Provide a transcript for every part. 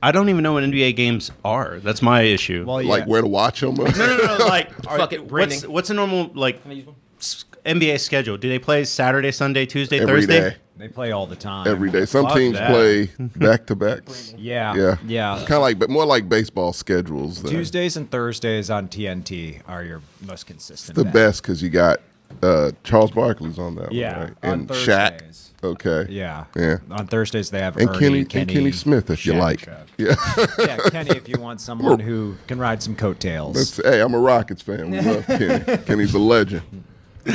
I don't even know what NBA games are. That's my issue. Well, yeah. Like where to watch them? No. Like, Fuck it, branding. what's a normal NBA schedule? Do they play Saturday, Sunday, Tuesday, Every Thursday? day. They play all the time. Every day. Some Fuck teams that. play back-to-backs. Yeah. Kind of like, but more like baseball schedules. Tuesdays and Thursdays on TNT are your most consistent. The bet. best because you got Charles Barkley's on that Yeah, one, right? on And Shaq. Thursdays. Okay. Yeah. Yeah. On Thursdays they have And Ernie, Kenny Smith, if you Shaq, like. Shaq. Yeah. Yeah, Kenny, if you want someone who can ride some coattails. Hey, I'm a Rockets fan. We love Kenny. Kenny's a legend.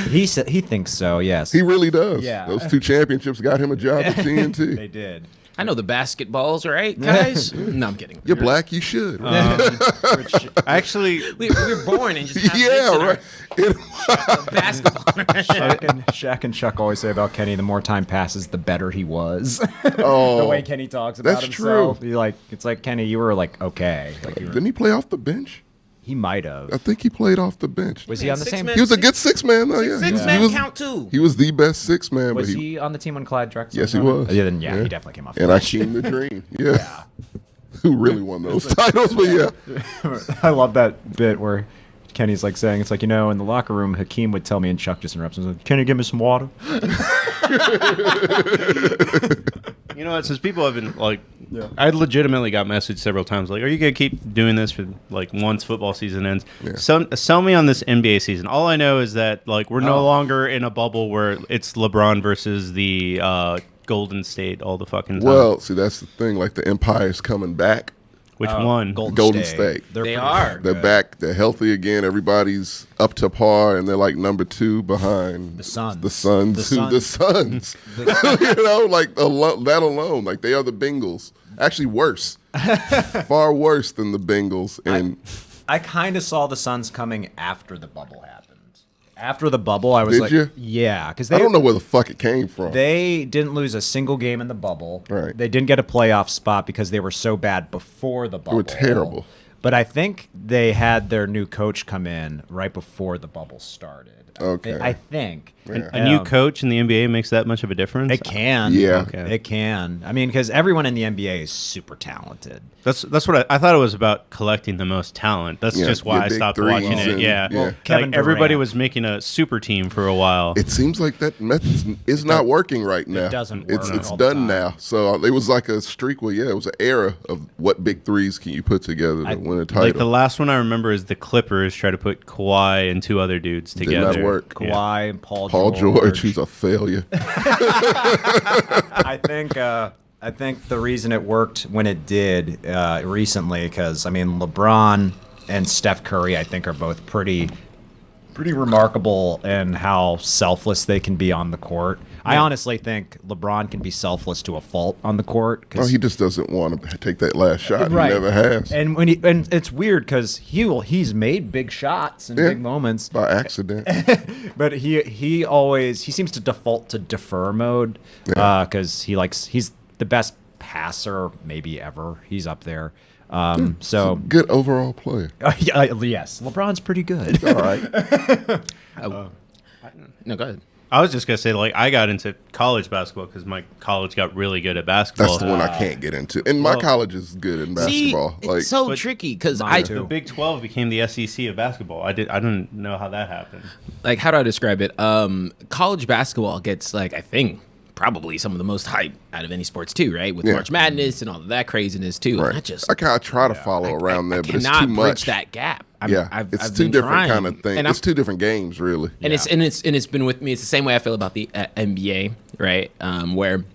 He thinks so. Yes. He really does. Yeah. Those 2 championships got him a job at TNT. They did. I know the basketballs, right, guys? No, I'm kidding. You're black, you should. Actually, We were born and just have this Yeah, in our right. basketball. Shaq and Chuck always say about Kenny, the more time passes, the better he was. Oh, the way Kenny talks about that's himself. true. It's like Kenny, you were like okay. Like you were, Didn't he play off the bench? he might have. I think he played off the bench. Was he on the same? Six-man- He was a good 6-man, though. Yeah, Six he men was. count too. He was the best 6-man. Was but he on the team when Clyde Drexler? Yes, he on it? was. Yeah, then he definitely came off. And Akeem the Dream. Yeah. Who really won those titles? But yeah. I love that bit where Kenny's like saying, it's like, in the locker room, Hakeem would tell me, and Chuck just interrupts him. Like, can you give me some water? you know what? Since people have been like, I legitimately got messaged several times like, "Are you gonna keep doing this for like once football season ends?" Yeah. Sell me on this NBA season. All I know is that like we're no longer in a bubble where it's LeBron versus the Golden State all the fucking time. Well, see, that's the thing. Like the Empire's coming back. Which one? Golden State. They're They pretty are. good. They're back. They're healthy again. Everybody's up to par, and they're like number 2 behind The Suns. The Suns. The Suns. The Suns. Like that alone. Like they are the Bengals. Actually, worse. Far worse than the Bengals. And I kind of saw the Suns coming after the bubble happened. After the bubble, I was Did like, you? yeah, because I don't know where the fuck it came from. They didn't lose a single game in the bubble. Right. They didn't get a playoff spot because they were so bad before the bubble. were terrible. But I think they had their new coach come in right before the bubble started. Okay. I think. A new coach in the NBA makes that much of a difference? It can. Yeah. Okay. It can. I mean, because everyone in the NBA is super talented. That's what I thought it was about collecting the most talent. That's Yeah, just why your I big stopped threes watching it. and- Yeah. yeah. Well, Like, Kevin everybody Durant. was making a super team for a while. It seems like that method is not working right now. doesn't It's work all the done time. now. So it was like a streak where, it was an era of what big threes can you put together to win a title. Like the last one I remember is the Clippers try to put Kawhi and 2 other dudes Did together. not work. Yeah. Kawhi and Paul George, who's a failure. I think the reason it worked when it did recently, because LeBron and Steph Curry, I think, are both pretty remarkable in how selfless they can be on the court. I honestly think LeBron can be selfless to a fault on the court. Oh, he just doesn't want to take that last shot. Right. He never has. And and it's weird because he's made big shots and big moments, By accident. but he seems to default to defer mode because he's the best passer maybe ever. He's up there. So Good overall player. yes, LeBron's pretty good. All right. No, go ahead. I was just going to say, like, I got into college basketball because my college got really good at basketball. That's the one I can't get into. And my college is good in basketball. See, it's so But tricky because The Big 12 became the SEC of basketball. I didn't know how that happened. like, how do I describe it? College basketball gets, like, I think, probably some of the most hype out of any sports too, right? With March Madness and all of that craziness too. Right. And I kind of try to follow around there, but it's cannot too bridge much. that gap. It's I've two been different trying. kind of things. And It's two different games, really. And it's been with me. It's the same way I feel about the NBA, right? Where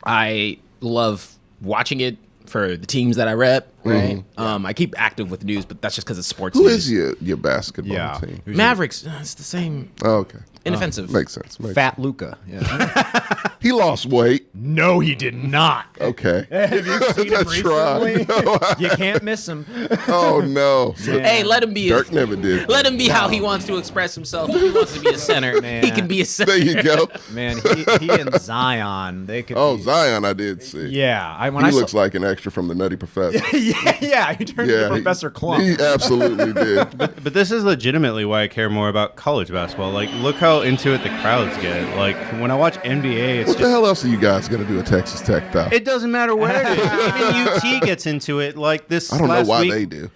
I love watching it for the teams that I rep, right? I keep active with news, but that's just because it's sports Who news. is your basketball team? Mavericks? It's the same. Oh, okay. Inoffensive. Makes sense. Fat Luca. Yeah. He lost weight. No, he did not. Okay. Have you seen him That's right. recently? You can't miss him. Oh, no. So Hey, let him be. Dirk never did. Let him be how he wants to express himself. If he wants to be a center, Man. he can be a center. There you go. Man, he and Zion, they could. Oh, be, Zion, I did see. yeah. He looks like an extra from the Nutty Professor. He Yeah, he turned into Professor Klump. He absolutely did. But this is legitimately why I care more about college basketball. Like, look how into it the crowds get. Like, when I watch NBA, it's What the hell else are you guys going to do at Texas Tech, though? it doesn't matter where it is. Even UT gets into it. Like this. I don't know last why week, they do.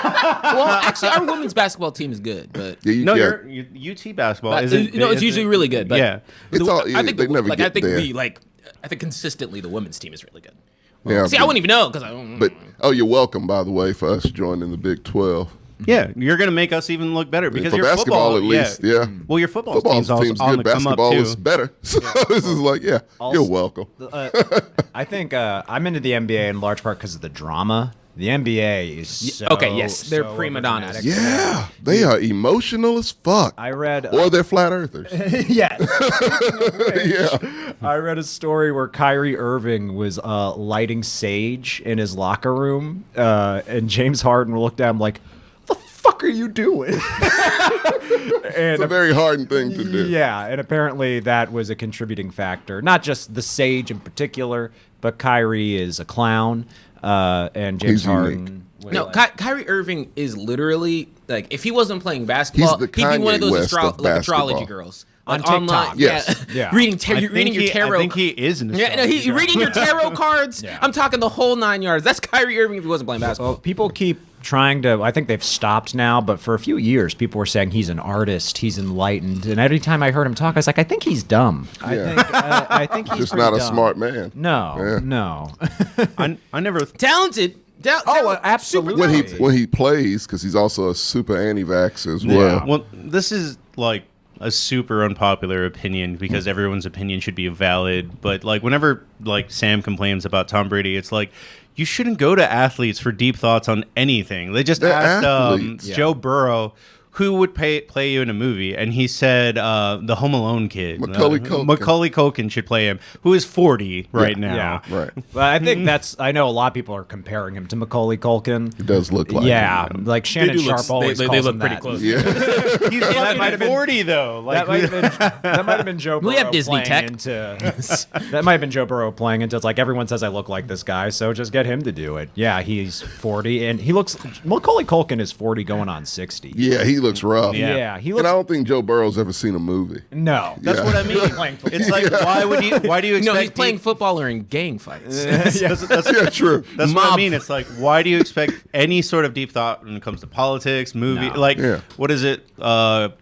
Well, actually, our women's basketball team is good, but Yeah, you No, can't. your UT basketball but, isn't. it's usually really good. But Yeah. It's all- I think they never get there. I think consistently the women's team is really good. Yeah, See, I wouldn't even know because I don't. But you're welcome, by the way, for us joining the Big 12. Yeah, you're gonna make us even look better because For your basketball, football, at least, yeah. Well, your football Football team's also team's on good. the come up Basketball too. is better. So this is like, you're welcome. I think I'm into the NBA in large part because of the drama. The NBA is so, okay, yes, they're so prima donnas. overdramatic. Yeah, they are emotional as fuck. I read, Or they're flat earthers. yeah, Yeah. I read a story where Kyrie Irving was lighting sage in his locker room, and James Harden looked at him like, "The fuck are you doing?" It's a very hard thing to do. Yeah, and apparently that was a contributing factor. Not just the sage in particular, but Kyrie is a clown, and James He's Harden. was No, like- Kyrie Irving is literally like if he wasn't playing basketball, He's the he'd be one of Kanye those West of astrology basketball. girls On like, online. TikTok. Yes. Yeah. reading I reading your tarot. I think he is an yeah, no, astrologer. reading your tarot cards. Yeah. I'm talking the whole 9 yards. That's Kyrie Irving if he wasn't playing Well, basketball. people keep trying to. I think they've stopped now, but for a few years, people were saying he's an artist, he's enlightened, and every time I heard him talk, I was like, I think he's dumb. Yeah. I think he's Just pretty not a dumb. smart man. No, Yeah. no. I never. Talented. Absolutely. When he plays, because he's also a super anti-vax as well. Well, this is like a super unpopular opinion because everyone's opinion should be valid. But like whenever like Sam complains about Tom Brady, it's like you shouldn't go to athletes for deep thoughts on anything. They just They're asked athletes. Joe Burrow who would play you in a movie, and he said the Home Alone kid, Macaulay Culkin. Macaulay Culkin should play him, who is 40 right now. Yeah. Right. But I think that's. I know a lot of people are comparing him to Macaulay Culkin. It does look like Yeah, him. like Shannon do look- Sharp always they calls look him pretty that. close. Yeah. He's might fucking have been- 40 though. Like, That might have been Joe Burrow We have Disney playing tech. into. That might have been Joe Burrow playing into. It's like everyone says I look like this guy, so just get him to do it. Yeah, he's 40, and he looks. Macaulay Culkin is 40, going on 60. Yeah, he looks rough. Yeah, he And looks. I don't think Joe Burrow's ever seen a movie. No, That's That's what I mean. Playing football. It's like why do you expect No, he's playing deep- football or in gang fights. that's Yeah, true. That's what I Mob. mean. It's like, why do you expect any sort of deep thought when it comes to politics, movie? No. Like, Yeah. what is it?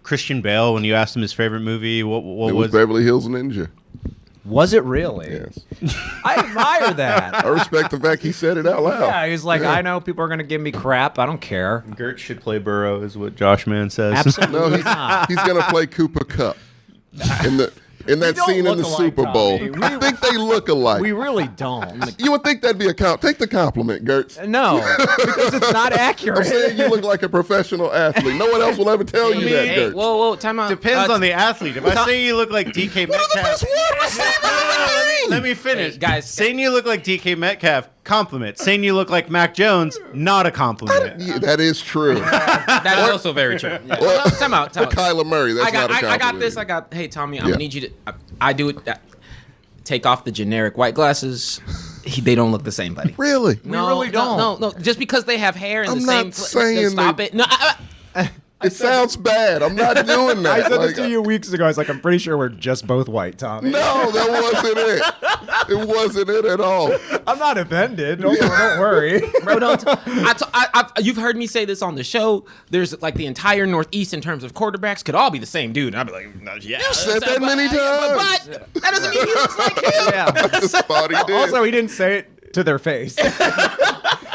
Christian Bale, when you asked him his favorite movie, what It was Beverly Hills Ninja. Was it really? Yes. I admire that. I respect the fact he said it out loud. Yeah, he's like, I know people are gonna give me crap. I don't care. Gert should play Burrow, is what Josh Mann says. Absolutely No, not. he's gonna play Cooper Cup in that don't scene in look the alike, Super Bowl. Tommy. I think they look alike. We really don't. You would think that'd be a take the compliment, Gertz. No, because it's not I'm accurate. saying you look like a professional athlete. No one else will ever tell you that, Hey, Gertz. whoa, time out. Depends on the athlete. If I say you look like DK One of the Metcalf, best wide receivers. let me finish, Hey, guys. Saying you look like DK Metcalf, compliment. Saying you look like Mac Jones, not a compliment. Yeah, that is true. That is also very true. Yeah. Well, Time out. Or Kyler Murray. That's I got, not a I got compliment. this. Hey, Tommy, I'm Yeah. gonna need you to. I do it. Take off the generic white glasses. They don't look the same, buddy. Really? No, really don't. No. Just because they have hair in I'm the not same. saying Stop they- it. No. It sounds bad. I'm not doing that. I said this Like, to you weeks ago. I was like, I'm pretty sure we're just both white, Tommy. No, that wasn't it. It wasn't it at all. I'm not offended. Don't worry. Bro, don't. You've heard me say this on the show. There's like the entire Northeast in terms of quarterbacks could all be the same dude. And I'd be like, no, yeah. You said that many times. But that doesn't mean he looks like him. Yeah. I just thought he did. Also, he didn't say it to their face.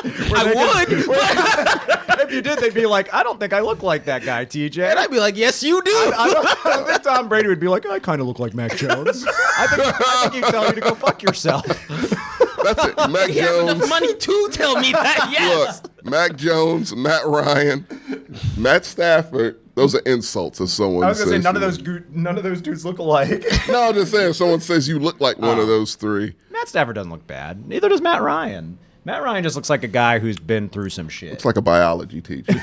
I would. If you did, they'd be like, I don't think I look like that guy, TJ. And I'd be like, yes, you do. I don't think Tom Brady would be like, I kind of look like Mac Jones. I think he'd tell you to go fuck yourself. That's it. Mac He has Jones. enough money to tell me that. Yes. Look, Mac Jones, Matt Ryan, Matt Stafford. Those are insults if someone I was says gonna say you none of those dudes look alike. No, I'm just saying if someone says you look like one of those three. Matt Stafford doesn't look bad. Neither does Matt Ryan. Matt Ryan just looks like a guy who's been through some shit. It's like a biology teacher.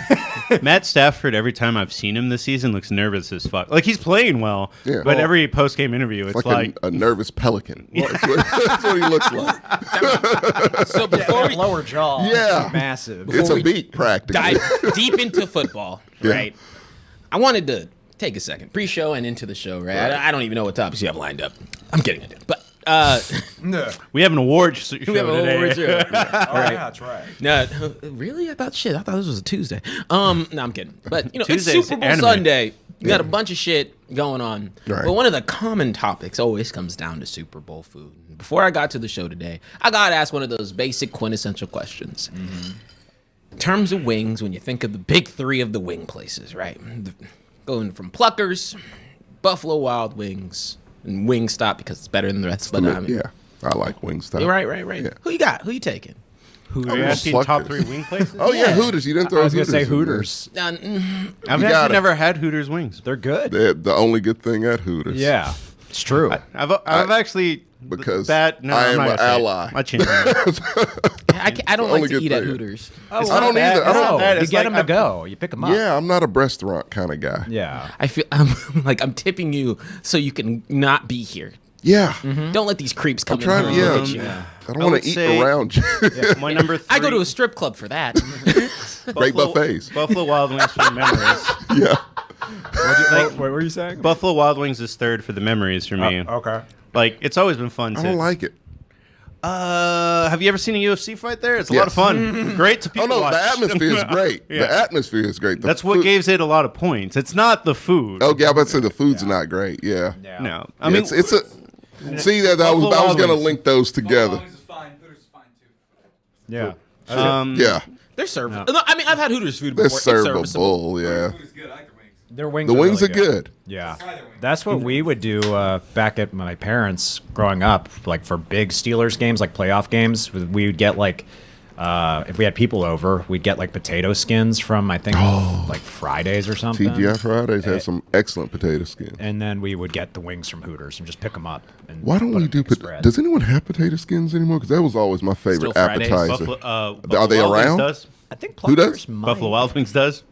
Matt Stafford, every time I've seen him this season, looks nervous as fuck. Like, he's playing well, Yeah. but every post-game interview, it's like a nervous pelican. That's what he looks like. So before we lower jaw. Yeah. Massive. It's a we beak practically. dive deep into football, Yeah. right? I wanted to take a second, pre-show and into the show, right? I don't even know what topics you have lined up. I'm kidding, I do. But we have an award show we have a today. whole show. Yeah, that's right. No, really? I thought this was a Tuesday. No, I'm kidding. But it's Tuesday's Super Bowl anime. Sunday. We got a bunch of shit going on. Right. But one of the common topics always comes down to Super Bowl food. Before I got to the show today, I got to ask one of those basic quintessential questions. In terms of wings, when you think of the big three of the wing places, right? Going from Pluckers, Buffalo Wild Wings, and Wingstop because it's better than the rest. But I mean, Yeah, I like Wingstop. right. Yeah. Who you got? Who you taking? Are you Oh, asking Pluckers. top 3 wing places? Oh yeah, Hooters. You didn't throw I was going Hooters. to say in there. Hooters. I've You actually gotta. never had Hooters wings. They're good. They're the only good thing at Hooters. Yeah, it's true. I've actually Because that. No, I I'm am not an gonna say it. ally. I changed my mind. I don't only like to good eat at thing. Hooters. Oh, I don't either. I don't. bad. You It's get like them to I've- go. You pick them up. Yeah, I'm not a restaurant kind of guy. Yeah. I feel I'm tipping you so you can not be here. Yeah. Don't let these creeps come I'm trying in to. here Yeah. and look at you. I don't I want would to eat say- around you. My number 3. I go to a strip club for that. Great buffets. Buffalo Wild Wings for the memories. Yeah. What were you saying? Buffalo Wild Wings is 3rd for the memories for me. Okay. Like, it's always been fun I to. don't like it. Have you ever seen a UFC fight there? It's a lot of Yes. fun. Great to Oh people no, watch. the atmosphere is great. Yeah. The atmosphere is great. The That's what food- gives it a lot of points. It's not the food. Oh yeah, I was about to say the food's not great. Yeah. No. I I mean, mean, it's a. See that I was Buffalo Wild gonna Wings. link those together. Wings is fine. Hooters is fine too. Yeah. Yeah, They're serviceable. No, I mean, I've had Hooters food they're before. It's serviceable. servable. Yeah, Food is good. I like the wings. Their wings. the wings really are good. Yeah. Try their wings. That's what we would do back at my parents growing up, like for big Steelers games, like playoff games. We would get like, if we had people over, we'd get like potato skins from, I think, like Fridays or something. TGI Fridays has some excellent potato skins. And then we would get the wings from Hooters and just pick them up. And Why don't put we 'em do? in a spread. Does anyone have potato skins anymore? Because that was always my favorite Still Fridays. appetizer. Buffalo Are they Wild Wings around? does. I think Who does? Pluckers might. Buffalo Wild Wings does.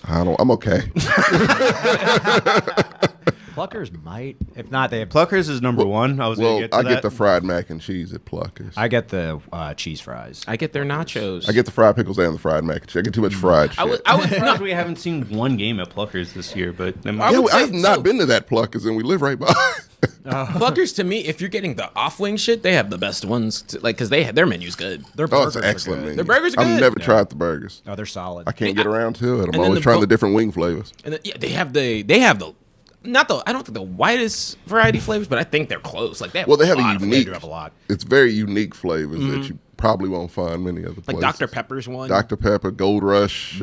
I'm okay. Pluckers might. If not, they have. Pluckers is number 1. I was Well, gonna get to I that. get the fried mac and cheese at Pluckers. I get the cheese fries. I get their nachos. I get the fried pickles and the fried mac and cheese. I get too much fried shit. I was I'm no, surprised we haven't seen one game at Pluckers this year, but I yeah, would say I've not so. been to that Pluckers, and we live right by. Pluckers to me. If you're getting the off wing shit, they have the best ones. Because their menu's good. Their Oh, it's burgers an are excellent good. menu. Their burgers are I've good. never tried the burgers. Oh, they're solid. I can't get around to it. I'm then always the trying bo- the different wing flavors. And then, yeah, they have the not the I don't think the widest variety flavors, but I think they're close. Like they have Well, they have a a lot of They unique. do have a lot. It's very unique flavors that you probably won't find many other like places. Dr. Pepper's one. Dr. Pepper, Gold Rush,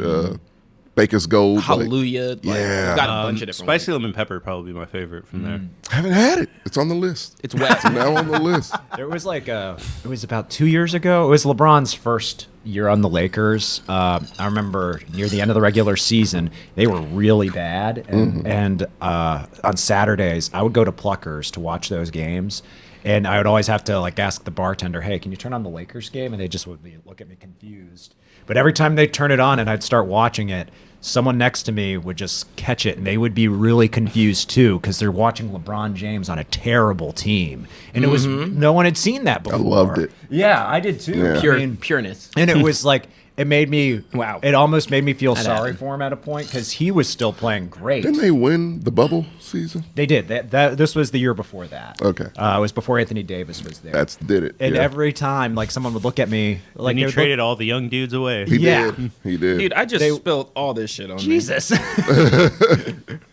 Baker's Gold. like- Hallelujah. Yeah. You've got a bunch of different Spicy ones. lemon pepper probably my favorite from there. I haven't had it. It's on the list. It's wet. Now on the list. There was like it was about 2 years ago. It was LeBron's first year on the Lakers. I remember near the end of the regular season, they were really bad. And on Saturdays, I would go to Pluckers to watch those games. And I would always have to like ask the bartender, "Hey, can you turn on the Lakers game?" And they just would look at me confused. But every time they'd turn it on and I'd start watching it, someone next to me would just catch it and they would be really confused too because they're watching LeBron James on a terrible team. And it was no one had seen that before. loved it. Yeah, I did too. Yeah. Pure I mean, pureness. and it was like it made me Wow. It almost made me feel sorry happened. for him at a point because he was still playing great. Didn't they win the bubble season? They did that. This was the year before that. Okay. It was before Anthony Davis was there. Did it. and yeah. every time like someone would look at me like And they he would traded all the young dudes away. He yeah. did. He did. Dude, I just They- spilled all this shit on me. Jesus.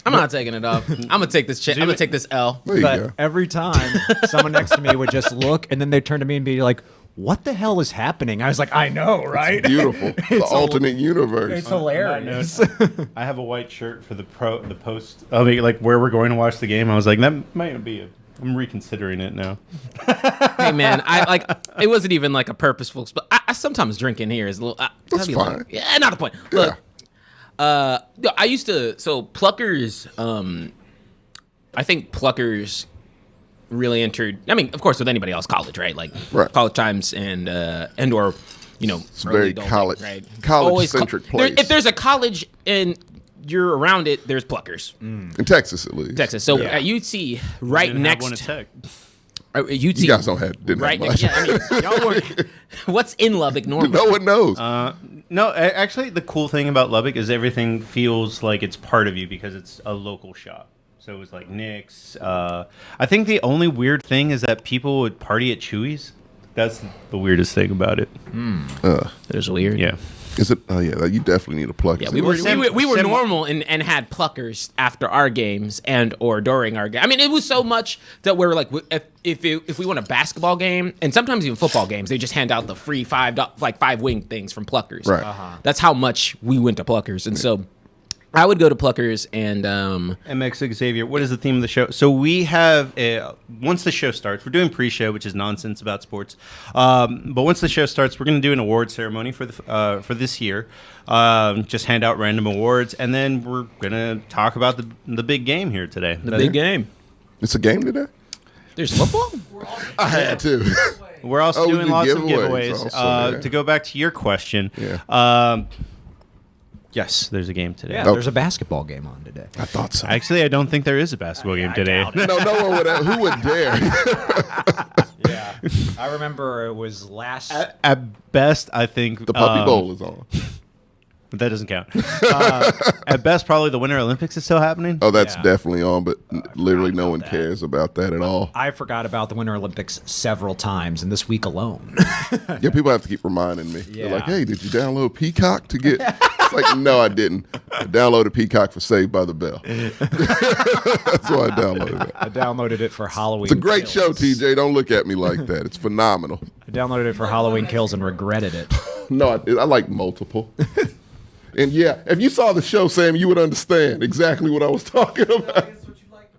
I'm not taking it off. I'm gonna take this. I'm gonna take this L. there you But go. every time someone next to me would just look and then they'd turn to me and be like, "What the hell is happening?" I was like, "I know, right?" Beautiful. The alternate universe. It's hilarious. I have a white shirt for the post. I mean, like where we're going to watch the game. I was like, that might be I'm reconsidering it now. Hey man, I like. It wasn't even like a purposeful. I sometimes drink in here is a little. That's that'd be like- fine. yeah, not the point. Look, I used to. So Pluckers. I think Pluckers really entered. I mean, of course, with anybody else, college, right? Like Right. college times and or It's early very adulting, college, right? college-centric place. If there's a college and you're around it, there's Pluckers. in Texas, at least. Texas. So at UT, right Didn't have one next. at Tech. UT, You guys didn't right have next. much. Yeah, I mean, y'all were, what's in Lubbock normally? No one knows. No, actually, the cool thing about Lubbock is everything feels like it's part of you because it's a local shop. So it was like Nick's. I think the only weird thing is that people would party at Chewy's. That's the weirdest thing about it. There's weird. Yeah. Is it? Oh yeah, you definitely need a plug. Yeah, we were Sam- normal and had Pluckers after our games and or during our game. I mean, it was so much that we were like, if we won a basketball game and sometimes even football games, they just hand out the free five wing things from Pluckers. Right. That's how much we went to Pluckers, and so I would go to Pluckers and MX Xavier, what is the theme of the show? So we have, once the show starts, we're doing pre-show, which is nonsense about sports. But once the show starts, we're going to do an award ceremony for this year. Just hand out random awards, and then we're going to talk about the big game here today. the big game. It's a game today. There's football. I had to. We're also we doing do lots of giveaways giveaways. also, yeah. To go back to your question, Yeah. yes, there's a game today. Yeah, Oh. there's a basketball game on today. I thought so. Actually, I don't think there is a basketball game today. no one would. Who would dare? Yeah, I remember it was last. At best, I think The Puppy Bowl is on. But that doesn't count. At best, probably the Winter Olympics is still happening. Oh, that's Yeah. definitely on, but literally no one that. cares about that at all. I forgot about the Winter Olympics several times, and this week alone. Yeah, people have to keep reminding me. They're like, Yeah. "Hey, did you download Peacock to get?" It's like, no, I didn't. I downloaded Peacock for Saved by the Bell. That's why I downloaded it. I downloaded it for Halloween. It's a great show, Kills. TJ. Don't look at me like that. It's phenomenal. I downloaded it for Halloween Kills and regretted it. No, I like multiple. And yeah, if you saw the show, Sam, you would understand exactly what I was talking about. That's what you like.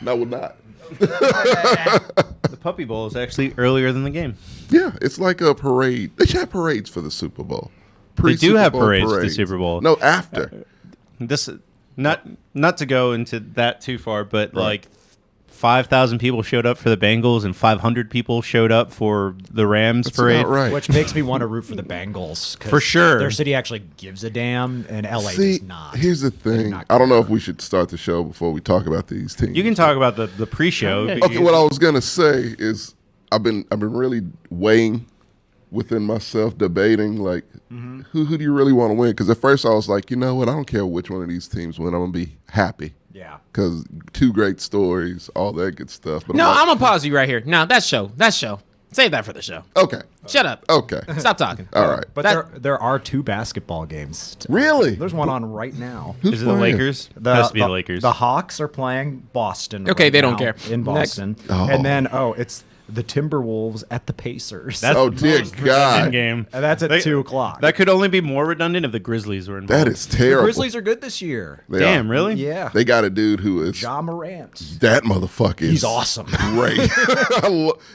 No, I would not. The Puppy Bowl is actually earlier than the game. Yeah, it's like a parade. They should have parades for the Super Bowl. do have Bowl parades for the Super Bowl. No, after. This not to go into that too far, but like 5,000 people showed up for the Bengals and 500 people showed up for the Rams That's parade. about right. Which makes me want to root for the Bengals. 'Cause For sure. Their city actually gives a damn, and LA See, does not. here's the They do thing. not I don't know care. if we should start the show before we talk about these teams. You can talk about the pre-show. but Okay, you- what I was gonna say is I've been really weighing within myself, debating like who do you really want to win? Because at first I was like, you know what, I don't care which one of these teams win. I'm gonna be happy. Yeah. Because two great stories, all that good stuff. But No, like, I'm gonna pause you right here. No, that's show. Save that for the show. okay. Shut up. Okay. Stop talking. All right. But there are two basketball games. Really? There's one on right now. Who's is it the playing? Lakers? Has to be the Lakers. The Hawks are playing Boston. Okay, right they don't now care. in Next. Boston. Oh. And then it's the Timberwolves at the Pacers. That's Oh the dear most redundant God, game. And that's at 2:00. That could only be more redundant if the Grizzlies were involved. that is The terrible. Grizzlies are good this year. They Damn, are. really? Yeah. They got a dude who is Ja Morant. that motherfucker. Is He's awesome. Great.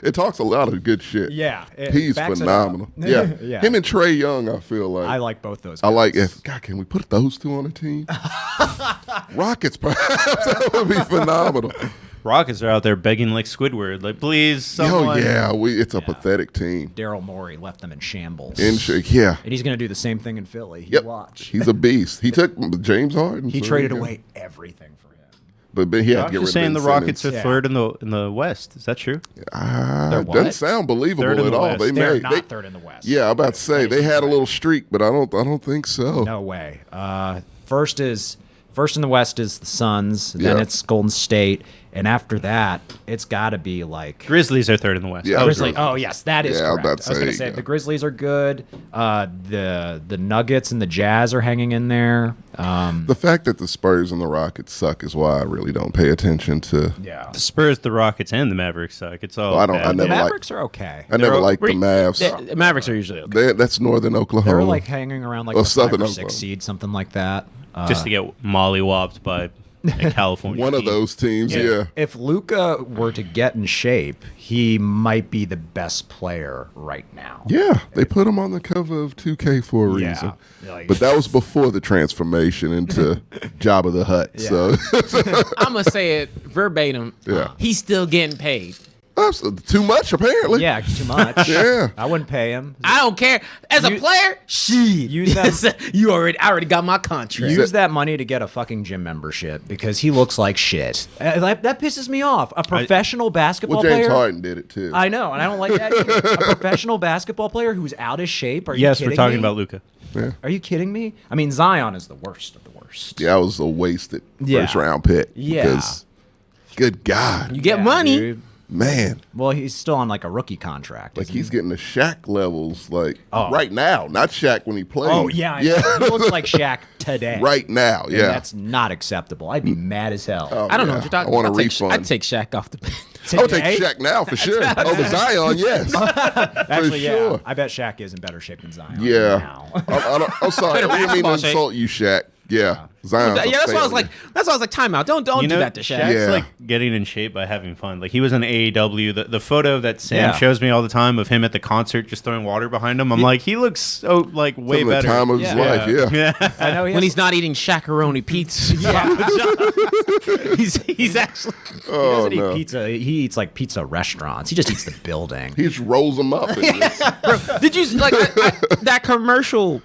It talks a lot of good shit. Yeah, it He's backs it phenomenal. up. Yeah. Yeah. Him and Trey Young, I feel like. I like both those I guys. like if God, can we put those two on a team? Rockets, perhaps that would be phenomenal. Rockets are out there begging like Squidward, like please, someone. Oh yeah, it's a pathetic team. Daryl Morey left them in shambles. Yeah, And he's going to do the same thing in Philly. You yep. watch. He's a beast. He took James Harden. He so traded there you go. away everything for him. but he had to Josh get rid is of saying Ben the Rockets are Simmons. Yeah. third in the West. Is that true? They're what? Doesn't sound believable Third in at the all. West. They They're may. not They, third in the West. yeah, I'm about to say they had a little streak, but I don't think so. No way. First in the West is the Suns. Then Yeah. it's Golden State. And after that, it's got to be like Grizzlies are third in the West. Yeah. Grizzlies. Oh yes, that is Yeah, I was correct. about to I was going say, to say yeah. the Grizzlies are good. The Nuggets and the Jazz are hanging in there. The fact that the Spurs and the Rockets suck is why I really don't pay attention to. Yeah. The Spurs, the Rockets, and the Mavericks suck. It's all. Well, I don't- bad. I The never liked- Mavericks are okay. I never They're- liked the Mavs. The Mavericks are usually okay. That's Northern Oklahoma. They're like hanging around like Oh, the 5 Southern or Oklahoma. 6 seed, something like that. just to get mollywopped by a California. One of team. those teams, yeah. If Luka were to get in shape, he might be the best player right now. Yeah, they put him on the cover of 2K for a Yeah. reason. Like- But that was before the transformation into Jabba the Hutt. Yeah. So I'm gonna say it verbatim. Yeah. He's still getting paid. that's too much, apparently. Yeah, too much. Yeah. I wouldn't pay him. I don't care. As a player, shit. use that- I already got my contract. Use that money to get a fucking gym membership because he looks like shit. That pisses me off. A professional basketball Well, James player. Harden did it too. I know, and I don't like that either. A professional basketball player who's out of shape. Are you Yes, kidding we're talking me? about Luca. Are you kidding me? I mean, Zion is the worst of the worst. Yeah, I was a wasted Yeah. first round pick. Yeah. Because, good God, You get Yeah, money. dude. man. Well, he's still on like a rookie contract. Like isn't he's he? getting the Shaq levels, like Oh. right now, not Shaq when he played. Oh yeah, I know. He looks like Shaq today. right now, And yeah. that's not acceptable. I'd be mad as hell. Oh, I don't know yeah. what you're talking I want about. a refund. I'd take Shaq off the bench. I would take Today? Shaq now for sure. Over Zion, yes. Actually, yeah. sure. I bet Shaq is in better shape than Zion. Yeah. Now. I'm sorry. I didn't mean to basketball shape. insult you, Shaq. Yeah. Zion's Yeah, that's why I was failure. like, time out. Don't do that to Shaq. Shaq's Yeah. like getting in shape by having fun. Like he was in AEW. The photo that Sam Yeah. shows me all the time of him at the concert just throwing water behind him. I'm like, he looks so like way Having the better. time of his Yeah. life, yeah. yeah. I know he When has- he's not eating shakaroni pizza. he's actually. he Oh, doesn't no. eat pizza. He eats like pizza restaurants. He just eats the building. He just rolls them up. And just, Did you like that commercial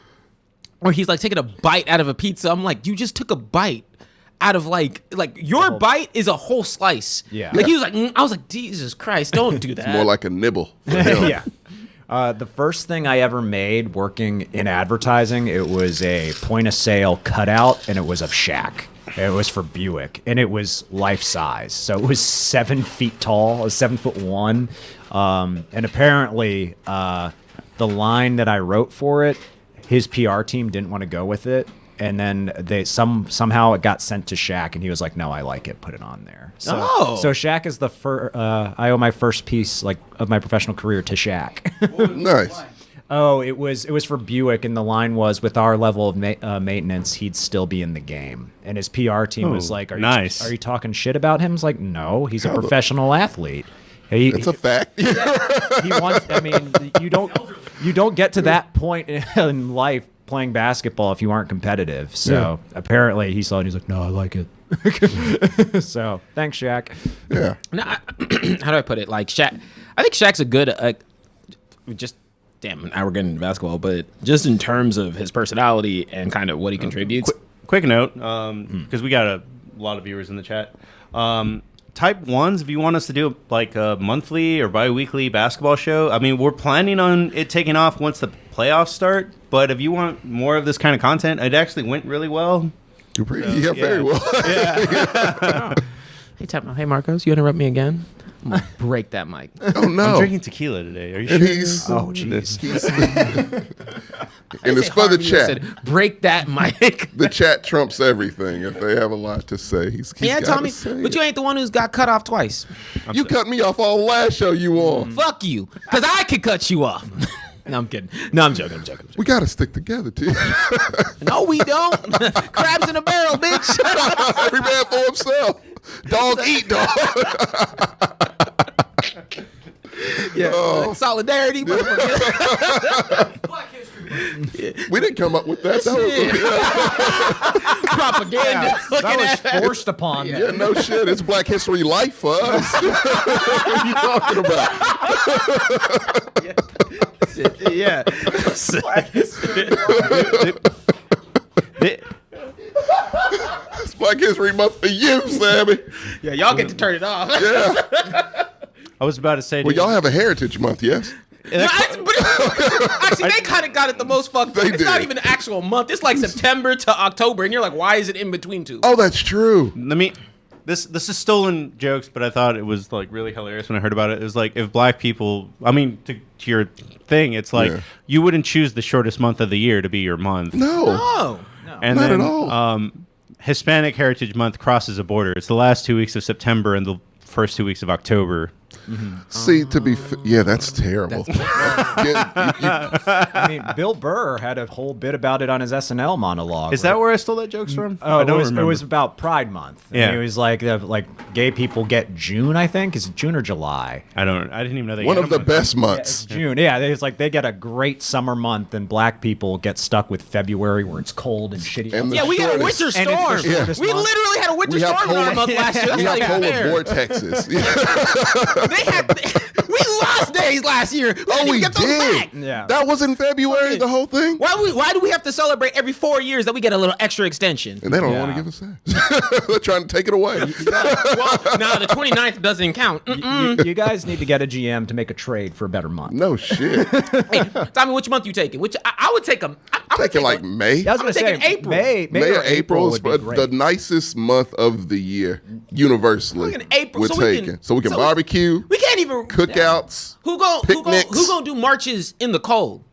where he's like taking a bite out of a pizza? I'm like, you just took a bite out of like your bite is a whole slice. Yeah. Like he was like, I was like, Jesus Christ, don't do that. more like a nibble. for him. yeah. The first thing I ever made working in advertising, it was a point of sale cutout, and it was of Shaq. It was for Buick, and it was life size. So it was 7 feet tall, it was 7'1", and apparently the line that I wrote for it, his PR team didn't want to go with it. And then somehow it got sent to Shaq, and he was like, "No, I like it. Put it on there." So, Oh. so Shaq is the first. I owe my first piece of my professional career to Shaq. Nice. Oh, it was for Buick, and the line was, with our level of maintenance, he'd still be in the game. And his PR team was Oh, like, "Are nice. are you talking shit about him?" He's like, "No, he's a professional athlete." He, It's a fact. he wants. I mean, you don't get to that point in life playing basketball if you aren't competitive. So apparently he saw it. And he's like, "No, I like it." So thanks, Shaq. Yeah. No, how do I put it? Like Shaq, I think Shaq's a good. Just damn. Now we're getting into basketball, but just in terms of his personality and kind of what he contributes. Quick note, because we got a lot of viewers in the chat. Type 1s, if you want us to do like a monthly or bi-weekly basketball show, I mean, we're planning on it taking off once the playoffs start, but if you want more of this kind of content, it actually went really well. You're pretty, yeah, very well. Hey, Marcos, you interrupt me again? I'm gonna break that mic. Oh, I'm no. drinking tequila today. Are you And sure? he's, Oh, jeez. and it's for the I chat. said, break that mic. The chat trumps everything. If they have a lot to say, he's Yeah, gotta Tommy, say but it. you ain't the one who's got cut off twice. You cut me off on last show you on. Fuck you, because I could cut you off. No, I'm kidding. No, I'm joking. We got to stick together, too. No, we don't. Crabs in a barrel, bitch. Every man for himself. Dog eat dog. Yeah, solidarity. Black History Month. We didn't come up with that. That was, Propaganda. That was forced upon me. yeah, no shit. It's Black History Life for us. What are you talking about? Yeah. It's Black History Month for you, Sammy. Yeah, y'all get to turn it off. Yeah. I was about to say, Well, y'all have a Heritage Month, yes? Actually, they kind of got it the most fucked up. They It's not did. even an actual month. It's like September to October, and you're like, why is it in between two? Oh, that's true. let me. This is stolen jokes, but I thought it was like really hilarious when I heard about it. It was like if black people, I mean, to your thing, it's like Yeah. you wouldn't choose the shortest month of the year to be your month. No. Oh. And Not then, at all. Hispanic Heritage Month crosses a border. It's the last 2 weeks of September and the first 2 weeks of October. See, yeah, that's terrible. I mean, Bill Burr had a whole bit about it on his SNL monologue. Is that where I stole that jokes from? Oh, I it don't was, remember. it was about Pride Month. And Yeah. It was like gay people get June, I think. Is it June or July? I didn't even know they One had of the them. best It's months. June. Yeah, it's like they get a great summer month, and black people get stuck with February where it's cold and shitty. And the Yeah, we had a shortest- winter And it's the storm. shortest We month. literally had a winter We have storm in our polar- month last year. That's We not have even polar fair. vortexes. We lost days last year. We didn't even we get those did. back. Yeah. That was in February, the whole thing. Why do we have to celebrate every 4 years that we get a little extra extension? And they don't Yeah. want to give us that. They're trying to take it away. Well, no, the 29th doesn't count. You guys need to get a GM to make a trade for a better month. No shit. Hey, tell me which month you taking. Which I would take them. Taking like May. Yeah, I was going to say taking April. May or or April is would be great. the nicest month of the year, universally. Look at April, We're so we taking. can- So we can so barbecue, We can't even cookouts. Who gonna picnics. do marches in the cold?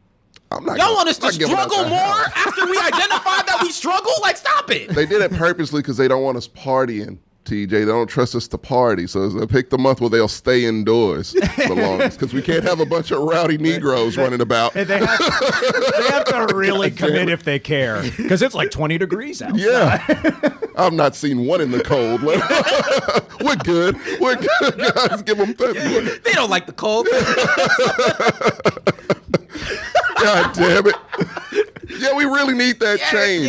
I'm not Y'all gonna- want us to not giving out struggle the more house. after we identified that we struggle? Like, stop it. They did it purposely because they don't want us partying, TJ. They don't trust us to party. So they pick the month where they'll stay indoors the longest because we can't have a bunch of rowdy Negroes running about. They have to really commit if they care, because it's like 20 degrees out. Yeah. I've not seen one in the cold. We're good. We're good, guys. Give them February. They don't like the cold. God damn it. Yeah, we really need that change.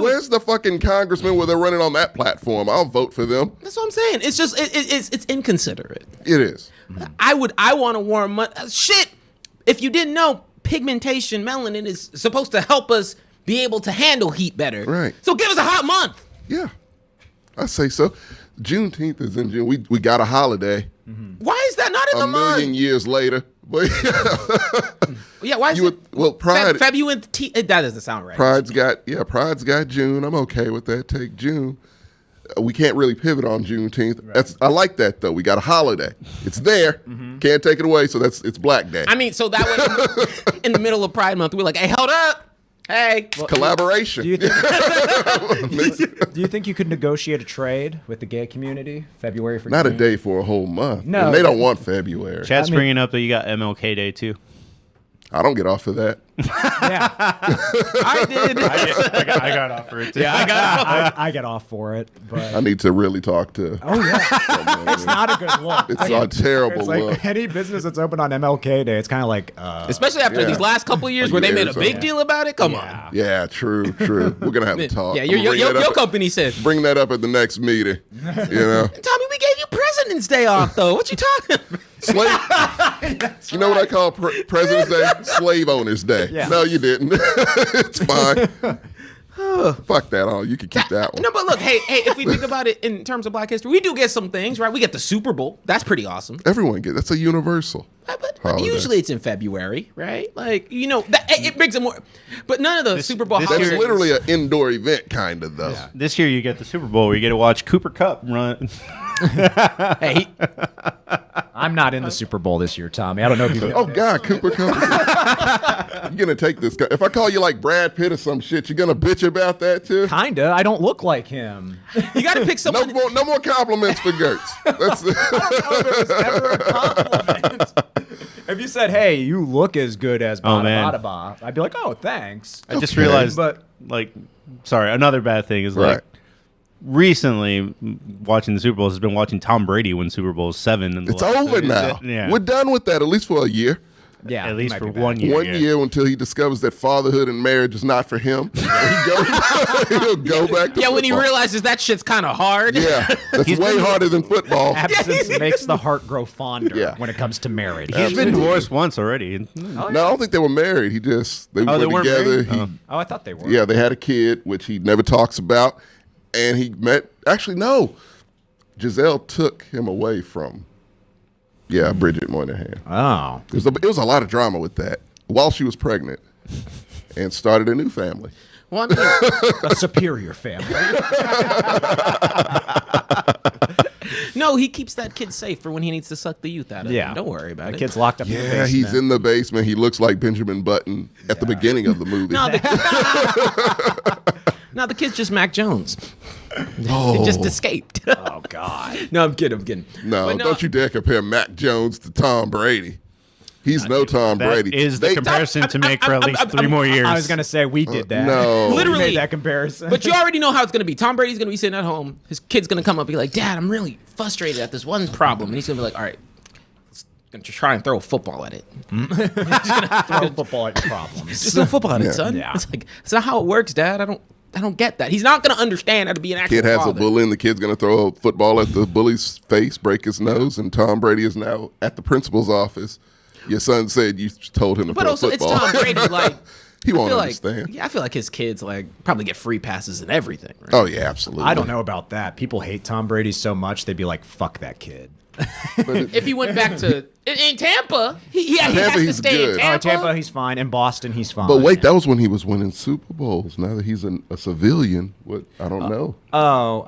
Where's the fucking congressman where they're running on that platform? I'll vote for them. That's what I'm saying. It's just it's inconsiderate. It is. I want a warm month. Shit. If you didn't know, pigmentation, melanin is supposed to help us be able to handle heat better. Right. So give us a hot month. Yeah. I say so. Juneteenth is in June. We got a holiday Why is that not in a the million month? years later. But Yeah, why is you it? would, well, Pride. That doesn't sound right. Pride's got June. I'm okay with that. Take June. We can't really pivot on Juneteenth. I like that though. We got a holiday. It's there. Can't take it away. So it's Black Day. I mean, so that way in the middle of Pride Month, we're like, hey, hold up. Hey. Collaboration. Do you think you could negotiate a trade with the gay community? February for Not a June? day for a whole month. No, And they don't want February. Chad's I mean- bringing up that you got MLK Day too. I don't get off for that. Yeah, I did. I got off for it too. Yeah, I got I get off for it, but I need to really talk to. oh yeah, it's not a good look. It's a terrible It's like look. any business that's open on MLK Day. It's kind of like, Especially after Yeah. these last couple of years where they made a Years, big yeah. deal about it. Come Yeah. Yeah, true. We're gonna have to on. talk. Yeah, I'm your, gonna your, bring that your up company said, Bring that up at the next meeting. You know, Tommy, we gave you President's Day off, though. What you talking about? slave. You know what I call President's Day? Slave Owners Day. Yeah. No, you didn't. It's fine. Fuck that. Oh, you can keep that one. No, but look, hey, if we think about it in terms of Black history, we do get some things, right? We get the Super Bowl. That's pretty awesome. Everyone gets. That's a universal. But holiday. usually it's in February, right? Like, it brings it more. But none of the Super Bowl this That's holidays. literally an indoor event, kind of though. This year you get the Super Bowl where you get to watch Cooper Cup run. Hey, I'm not in the Super Bowl this year, Tommy. I don't know if you. Oh God, Cooper comes. You're gonna take this guy. If I call you like Brad Pitt or some shit, you're gonna bitch about that too. Kinda. I don't look like him. you got to pick No someone. more, no more compliments for Gertz. That's Ever a compliment. If you said, "Hey, you look as good as Oh, Bada man. Bada Ba," I'd be like, "Oh, thanks." I just Okay. realized, But- sorry, another bad thing is Right. like recently watching the Super Bowls has been watching Tom Brady win Super Bowl 7. In the it's last- over now. Yeah, We're done with that, at least for a year. Yeah, at least might for be bad. 1 year. One yeah. year until he discovers that fatherhood and marriage is not for him. He'll go back to Yeah, when he football. realizes that shit's kind of hard. Yeah, that's way harder than football. Absence makes the heart grow fonder Yeah. when it comes to marriage. He's been divorced once already. No, I don't think they were married. they were they weren't together. married? He- Oh. Oh, I thought they were. Yeah, they had a kid, which he never talks about. And he met, actually, no. Giselle took him away from, Bridget Moynihan. Oh. It was a lot of drama with that while she was pregnant and started a new family. Well, I mean, A superior family. no, he keeps that kid safe for when he needs to suck the youth out of Yeah. him. Don't worry about The it. kid's locked up in the Yeah, basement. he's in the basement. He looks like Benjamin Button at the beginning of the movie. No, Now the kid's just Mac Jones. Oh. They just escaped. Oh God. No, I'm kidding. No, But don't you dare compare Mac Jones to Tom Brady. He's no Tom That Brady. is the comparison to make for at least 3 more years. I was gonna say we did that. no. We Literally. made that comparison. But you already know how it's going to be. Tom Brady's going to be sitting at home. His kid's going to come up and be like, Dad, I'm really frustrated at this one problem. And he's going to be like, all right, let's gonna try and throw a football at it. throw football at problems. Just throw a football at it, son. Yeah. It's like, that's not how it works, Dad. I don't get that. He's not going to understand how to be an actual Kid has father. a bully, and the kid's going to throw a football at the bully's face, break his nose, and Tom Brady is now at the principal's office. Your son said you told him to But throw also, a it's football. Tom Brady. Like, He I won't feel understand. Like, yeah, I feel like his kids like probably get free passes and everything. Right? Oh, yeah, absolutely. I don't know about that. People hate Tom Brady so much they'd be like, "Fuck that kid." If he went back to in Tampa, he has Tampa, to he's stay good. in Oh, Tampa. Tampa, he's fine. In Boston, he's fine. But wait, that was when he was winning Super Bowls. Now that he's a civilian, what I don't know. Oh,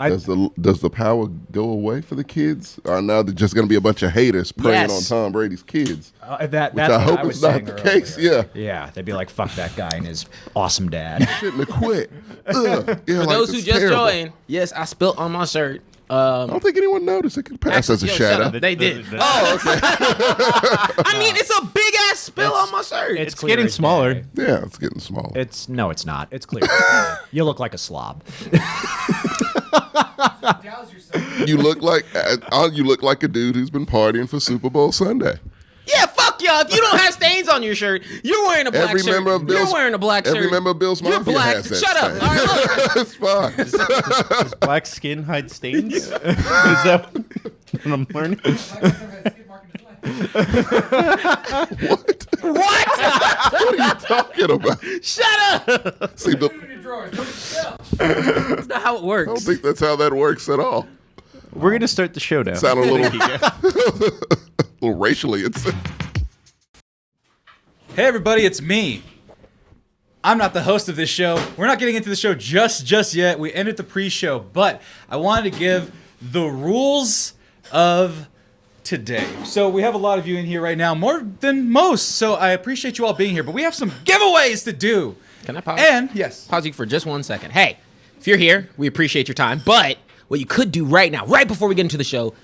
Does the power go away for the kids? Or now they're just going to be a bunch of haters preying Yes. on Tom Brady's kids? that's Which I what hope was is not saying the earlier. case. Yeah. Yeah, they'd be like, "Fuck that guy and his awesome dad." Shouldn't have quit. Ugh. Yeah, For those who just joined, yes, I spilt on my shirt. I don't think anyone noticed. It could pass as a Yo, shadow. shut up. They did. Oh, I mean, it's a big ass spill on my shirt. It's clear getting as smaller. day. Yeah, it's getting small. It's not. It's clear. as day. You look like a slob. Douse yourself. You look like a dude who's been partying for Super Bowl Sunday. Yeah, fuck y'all. If you don't have stains on your shirt, you're wearing a black Every shirt. member of Bill's, You're wearing a black shirt. Every member of Bill's You're Mafia black. has that Shut up. stain. All right, look. It's fine. Does black skin hide stains? Is that what I'm learning? Black never had skid mark in his life. What? What? What are you talking about? Shut up. See, Put it in your drawers. Don't yourself. That's not how it I don't works. think that's how that works at all. We're going to start the show now. Sound a little, Thank you. little racially. It's Hey everybody, it's me. I'm not the host of this show. We're not getting into the show just yet. We ended the pre-show, but I wanted to give the rules of today. So we have a lot of you in here right now, more than most. So I appreciate you all being here, but we have some giveaways to do. Can I pause? And yes, Pause you for just 1 second. Hey, if you're here, we appreciate your time. But what you could do right now, right before we get into the show,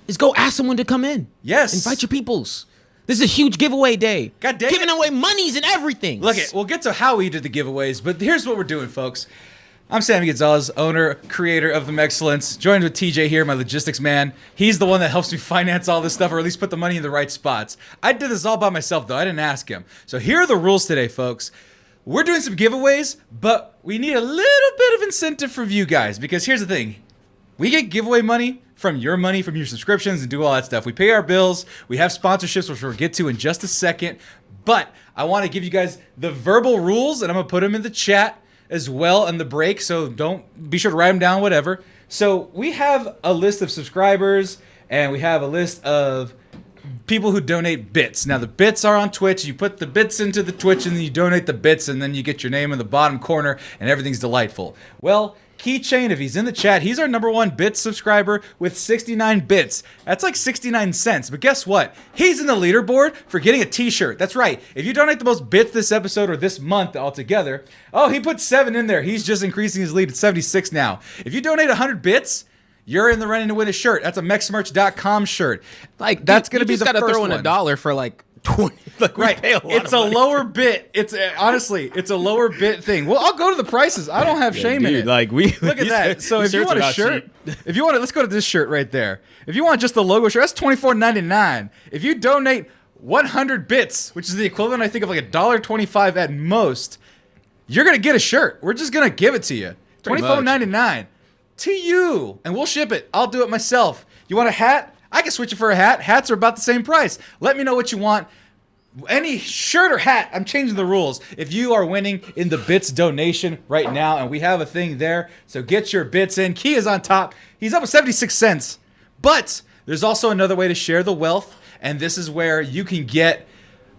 is go ask someone to come in. Yes. Invite your peoples. This is a huge giveaway day. God dang Giving it. away monies and everything. look it. We'll get to how we did the giveaways, but here's what we're doing, folks. I'm Sammy Gonzalez, owner, creator of the Mexcellence, joined with TJ here, my logistics man. He's the one that helps me finance all this stuff, or at least put the money in the right spots. I did this all by myself, though. I didn't ask him. So here are the rules today, folks. We're doing some giveaways, but we need a little bit of incentive from you guys, because here's the thing. We get giveaway money, from your subscriptions, and do all that stuff. We pay our bills. We have sponsorships, which we'll get to in just a second. But I want to give you guys the verbal rules, and I'm going to put them in the chat as well on the break. So don't be sure to write them down, whatever. So we have a list of subscribers, and we have a list of people who donate bits. Now the bits are on Twitch. You put the bits into the Twitch, and then you donate the bits, and then you get your name in the bottom corner, and everything's delightful. Well, Keychain, if he's in the chat, he's our #1 bits subscriber with 69 bits. That's like 69 cents. But guess what? He's in the leaderboard for getting a t-shirt. That's right. If you donate the most bits this episode or this month altogether, oh, he put 7 in there. He's just increasing his lead at 76 now. If you donate 100 bits, you're in the running to win a shirt. That's a mexmerch.com shirt. like That's going gonna be to the gotta first throw in one. $1 for like 20. Like we Right. pay a lot It's of a money. lower bit. It's honestly, it's a lower bit thing. Well, I'll go to the prices. I don't have shame in Dude, it. like we Look at that. So if you want a shirt, if you want to, let's go to this shirt right there. If you want just the logo shirt, that's $24.99. If you donate 100 bits, which is the equivalent, I think, of like $1.25 at most, you're gonna get a shirt. We're just gonna give it to you. Pretty much. $24.99 to you, and we'll ship it. I'll do it myself. You want a hat? I can switch it for a hat. Hats are about the same price. Let me know what you want. Any shirt or hat, I'm changing the rules. If you are winning in the bits donation right now, and we have a thing there, so get your bits in. Key is on top. He's up with 76 cents. But there's also another way to share the wealth, and this is where you can get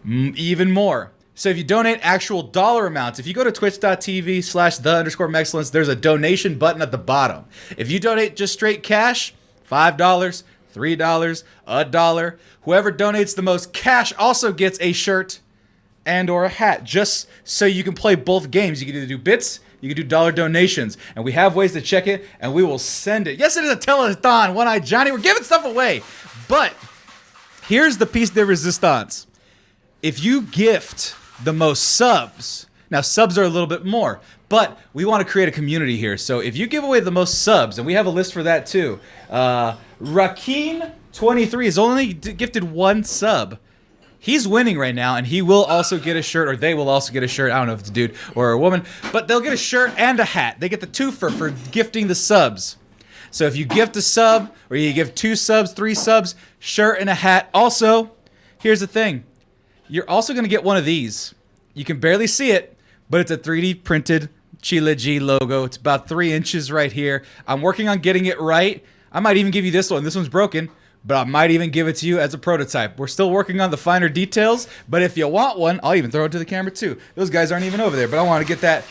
even more. So if you donate actual dollar amounts, if you go to twitch.tv/the_Mexcellence, there's a donation button at the bottom. If you donate just straight cash, $5, $3, $1. Whoever donates the most cash also gets a shirt and or a hat, just so you can play both games. You can either do bits, You can do dollar donations, and we have ways to check it, and we will send it. Yes, it is a telethon. One-Eyed Johnny, we're giving stuff away. But here's the piece de resistance. If you gift the most subs, now subs are a little bit more, but we want to create a community here. So if you give away the most subs, and we have a list for that too, Rakeen23 has only gifted 1 sub. He's winning right now, and he will also get a shirt, or they will also get a shirt. I don't know if it's a dude or a woman, but they'll get a shirt and a hat. They get the twofer for gifting the subs. So if you gift a sub, or you give 2 subs, 3 subs, shirt and a hat. Also, here's the thing. You're also going to get one of these. You can barely see it, but it's a 3D printed Chila G logo. It's about 3 inches right here. I'm working on getting it right. I might even give you this one. This one's broken, but I might even give it to you as a prototype. We're still working on the finer details, but if you want one, I'll even throw it to the camera too. Those guys aren't even over there, but I want to get that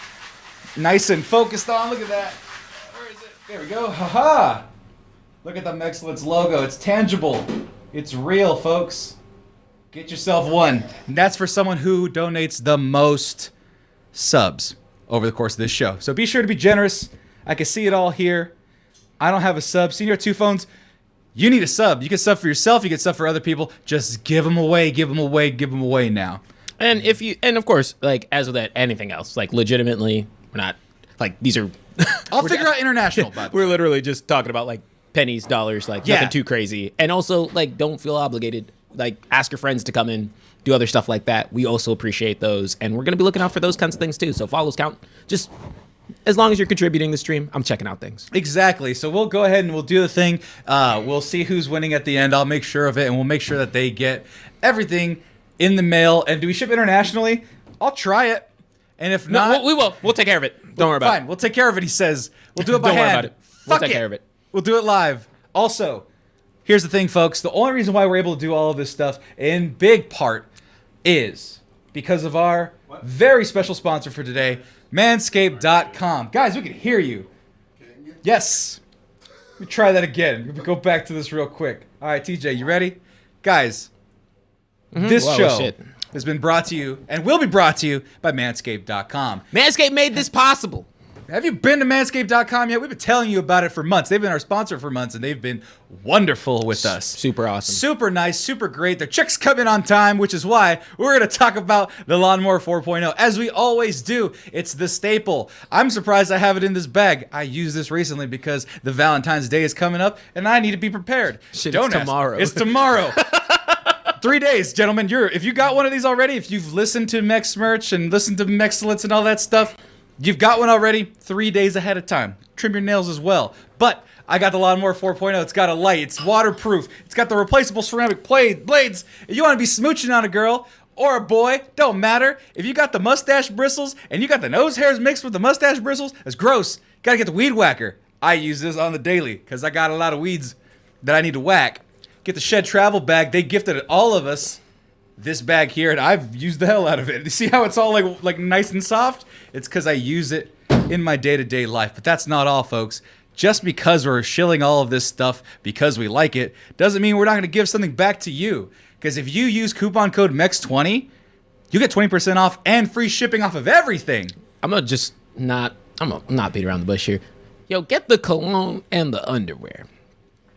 nice and focused on. Look at that. Where is it? There we go. Haha. Look at the Mexcellence logo. It's tangible. It's real, folks. Get yourself one. And that's for someone who donates the most subs over the course of this show. So be sure to be generous. I can see it all here. I don't have a sub. Senior 2 phones, you need a sub. You can sub for yourself. You can sub for other people. Just give them away. Give them away. Give them away now. And and of course, like as with that, anything else, like legitimately, we're not like these are. I'll figure out international. By the way. We're literally just talking about like pennies, dollars, like nothing too crazy. And also, like, don't feel obligated. Like, ask your friends to come in, do other stuff like that. We also appreciate those, and we're gonna be looking out for those kinds of things too. So follows count. Just as long as you're contributing the stream, I'm checking out things. Exactly. So we'll go ahead and we'll do the thing. We'll see who's winning at the end. I'll make sure of it, and we'll make sure that they get everything in the mail. And do we ship internationally? I'll try it. And if not, No, we will. We'll take care of it. Don't worry about fine. it. We'll take care of it. He says we'll do it by Don't worry hand. about it. We'll Fuck take care of it. We'll do it live. Also, here's the thing, folks. The only reason why we're able to do all of this stuff, in big part, is because of our very special sponsor for today, Manscaped.com. Guys, we can hear you. Yes. Let me try that again. Let me go back to this real quick. All right, TJ, you ready? Guys, this Whoa, show shit. has been brought to you and will be brought to you by Manscaped.com. Manscaped made this possible. Have you been to Manscaped.com yet? We've been telling you about it for months. They've been our sponsor for months, and they've been wonderful with us. Super awesome. Super nice, super great. Their checks come in on time, which is why we're going to talk about the Lawnmower 4.0. As we always do, it's the staple. I'm surprised I have it in this bag. I used this recently because the Valentine's Day is coming up, and I need to be prepared. Shit, Don't it's ask. tomorrow. It's tomorrow. 3 days, gentlemen. If you got one of these already, if you've listened to Mex merch and listened to Mexcellence and all that stuff, you've got one already 3 days ahead of time. Trim your nails as well. But I got the Lawnmower 4.0. It's got a light. It's waterproof. It's got the replaceable ceramic blades. If you want to be smooching on a girl or a boy, don't matter. If you got the mustache bristles and you got the nose hairs mixed with the mustache bristles, that's gross. Got to get the weed whacker. I use this on the daily because I got a lot of weeds that I need to whack. Get the Shed Travel bag. They gifted all of us this bag here, and I've used the hell out of it. You see how it's all like nice and soft? It's because I use it in my day-to-day life. But that's not all, folks. Just because we're shilling all of this stuff because we like it doesn't mean we're not going to give something back to you. Because if you use coupon code MEX20, you get 20% off and free shipping off of everything. I'm gonna not beat around the bush here. Yo, get the cologne and the underwear.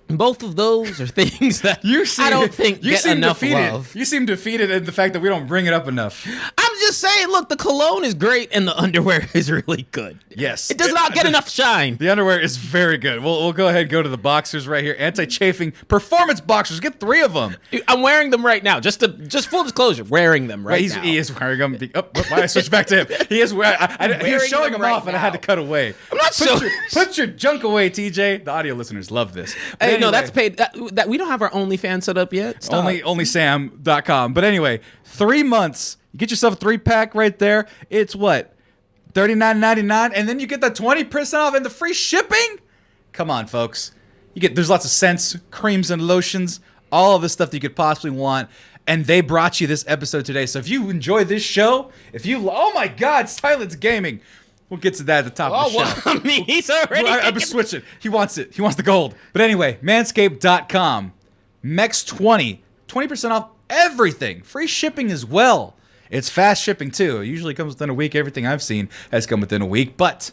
Both of those are things that I don't think get enough love. You seem defeated in the fact that we don't bring it up enough. I'm just saying, look, the cologne is great and the underwear is really good. Yes. It does not get enough shine. The underwear is very good. We'll go ahead and go to the boxers right here. Anti-chafing performance boxers. Get 3 of them. Dude, I'm wearing them right now. Just full disclosure, wearing them right now. He is wearing them. Why I switch back to him? He is wearing. He was showing them off, and I had to cut away. I'm not Put your junk away, TJ. The audio listeners love this. But Hey, no, anyway, that's paid. That we don't have our OnlyFans set up yet. Stop. only Sam.com. But anyway, 3 months. You get yourself a 3-pack right there. It's what? $39.99, and then you get the 20% off and the free shipping? Come on, folks. There's lots of scents, creams, and lotions, all of the stuff that you could possibly want. And they brought you this episode today. So if you enjoy this show, oh my God, Silence Gaming. We'll get to that at the top of the show. I mean, he's already. I'm switching. He wants it. He wants the gold. But anyway, Manscaped.com. MEX20. 20% off everything. Free shipping as well. It's fast shipping too. It usually comes within a week. Everything I've seen has come within a week, but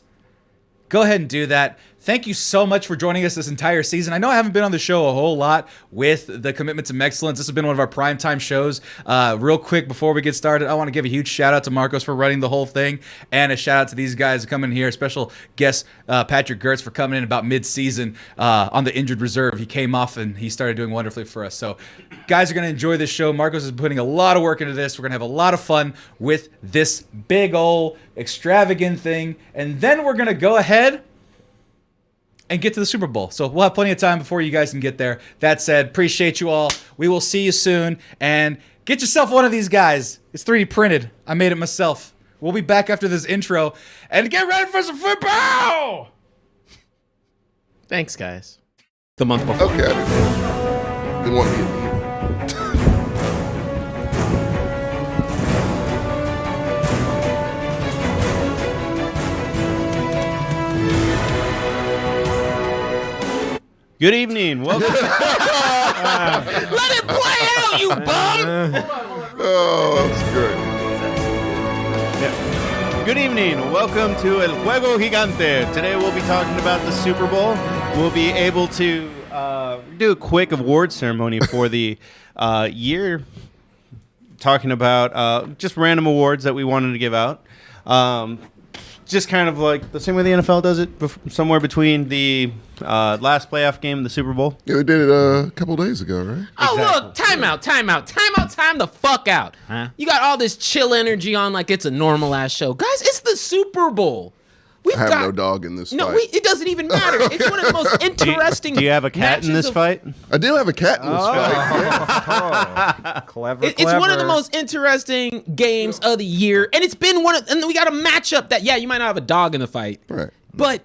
go ahead and do that. Thank you so much for joining us this entire season. I know I haven't been on the show a whole lot with the Commitment to Mexcellence. This has been one of our primetime shows. Real quick, before we get started, I want to give a huge shout out to Marcos for running the whole thing, and a shout out to these guys coming here. Special guest Patrick Gertz for coming in about mid-season on the injured reserve. He came off and he started doing wonderfully for us. So guys are going to enjoy this show. Marcos is putting a lot of work into this. We're going to have a lot of fun with this big old extravagant thing. And then we're going to go ahead and get to the Super Bowl. So we'll have plenty of time before you guys can get there. That said, appreciate you all. We will see you soon. And get yourself one of these guys. It's 3D printed. I made it myself. We'll be back after this intro. And get ready for some football! Thanks, guys. The month before. Okay. Didn't want to get me. Good evening. Welcome. Let it play out, you bum! Oh, that's great. Good evening. Welcome to El Juego Gigante. Today we'll be talking about the Super Bowl. We'll be able to do a quick award ceremony for the year, talking about just random awards that we wanted to give out. Just kind of like the same way the NFL does it, somewhere between the last playoff game and the Super Bowl. Yeah, they did it a couple days ago, right? Oh, look, time the fuck out. Huh? You got all this chill energy on like it's a normal ass show. Guys, it's the Super Bowl. We've I have got no dog in this No, fight. it doesn't even matter. It's one of the most interesting. Do you have a cat in matches this of- fight? I do have a cat in this fight. Clever. It's one of the most interesting games of the year, and it's been and we got a matchup that you might not have a dog in the fight, Right. but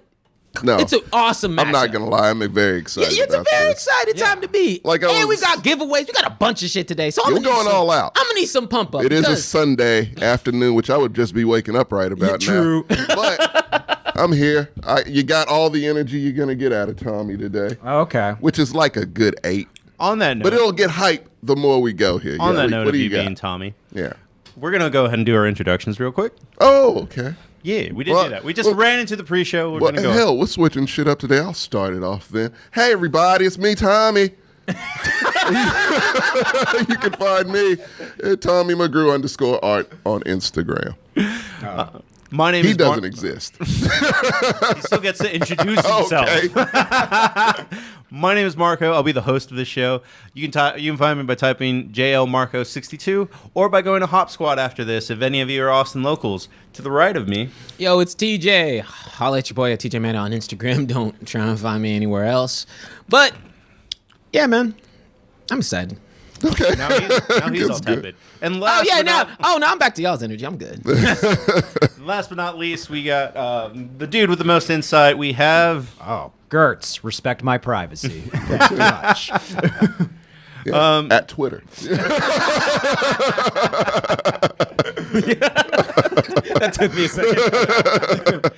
No. it's an awesome matchup. I'm not going to lie. I'm very excited It's a about very this. exciting time to be. Like I and we was- got giveaways. We got a bunch of shit today. So I'm You're gonna need going all out. I'm gonna need some pump up. It is a because- Sunday afternoon, which I would just be waking up right about True. now. But I'm here. You got all the energy you're going to get out of Tommy today, Okay. which is like a good 8. On that note, But it'll get hype the more we go here. on Yeah, that note what of do you got? being Tommy, Yeah. we're gonna go ahead and do our introductions real quick. Oh, okay. Yeah, we did Well, do that. We just well- ran into the pre-show. We're Well, gonna go. hell, we're switching shit up today. I'll start it off then. Hey, everybody, it's me, Tommy. You can find me at Tommy McGrew_art on Instagram. My name He is doesn't exist. He still gets to introduce himself. Okay. My name is Marco. I'll be the host of this show. You can find me by typing JLMarco62 or by going to Hop Squad after this. If any of you are Austin locals, to the right of me. Yo, it's TJ. Holla at your boy at TJ Man on Instagram. Don't try and find me anywhere else. But yeah, man, I'm excited. Okay. Now he's all That's good. tepid. And Oh last, yeah, but now not, I'm back to y'all's energy. I'm good. last but not least, we got the dude with the most insight. We have Oh, Gertz, respect my privacy. Thank you much. Yeah, at Twitter. That took me a second.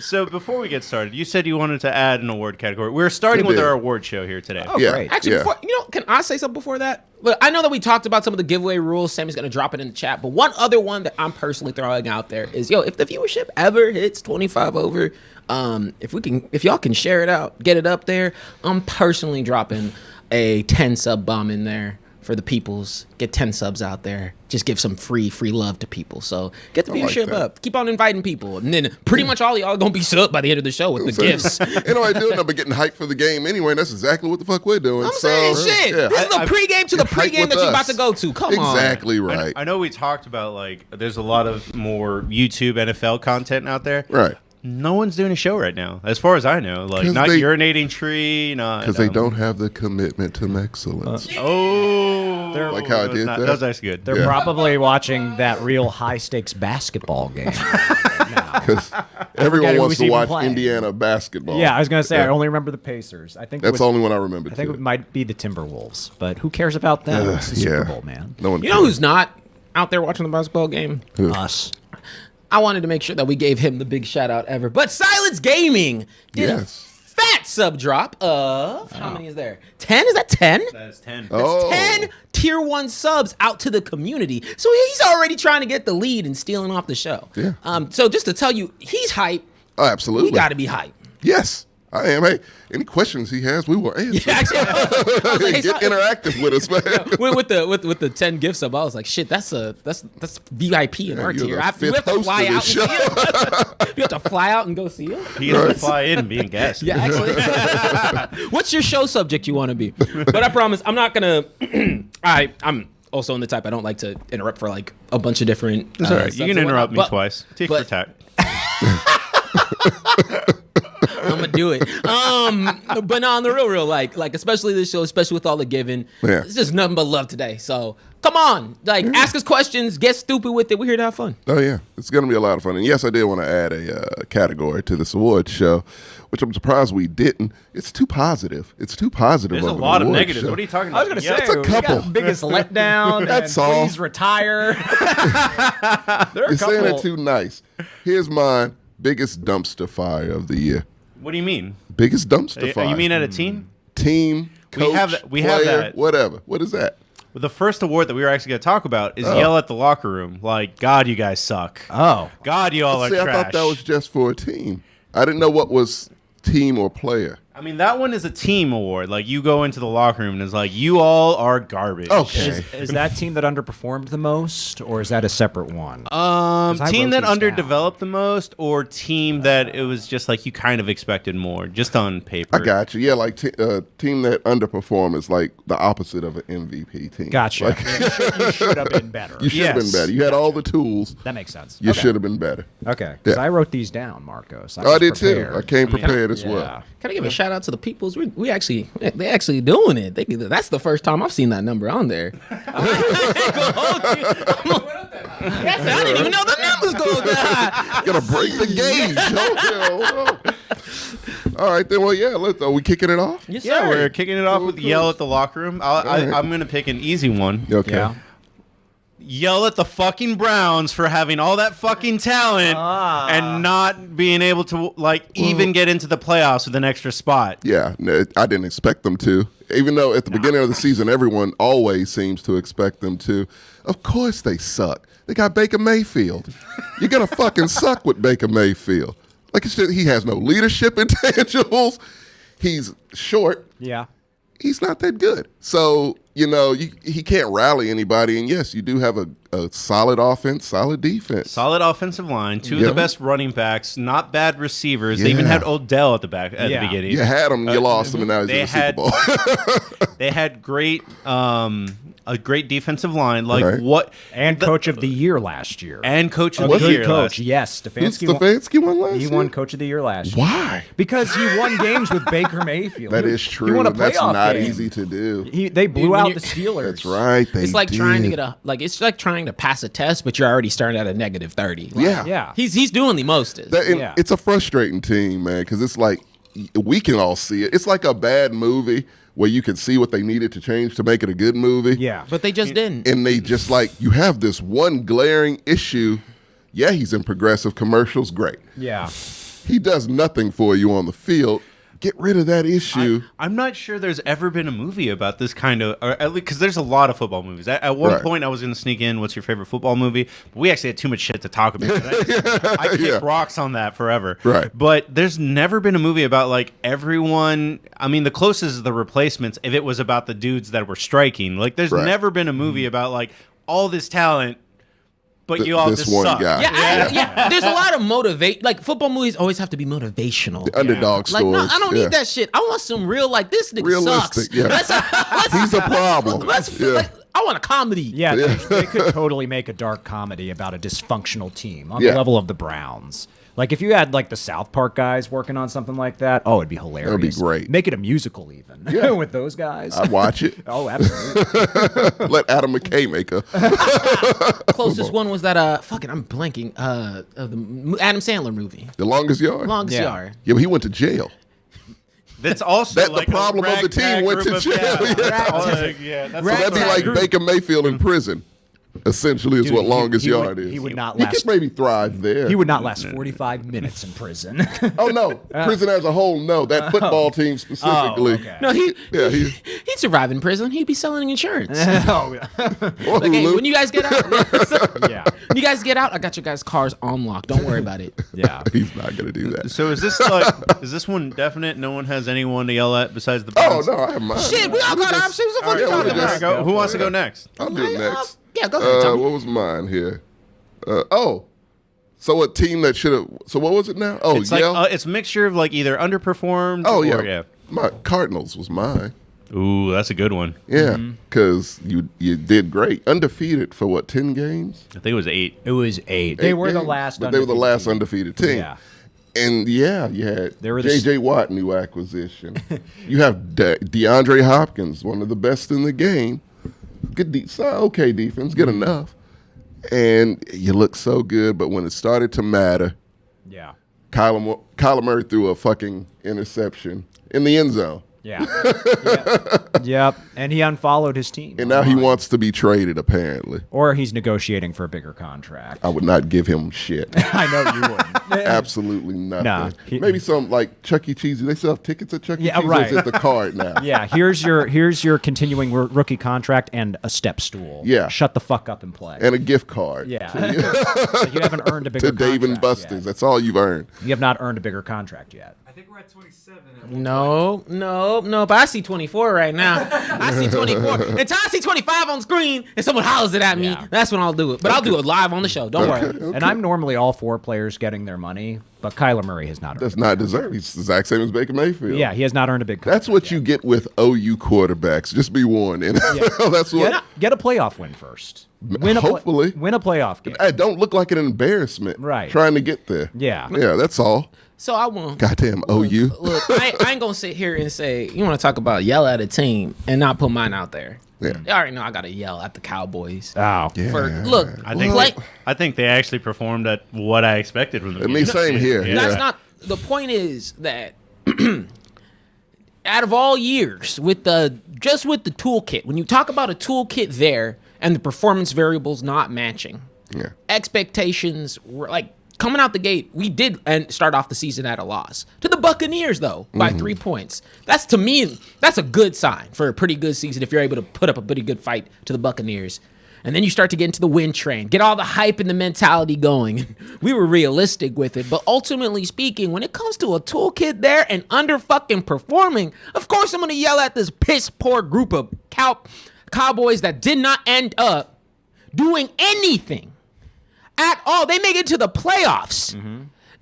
So before we get started, you said you wanted to add an award category. We're starting I with did. our award show here today. Oh, Yeah. great. Actually, before, can I say something before that? Look, I know that we talked about some of the giveaway rules. Sammy's gonna drop it in the chat, but one other one that I'm personally throwing out there is, if the viewership ever hits 25 over, if y'all can share it out, get it up there, I'm personally dropping a 10 sub bomb in there for the peoples. Get 10 subs out there. Just give some free love to people. So get the I like viewership that. up. Keep on inviting people, and then pretty much all y'all gonna be subbed by the end of the show with the gifts. You know, I do end up getting hyped for the game anyway, and that's exactly what the fuck we're doing. I'm saying shit. Yeah. This is the pregame to the Get hyped pregame with that you're about us. to go to. Come on. Exactly right. I know we talked about there's a lot of more YouTube NFL content out there. Right. No one's doing a show right now, as far as I know. 'Cause Not they- urinating tree, not Because they don't have the commitment to excellence. Oh, Like how I did that that? was actually good. They're Yeah. probably watching that real high-stakes basketball game now. Because everyone who wants was to even watch playing. Indiana basketball. Yeah, I was going to say, I Yeah. only remember the Pacers. I think That's the only one I remember. I think too. it might be the Timberwolves, but who cares about them? It's the Super Bowl, man. No one. You know who's not out there watching the basketball game? Who? Us. I wanted to make sure that we gave him the big shout out ever. But Silence Gaming did Yes. a fat sub drop of how many is there? 10? Is that 10? That's 10. Oh. 10 tier 1 subs out to the community. So he's already trying to get the lead and stealing off the show. Yeah. So just to tell you, he's hype. Oh, absolutely. We got to be hype. Yes, I am. Hey, any questions he has, we will answer. Yeah, actually, I was like, hey, Get interactive with us, man. with the 10 gift sub, I was like, shit, that's VIP in our you're tier. the We have fifth to host fly of out this and see him. You have to fly out and go see him. He has to fly in and be a guest. Yeah, actually. What's your show subject you want to be? But I promise, I'm not gonna. I'm also in the type I don't like to interrupt for like a bunch of different. It's all right. subs You can and interrupt me whatnot, twice. Take but- for tack. I'm gonna do it. But no, on the real, like especially this show, especially with all the giving, Yeah. it's just nothing but love today. So come on, like ask us questions, get stupid with it. We're here to have fun. Oh yeah, it's gonna be a lot of fun. And yes, I did want to add a category to this awards show, which I'm surprised we didn't. It's too positive. It's too positive. There's a an lot of awards negatives. show. What are you talking I about? was gonna say, That's a we couple. got biggest letdown. That's and all. Please retire. There are You're a saying couple. it too nice. Here's mine. Biggest dumpster fire of the year. What do you mean? Biggest dumpster fire. You mean at a team? team, We coach, have that- we have player, that. whatever. What is that? Well, the first award that we were actually going to talk about is yell at the locker room. Like, God, you guys suck. Oh. God, you all are See, trash. I thought that was just for a team. I didn't know what was team or player. I mean, that one is a team award. Like, you go into the locker room and it's like, you all are garbage. Okay. Is that team that underperformed the most, or is that a separate one? I Team wrote that these down. underdeveloped the most, or team that it was just like you kind of expected more, just on paper. I got you. Yeah, like team that underperform is like the opposite of an MVP team. Gotcha. Like, You should have been better. you should have been Yes. better. You had all the tools. That makes sense. You Okay. should have been better. Okay, because Yeah. I wrote these down, Marcos. I was did too. prepared. I came prepared as Yeah. well. Can I give a shout out to the peoples? They actually doing it. That's the first time I've seen that number on there. I didn't even know the numbers go down. Gotta break the gauge. Hold on. All right, then. Well, yeah. Are we kicking it off? Yes, Yeah, sir. we're kicking it off with Cool. yell at the locker room. right. I'm going to pick an easy one. Okay. Yeah. Yell at the fucking Browns for having all that fucking talent and not being able to even get into the playoffs with an extra spot. Yeah, no, I didn't expect them to. Even though at the beginning of the season, everyone always seems to expect them to. Of course they suck. They got Baker Mayfield. You're going to fucking suck with Baker Mayfield. Like, it's just, he has no leadership intangibles. He's short. Yeah. He's not that good. So, he can't rally anybody. And yes, you do have a solid offense, solid defense. Solid offensive line, two of Yeah. the best running backs, not bad receivers. They even Yeah. had Odell at the back at Yeah. the beginning. You had him, you lost him, and now he's in they the Super had- Bowl. They had a great defensive line. Like Right. what And coach of the year last year. and coach of a the good year. coach. last- Yes, Who's Stefanski. won- Stefanski won last He year? won coach of the year last year. Why? Because he won games with Baker Mayfield. That He- is He true. won a and that's playoff not game. easy to do. They blew When out you- the Steelers. That's right. They It's like trying to did. get it's like trying to pass a test, but you're already starting at a negative 30. Like, Yeah. Yeah. He's doing the mostest. And Yeah. It's a frustrating team, man, because it's like we can all see it. It's like a bad movie where you can see what they needed to change to make it a good movie. Yeah. But they just didn't. And they just like, you have this one glaring issue. Yeah, he's in progressive commercials. Great. Yeah. He does nothing for you on the field. Get rid of that issue. I'm not sure there's ever been a movie about this kind of, or at least because there's a lot of football movies. At one Right. point, I was going to sneak in, "What's your favorite football movie?" But we actually had too much shit to talk about. I kick Yeah. rocks on that forever. Right. But there's never been a movie about like everyone. I mean, the closest is The Replacements. If it was about the dudes that were striking, like there's Right. never been a movie about like all this talent, but you all this just one suck. guy. Yeah, there's a lot of motivate. Like football movies always have to be motivational. The underdog Like, stories. no, I don't Yeah. need that shit. I want some real, like, this nigga Realistic, sucks. yeah. He's a problem. Yeah. I want a comedy. Yeah, they could totally make a dark comedy about a dysfunctional team on Yeah. the level of the Browns. Like if you had like the South Park guys working on something like that, oh, it'd be hilarious. That'd be great. Make it a musical even. Yeah. With those guys. I'd watch it. Oh, absolutely. Let Adam McKay make a. Closest one was that, I'm blanking, of the Adam Sandler movie. The Longest Yard. Longest Yeah. Yard. Yeah, but he went to jail. That's also That the like a problem of the team ragtag went group to of- jail. Yeah, Yeah. Like, yeah, that's So that'd be like Baker Mayfield in prison. essentially is Dude, what longest he yard would, is. He would not He last. could maybe thrive there. He would not last 45 minutes in prison. Oh no, prison as a whole. No, that football team specifically. okay. No, he'd he'd survive in prison. He'd be selling insurance. Oh, yeah. Like, hey, when you guys get out, Yeah. when you guys get out, I got your guys' cars on lock. Don't worry about it. Yeah. He's not gonna do that. So is this one definite? No one has anyone to yell at besides the Oh Browns? no, I have mine. Shit, we all got options. What the fuck you yeah, talking we about? just- Go. Who wants to go next? I'll do it next. Yeah, go ahead. Tommy. What was mine here? So a team that should have. So what was it now? Oh, It's like Yale. it's a mixture of like either underperformed. Oh or, yeah. My Cardinals was mine. Ooh, that's a good one. Yeah, because you did great, undefeated for what 10 games? I think it was 8. It was 8. They 8 were the games? last. But they were the last undefeated team. Yeah. And yeah, you had They were the J.J. Watt, new acquisition. You have DeAndre Hopkins, one of the best in the game. Good, okay defense, good enough. And you look so good, but when it started to matter, Yeah. Kyler Murray threw a fucking interception in the end zone. Yeah. Yep. And he unfollowed his team. And now he wants to be traded, apparently. Or he's negotiating for a bigger contract. I would not give him shit. I know you wouldn't. Absolutely nothing. Nah, Maybe some like Chuck E. Cheese. Do they sell tickets at Chuck E. Yeah, Cheese? right. Or is it the card now? Yeah, here's your continuing rookie contract and a step stool. Yeah. Shut the fuck up and play. And a gift card. Yeah. Like you haven't earned a bigger To Dave and contract Buster's. yet. That's all you've earned. You have not earned a bigger contract yet. I think we're at 27. No, but I see 24 right now. I see 24. Until I see 25 on screen and someone hollers it at me, Yeah. that's when I'll do it. But I'll do it live on the show. Don't worry. And I'm normally all for players getting their money, but Kyler Murray has not earned That's it. not deserved. He's the exact same as Baker Mayfield. Yeah, he has not earned a big contract. That's what you get with OU quarterbacks. Just be warned. And that's what. Get a playoff win first. Win Hopefully. win a playoff game. Hey, don't look like an embarrassment. Right. Trying to get there. Yeah. Yeah, that's all. So I won't. Goddamn OU. Look, I ain't gonna sit here and say you want to talk about yell at a team and not put mine out there. Yeah. You already know I gotta yell at the Cowboys. Oh. Yeah. For look, I think they actually performed at what I expected from them. I mean, same here. Yeah. that's not the point. Is that out of all years with the toolkit, when you talk about a toolkit there and the performance variables not matching, Yeah. expectations were like coming out the gate. We did and start off the season at a loss to the Buccaneers though by 3 points. That's to me that's a good sign for a pretty good season if you're able to put up a pretty good fight to the Buccaneers. And then you start to get into the win train, get all the hype and the mentality going. We were realistic with it, but ultimately speaking, when it comes to a toolkit there and under fucking performing, of course I'm gonna yell at this piss poor group of Cowboys that did not end up doing anything at all. They make it to the playoffs.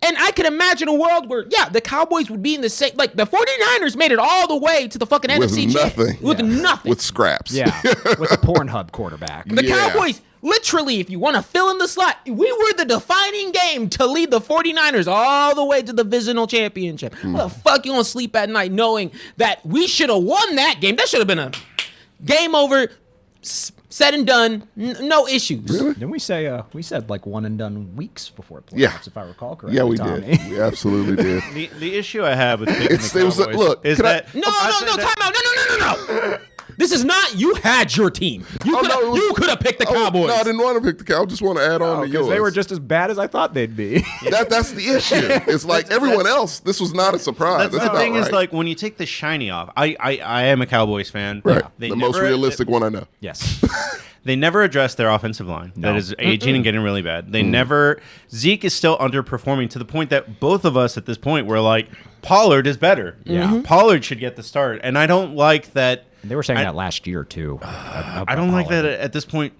And I can imagine a world where, yeah, the Cowboys would be in the same, like the 49ers made it all the way to the fucking With NFC nothing. With nothing. With scraps. Yeah. With a Pornhub quarterback. The Yeah. Cowboys, literally, if you want to fill in the slot, we were the defining game to lead the 49ers all the way to the divisional championship. How the fuck you gonna sleep at night knowing that we should have won that game? That should have been a game over, said and done, no issues. Didn't we say we said like one and done weeks before playoffs, Yeah. if I recall correctly? Yeah, we Tommy. did. We absolutely did. The issue I have with picking It's- the it was Cowboys look, is can I- that No, time out. No. This is not, you had your team. You could have picked the Cowboys. No, I didn't want to pick the Cowboys. I just want to add on to yours. They were just as bad as I thought they'd be. That's the issue. It's like everyone else, this was not a surprise. That's the about thing is right. like when you take the shiny off. I am a Cowboys fan. Right. They The most never- realistic one I know. Yes. They never address their offensive line. No. That is aging and getting really bad. They never. Zeke is still underperforming to the point that both of us at this point were like, Pollard is better. Yeah. Pollard should get the start. And I don't like that. They were saying I- that last year too. I don't like that at this point.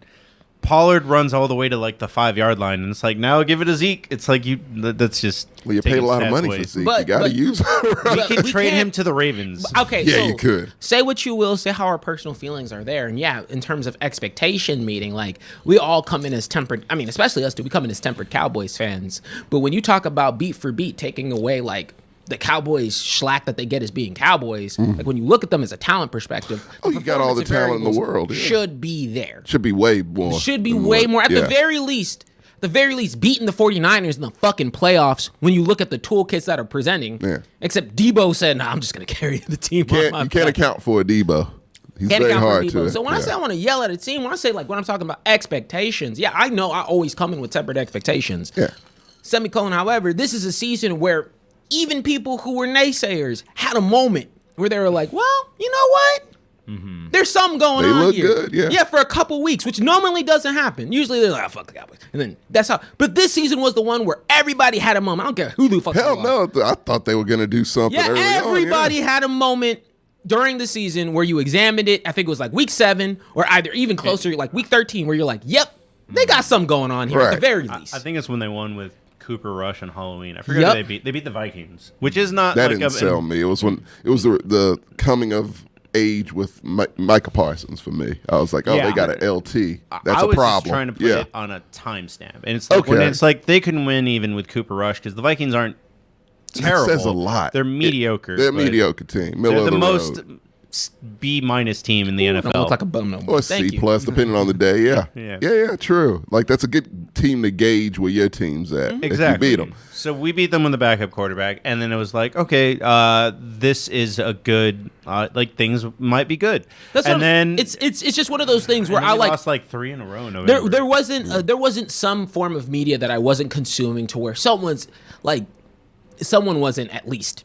Pollard runs all the way to like the 5-yard line, and it's like now give it to Zeke. It's like that's just. Well, you paid taking a lot of stats money away. for Zeke. But- You got to but- use it. We Right? could We trade can't- him to the Ravens. Okay, Yeah, so you could. say what you will, say how our personal feelings are there, and yeah, in terms of expectation meeting, like we all come in as tempered. I mean, especially us two, we come in as tempered Cowboys fans. But when you talk about beat for beat, taking away like the Cowboys slack that they get as being Cowboys, like when you look at them as a talent perspective, Oh, you got all the performance talent in the variables world, yeah. Should be there. Should be way more. Should be way more. At Yeah. the very least, beating the 49ers in the fucking playoffs when you look at the toolkits that are presenting. Yeah. Except Debo said, nah, I'm just going to carry the team on my You can't back." account for a Debo. He's Can't very account for hard people. to. So when I say I want to yell at a team, when I say like when I'm talking about expectations, yeah, I know I always come in with tempered expectations. Yeah. Semicolon. However, this is a season where even people who were naysayers had a moment where they were like, well, you know what? There's something going They on look here. good, yeah. Yeah, for a couple weeks, which normally doesn't happen. Usually they're like, oh, fuck the Cowboys. And then that's how. But this season was the one where everybody had a moment. I don't care who the fuck Hell you are. no! I thought they were gonna do something. Yeah, early everybody on, had a moment during the season where you examined it. I think it was like week 7 or either even closer, like week 13, where you're like, yep, they got something going on here at the Right. very least. I think it's when they won with Cooper Rush on Halloween. I forget who Yep. they beat the Vikings, which is not That like didn't sell me. It was when it was the coming of age with Micah Parsons for me. I was like, oh, Yeah. they got an LT. That's I a was problem. just trying to put yeah. it on a timestamp, and it's like when Okay. it's like they can win even with Cooper Rush because the Vikings aren't terrible. That says a lot. They're mediocre. They're a but mediocre team. Middle They're of the the most road. B- team in the NFL. Don't look like a bum no more. Or Thank C you. plus, depending on the day. Yeah. Yeah. True. Like that's a good team to gauge where your team's at. Exactly. If you beat them. So we beat them with the backup quarterback, and then it was like, okay, this is a good, like things might be good. That's and what then it's just one of those things where and then I we like lost like 3 in a row. in November. there wasn't some form of media that I wasn't consuming to where someone wasn't at least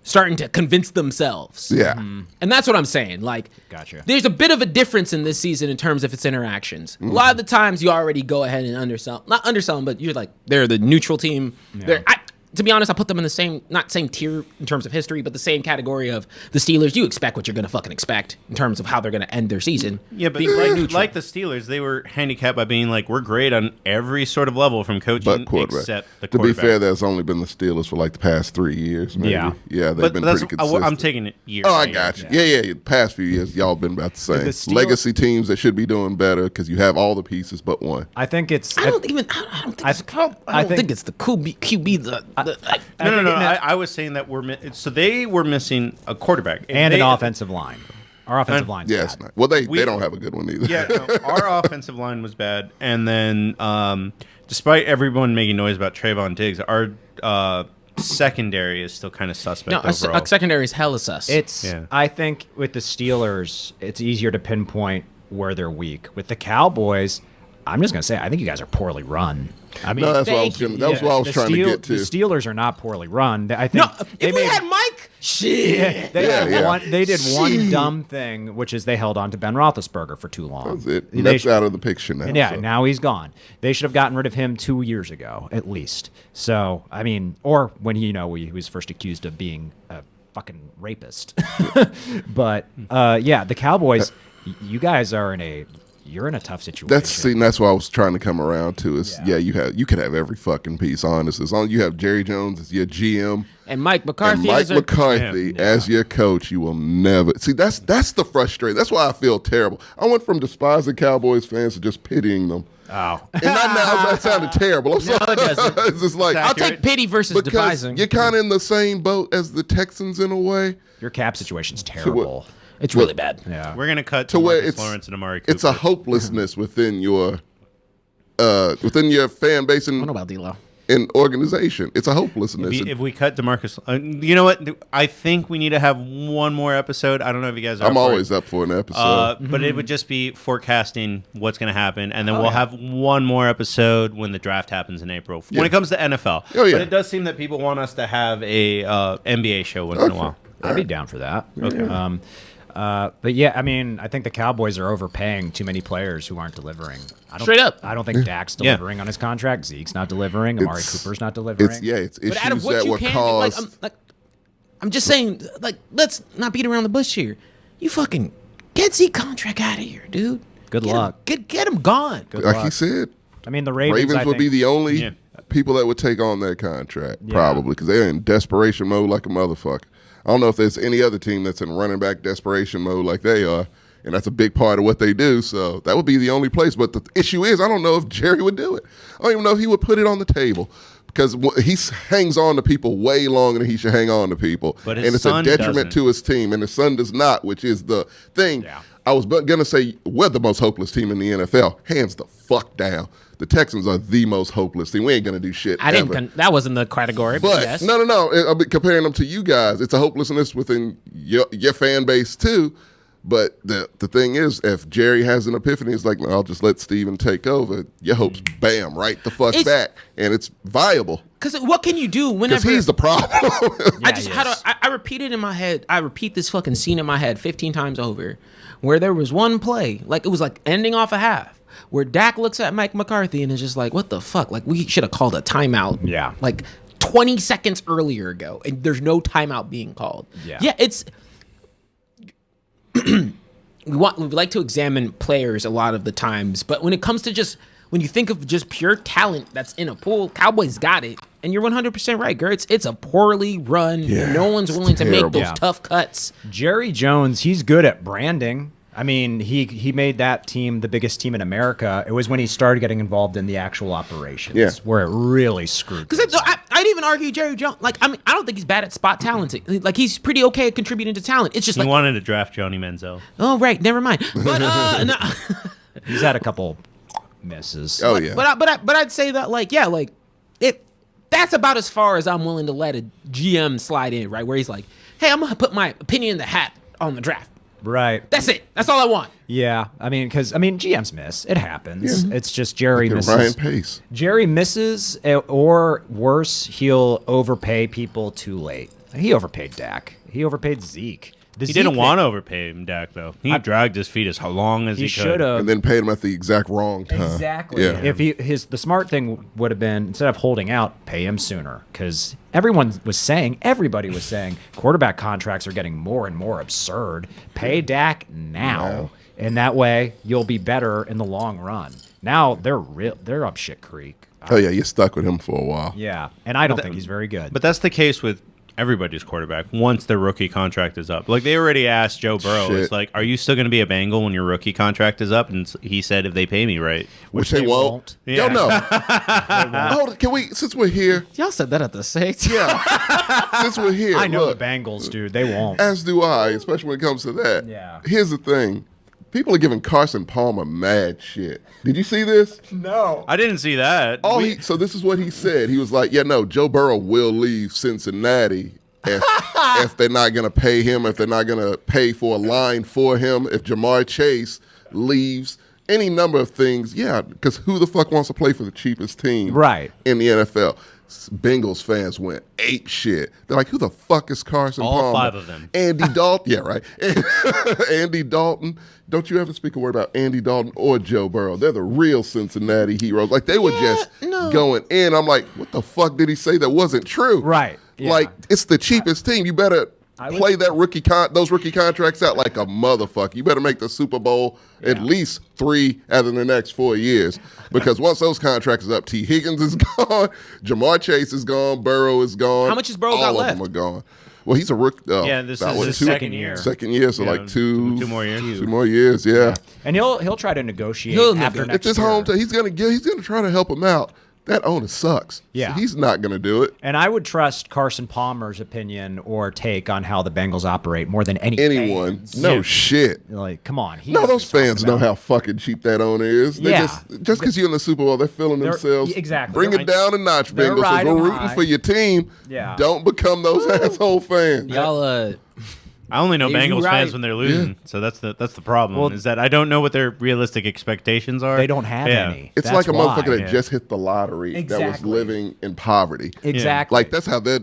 starting to convince themselves. Yeah. And that's what I'm saying. Like, Gotcha. there's a bit of a difference in this season in terms of its interactions. A lot of the times you already go ahead and not undersell them, but you're like, they're the neutral team. To be honest, I put them in the same, not same tier in terms of history, but the same category of the Steelers. You expect what you're going to fucking expect in terms of how they're going to end their season. Yeah, but Being neutral. like the Steelers, they were handicapped by being like, we're great on every sort of level from coaching But quarterback. except the To be quarterback. fair, that's only been the Steelers for like the past 3 years. Maybe. Yeah. Yeah, they've but been that's, pretty consistent. I'm taking it year. Oh, by I year. got you. Yeah. Past few years, y'all been about the same. The Steel- Legacy teams that should be doing better because you have all the pieces but one. I think it's. I don't think it's the QB. No. I was saying that so they were missing a quarterback and They- an offensive line. Our offensive line's Yeah, it's bad. not. Well, they don't have a good one either. Yeah, no, our offensive line was bad, and then despite everyone making noise about Trayvon Diggs, our secondary is still kind of suspect No, overall. a secondary is hella sus. It's. Yeah. I think with the Steelers, it's easier to pinpoint where they're weak. With the Cowboys, I'm just gonna say I think you guys are poorly run. I mean, No, that's what I was Thank you. gonna, that was what I was the trying to get The to. Steelers are not poorly run. I think no, if we had Mike, shit. They, Yeah, did yeah. One, one dumb thing, which is they held on to Ben Roethlisberger for too long. That's it. They That's sh- out of the picture now. Yeah, so. now he's gone. They should have gotten rid of him 2 years ago, at least. So, I mean, or when he was first accused of being a fucking rapist. But yeah, the Cowboys, you guys are you're in a tough situation. That's what I was trying to come around to. Is you could have every fucking piece. Honest, as long as you have Jerry Jones as your GM And Mike and McCarthy Mike is a, McCarthy as your coach, you will never see. That's the frustration. That's why I feel terrible. I went from despising Cowboys fans to just pitying them. Oh. And not now that sounded terrible. I'm sorry. it doesn't. It's just like I'll take pity versus because devising. you're kind of in the same boat as the Texans in a way. Your cap situation's terrible. It's really bad. Yeah. We're gonna cut To to where Marcus it's Lawrence and Amari Cooper. it's a hopelessness within your fan base I don't know and, about D-Lo. and organization. It's a hopelessness. If we cut DeMarcus, you know what? I think we need to have one more episode. I don't know if you guys are. I'm up for always it. up for an episode. But it would just be forecasting what's going to happen, and then Oh, we'll have one more episode when the draft happens in April. When Yeah. it comes to NFL, Oh, yeah. but it does seem that people want us to have a NBA show once in a while. I'd be down for that. Okay. But yeah, I mean, I think the Cowboys are overpaying too many players who aren't delivering. Straight up. I don't think Dak's Yeah. delivering on his contract. Zeke's not delivering. Amari It's- Cooper's not delivering. It's But out of issues what that you were can, caused. I'm just saying, let's not beat around the bush here. You fucking get Zeke contract out of here, dude. Good Get luck. Him, get him gone. Good like luck. he said, I mean, the Ravens, I would think, be the only Yeah. people that would take on that contract, probably, because they're in desperation mode like a motherfucker. I don't know if there's any other team that's in running back desperation mode like they are, and that's a big part of what they do. So that would be the only place. But the issue is, I don't know if Jerry would do it. I don't even know if he would put it on the table, because he hangs on to people way longer than he should hang on to people. But his and it's a son detriment doesn't. to his team, and his son does not, which is the thing. Yeah. I was going to say we're the most hopeless team in the NFL. Hands the fuck down. The Texans are the most hopeless team. We ain't going to do shit I ever. didn't. That wasn't the category. But yes. no. I'll be comparing them to you guys. It's a hopelessness within your fan base too. But the thing is, if Jerry has an epiphany, it's like, I'll just let Steven take over. Your hopes, bam, right the fuck back. And it's viable. Because what can you do Because whenever... he's the problem. I repeat it in my head. I repeat this fucking scene in my head 15 times over, where there was one play, like it was like ending off a half, where Dak looks at Mike McCarthy and is just like, what the fuck? Like, we should have called a timeout. Yeah. Like 20 seconds earlier ago, and there's no timeout being called. Yeah. Yeah, it's... we like to examine players a lot of the times, but when it comes to just... When you think of just pure talent that's in a pool, Cowboys got it. And you're 100% right, Gertz. It's a poorly run. Yeah, no one's it's willing to make terrible. those tough cuts. Jerry Jones, he's good at branding. I mean, he made that team the biggest team in America. It was when he started getting involved in the actual operations where it really screwed. Because I'd even argue Jerry Jones. Like, I mean, I don't think he's bad at spot talenting. Like, he's pretty okay at contributing to talent. It's just He like, wanted to draft Johnny Manziel. oh right, never mind. But no. He's had a couple misses. Oh, yeah. But I'd say that that's about as far as I'm willing to let a GM slide in, right? Where he's like, hey, I'm gonna put my opinion in the hat on the draft. Right. That's it. That's all I want. Yeah. I mean, GMs miss. It happens. Yeah. It's just Jerry Look at misses. Ryan Pace. Jerry misses, or worse, he'll overpay people too late. He overpaid Dak. He overpaid Zeke. He didn't want to overpay him, Dak, though. He dragged his feet as long as he could. should have. And then paid him at the exact wrong time. Exactly. Yeah. If the smart thing would have been, instead of holding out, pay him sooner, because everybody was saying, quarterback contracts are getting more and more absurd. Pay Dak now, and that way you'll be better in the long run. Now they're up shit creek. Oh, yeah, you're stuck with him for a while. Yeah, and I don't think he's very good. But that's the case with everybody's quarterback once their rookie contract is up. Like, they already asked Joe Burrow, Shit. it's like, are you still going to be a Bengal when your rookie contract is up? And he said, if they pay me right. Which they won't. Yeah. Yo, no. Hold it. Can we, since we're here, Y'all said that at the same time. yeah, since we're here, I know look, the Bengals, dude. They won't. as do I, especially when it comes to that. Yeah. Here's the thing. People are giving Carson Palmer mad shit. Did you see this? No. I didn't see that. So this is what he said. He was like, yeah, no, Joe Burrow will leave Cincinnati if they're not going to pay him, if they're not going to pay for a line for him, if Jamar Chase leaves, any number of things. Yeah, because who the fuck wants to play for the cheapest team in the NFL? Bengals fans went ape shit. They're like, who the fuck is Carson Palmer? All 5 of them. Andy Dalton. Yeah, right. Andy Dalton. Don't you ever speak a word about Andy Dalton or Joe Burrow. They're the real Cincinnati heroes. Like, they were just going in. I'm like, what the fuck did he say that wasn't true? Right. Yeah. Like, it's the cheapest team. You better play that those rookie contracts out like a motherfucker. You better make the Super Bowl at least 3 out of the next 4 years. Because once those contracts is up, T. Higgins is gone, Jamar Chase is gone, Burrow is gone. How much has Burrow got All of left? them are gone. Well, he's a rookie. This is his second year. Second year, so like two more years. 2 more years, yeah. And he'll try to negotiate after It's next his year. hometown. He's gonna try to help him out. That owner sucks. Yeah. So he's not gonna do it. And I would trust Carson Palmer's opinion or take on how the Bengals operate more than Anyone. fans. No shit. Like, come on. No, those fans know how fucking cheap that owner is. They just because you're in the Super Bowl, they're feeling themselves. Exactly. Bring it down a notch, They're Bengals. If riding we're rooting high. for your team. Yeah. Don't become those asshole fans. Y'all, I only know You're Bengals right. fans when they're losing, so that's the problem. Well, is that I don't know what their realistic expectations are. They don't have any. It's That's like a why. motherfucker that just hit the lottery that was Exactly. living in poverty. Exactly. Like, that's how they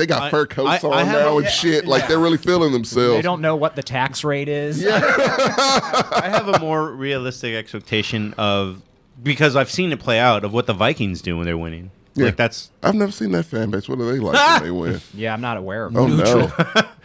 got fur coats on I have now a- and shit. Like, they're really feeling themselves. They don't know what the tax rate is. I have a more realistic expectation of, because I've seen it play out, of what the Vikings do when they're winning. Yeah. Like, that's I've never seen that fan base. What are they like when they win? Yeah, I'm not aware of Oh, it. no.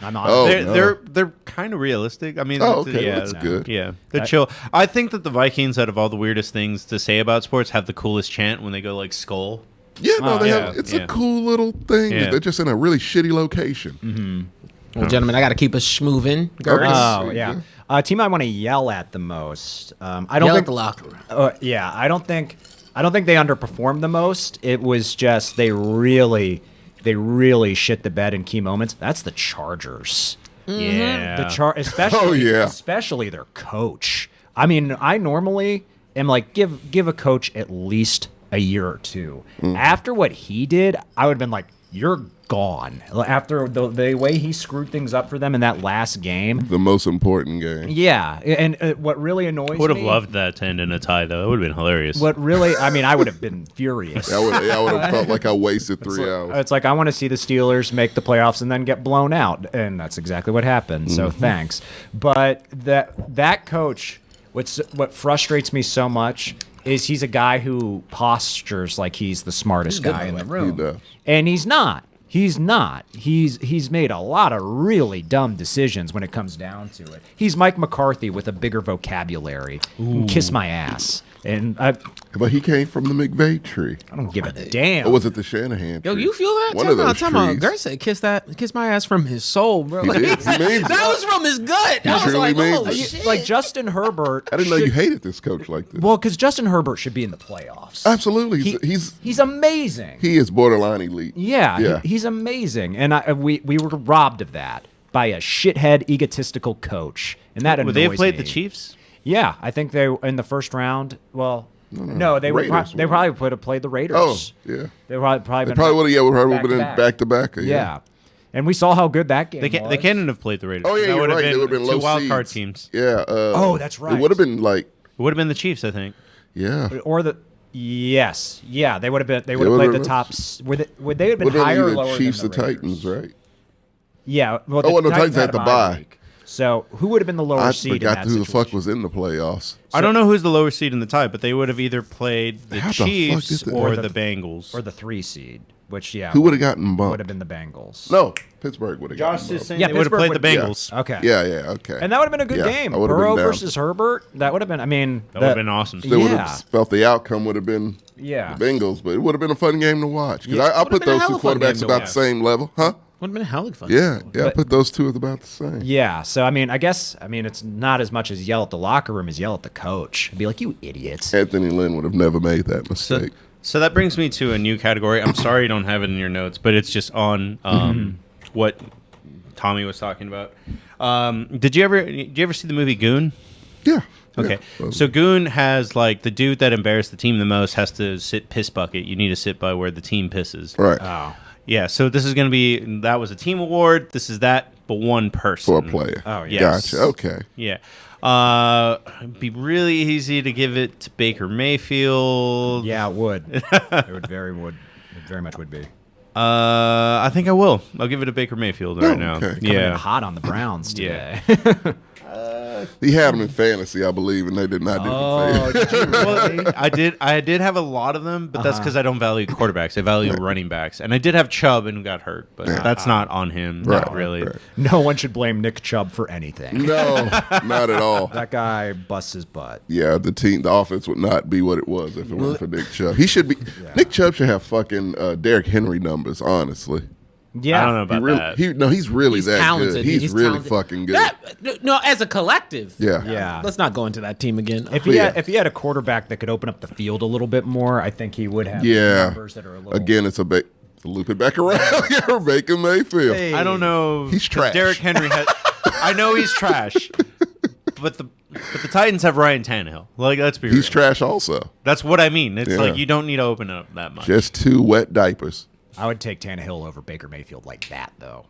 I'm on Oh, it. they're no. they're kind of realistic. I mean, Oh, it's- okay, yeah, that's good. Yeah, they're chill. I think that the Vikings, out of all the weirdest things to say about sports, have the coolest chant when they go like skull. Yeah, no, they yeah, have. It's yeah. a cool little thing. Yeah. They're just in a really shitty location. well, gentlemen, I got to keep us schmoving. Okay. Oh, yeah. Team I want to yell at the most. I don't Yell at think the locker room. Yeah, I don't think they underperformed the most. It was just they really shit the bed in key moments. That's the Chargers. Yeah, Especially Oh, yeah. especially their coach. I mean, I normally am like give a coach at least a year or two. After what he did, I would have been like, you're gone. After the way he screwed things up for them in that last game. The most important game. Yeah, and what really annoys me... Would have loved that to end in a tie, though. It would have been hilarious. What really... I mean, I would have been furious. I would have felt like I wasted 3 hours. It's like, I want to see the Steelers make the playoffs and then get blown out. And that's exactly what happened. So thanks. But that coach, what frustrates me so much is he's a guy who postures like he's the smartest guy in the room. He does. And he's not. He's not. He's made a lot of really dumb decisions when it comes down to it. He's Mike McCarthy with a bigger vocabulary. Kiss my ass. And But he came from the McVay tree. I don't give a damn. Or was it the Shanahan tree? Yo, you feel that? One of those Time out. trees. Gert said, "Kiss my ass from his soul, bro." He Like, did. He means that it. was from his gut. I was truly like, means "Oh it. shit!" Like Justin Herbert. I didn't know you should- hated this coach like this. Well, because Justin Herbert should be in the playoffs. Absolutely. He's amazing. He is borderline elite. Yeah. He's amazing. And we were robbed of that by a shithead, egotistical coach. And that annoys Would they have played me. the Chiefs? Yeah, I think they in the first round. Well, no, they would. Raiders They probably would have played the Raiders. Oh, yeah. They probably They probably would have. Yeah, would have been back-to-back. back to back. Yeah. And we saw how good that game They was. couldn't have played the Raiders. Oh yeah, that you're would have right. They been would have been two low wild seeds. card teams. Yeah. Oh, that's right. It would have been like, It would have been the Chiefs, I think. yeah. Or the yes, yeah, they would have been. They would have would've played the been- tops. Would they have been Would have higher or been lower the Chiefs, than the the Raiders? Titans, right? Yeah. Well, Oh, and the Titans had a to bye. week. So who would have been the lower I seed in forgot that who the fuck situation? was in the playoffs. I don't know who's the lower seed in the tie, but they would have either played the How the fuck Chiefs did they- or the Bengals. Or the 3 seed, which yeah, Who would have gotten would bumped? have been the Bengals. No, Pittsburgh would have gotten Josh is bumped. saying Yeah, they would have Pittsburgh played the would- Bengals. Okay. Yeah, okay. And that would have been a good Yeah, game. I would've Burrow been down. versus Herbert. That would have been. I mean, That would have been awesome. They would Yeah. have felt the outcome would have been Yeah. the Bengals, but it would have been a fun game to watch. Because Yeah. I put been a those hell two of a fun quarterbacks game to about watch. the same level. Huh? Would have been a hell of fun. Yeah, I But- put those two about the same. Yeah. So I mean, I guess it's not as much as yell at the locker room as yell at the coach. I'd be like, you idiots. Anthony Lynn would have never made that mistake. So that brings me to a new category. I'm sorry you don't have it in your notes, but it's just on what Tommy was talking about. Did you ever see the movie Goon? Yeah. Okay. Yeah. So Goon has like the dude that embarrassed the team the most has to sit piss bucket. You need to sit by where the team pisses. Right. Oh. Yeah. So this is going to be that was a team award. This is that, but one person For a player. Oh, yeah. Yes. Gotcha. Okay. Yeah. It'd be really easy to give it to Baker Mayfield. Yeah, it would. It very much would be. I think I will. I'll give it to Baker Mayfield right now. okay. Coming in Yeah. hot on the Browns today. Yeah. He had them in fantasy, I believe, and they did not do Oh, the same. Well, I did have a lot of them, but that's because I don't value quarterbacks. I value running backs, and I did have Chubb and got hurt, but that's not on him. Not really. Right. No one should blame Nick Chubb for anything. No, not at all. That guy busts his butt. Yeah, the offense would not be what it was if it weren't for Nick Chubb. He should be. Nick Chubb should have fucking Derrick Henry numbers. Honestly, Yeah. I don't know about that. he's really He's that talented. good. He's really talented. fucking good. No, as a collective. Yeah. Yeah. Let's not go into that team again. If he had a quarterback that could open up the field a little bit more, I think he would have Yeah. numbers that are a little. Again, it's to loop it back around. You're Baker Mayfield. I don't know. He's 'cause trash. Derrick Henry has. I know he's trash, but the Titans have Ryan Tannehill. Like, let's be real. He's trash also. That's what I mean. It's Yeah. like you don't need to open up that much. Just 2 wet diapers. I would take Tannehill over Baker Mayfield like that, though.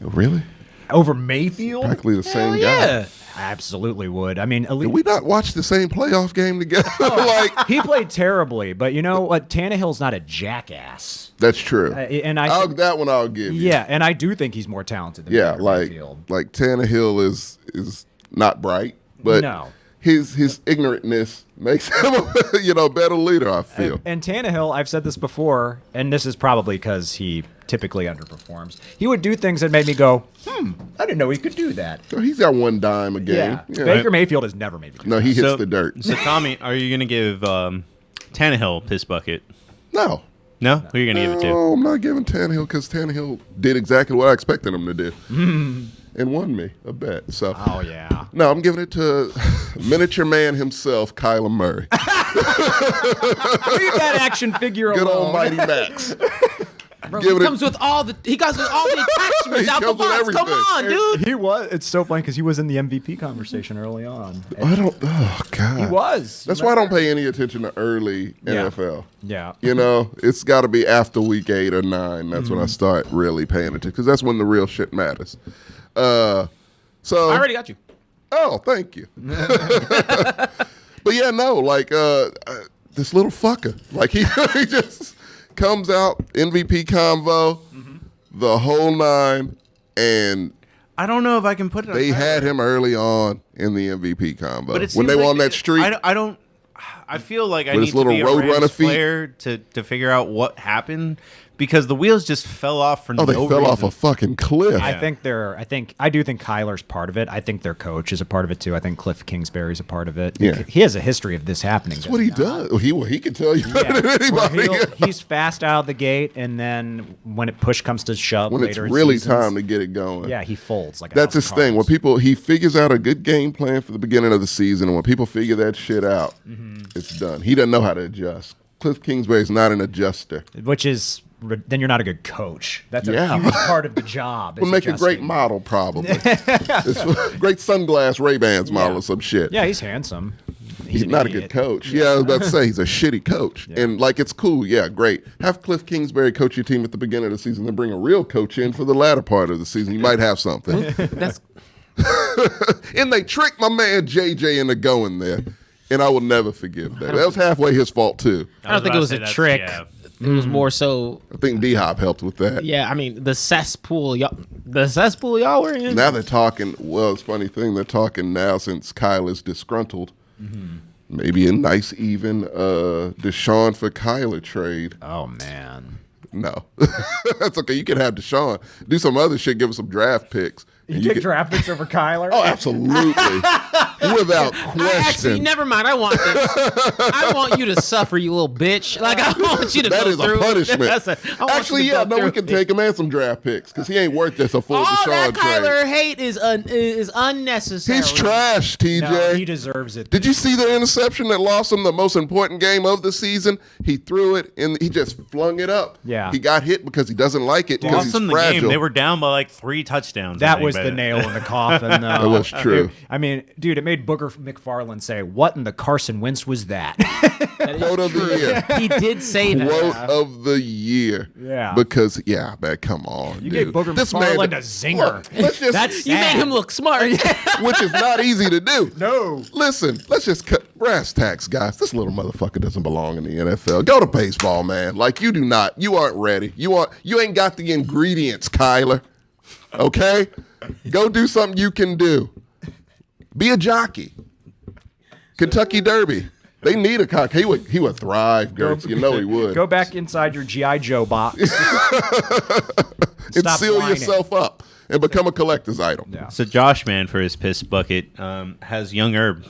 Really? Over Mayfield? Practically the same guy. yeah. I absolutely would. I mean, at Did least we not watch the same playoff game together? like he played terribly, but you know what? Tannehill's not a jackass. that's true. And I think- That one I'll give you. yeah, and I do think he's more talented than Yeah, Baker like Mayfield. Tannehill is not bright, but No. his ignorantness makes him a better leader. I feel. And Tannehill, I've said this before, and this is probably because he typically underperforms. He would do things that made me go, I didn't know he could do that. So he's got 1 dime a game. Yeah. Baker Mayfield has never made me do No, that. he hits the dirt. So Tommy, are you gonna give Tannehill piss bucket? No. No, who are you gonna give it to? No, I'm not giving Tannehill because Tannehill did exactly what I expected him to do and won me a bet. So, Oh, yeah. no, I'm giving it to miniature man himself, Kyler Murray. Leave that action figure Good alone. old Mighty Max. Bro, Giving he it- comes with all the attachments He out the comes with box. Come everything. on, dude. He was. It's so funny because he was in the MVP conversation early on. I don't. Oh God. He was. That's why I don't pay any attention to early Yeah. NFL. Yeah. You know, it's got to be after week 8 or 9. That's when I start really paying attention because that's when the real shit matters. So I already got you. Oh, thank you. But yeah, no, like this little fucker, like he just comes out MVP convo, the whole 9, and I don't know if I can put it. they on had him early on in the MVP convo but it when they seems were like on that streak. I don't. I feel like I With need his to little be a Roadrunner Rams feet. player to figure out what happened because the wheels just fell off for Oh, they no fell reason. off a fucking cliff. I do think Kyler's part of it. I think their coach is a part of it too. I think Cliff Kingsbury's a part of it. Yeah. He has a history of this happening. That's what he does. Well, he can tell you better than Where anybody. he's fast out of the gate, and then when it push comes to shove, When it's later in really seasons, time to get it going. yeah, he folds like a That's house his of thing. When cards. he figures out a good game plan for the beginning of the season, and when people figure that shit out, it's done. He doesn't know how to adjust. Cliff Kingsbury's not an adjuster. Which is then you're not a good coach. That's a Yeah. huge part of the job. Would is make a great adjusting. model, probably. It's a great sunglass Ray-Bans model or some shit. Yeah, he's handsome. He's an not a idiot. good coach. Yeah, I was about to say he's a shitty coach. And like it's cool, yeah, great. Have Cliff Kingsbury coach your team at the beginning of the season, then bring a real coach in for the latter part of the season. You might have something. That's And they tricked my man JJ into going there. And I will never forgive that. That was halfway his fault too. I don't think it was a trick. Yeah. It was more so. I think D-Hop helped with that. Yeah, I mean the cesspool y'all were in. Now they're talking. Well, it's a funny thing. They're talking now since Kyle is disgruntled. Maybe a nice even Deshaun for Kyler trade. Oh man. No, that's okay. You can have Deshaun do some other shit. Give us some draft picks. You And take can- draft picks over Kyler? Oh, absolutely, without I actually question. never mind. I want this. I want you to suffer, you little bitch. Like I want you to That go is through. a punishment. I want Actually, you to yeah, go no, we through can it. take him and some draft picks because he ain't worth this a full All Deshaun that Kyler trade. hate is unnecessary. He's trash, TJ. No, he deserves it. Did you see the interception that lost him the most important game of the season? He threw it and he just flung it up. Yeah. He got hit because he doesn't like it because Lost he's them the fragile. game. They were down by like 3 touchdowns. I That think, was by the nail in the coffin, though. That was true. I mean, dude, it made Booger McFarland say, "What in the Carson Wentz was that?" Quote of the year. He did say Quote that. of the year. Yeah. Because, yeah, man, come on. You dude. gave Booger This McFarland man- a zinger. Look, let's just, That's You made sad. him look smart. which is not easy to do. No. Listen, let's just cut brass tacks, guys. This little motherfucker doesn't belong in the NFL. Go to baseball, man. Like you aren't ready. You ain't got the ingredients, Kyler. Okay? Go do something you can do. Be a jockey. Kentucky Derby. They need a cock. He would thrive, Gertz. You know he would. Go back inside your G.I. Joe box. and stop seal whining. yourself up and become a collector's item. Yeah. So Josh Man for his piss bucket has Young Herb.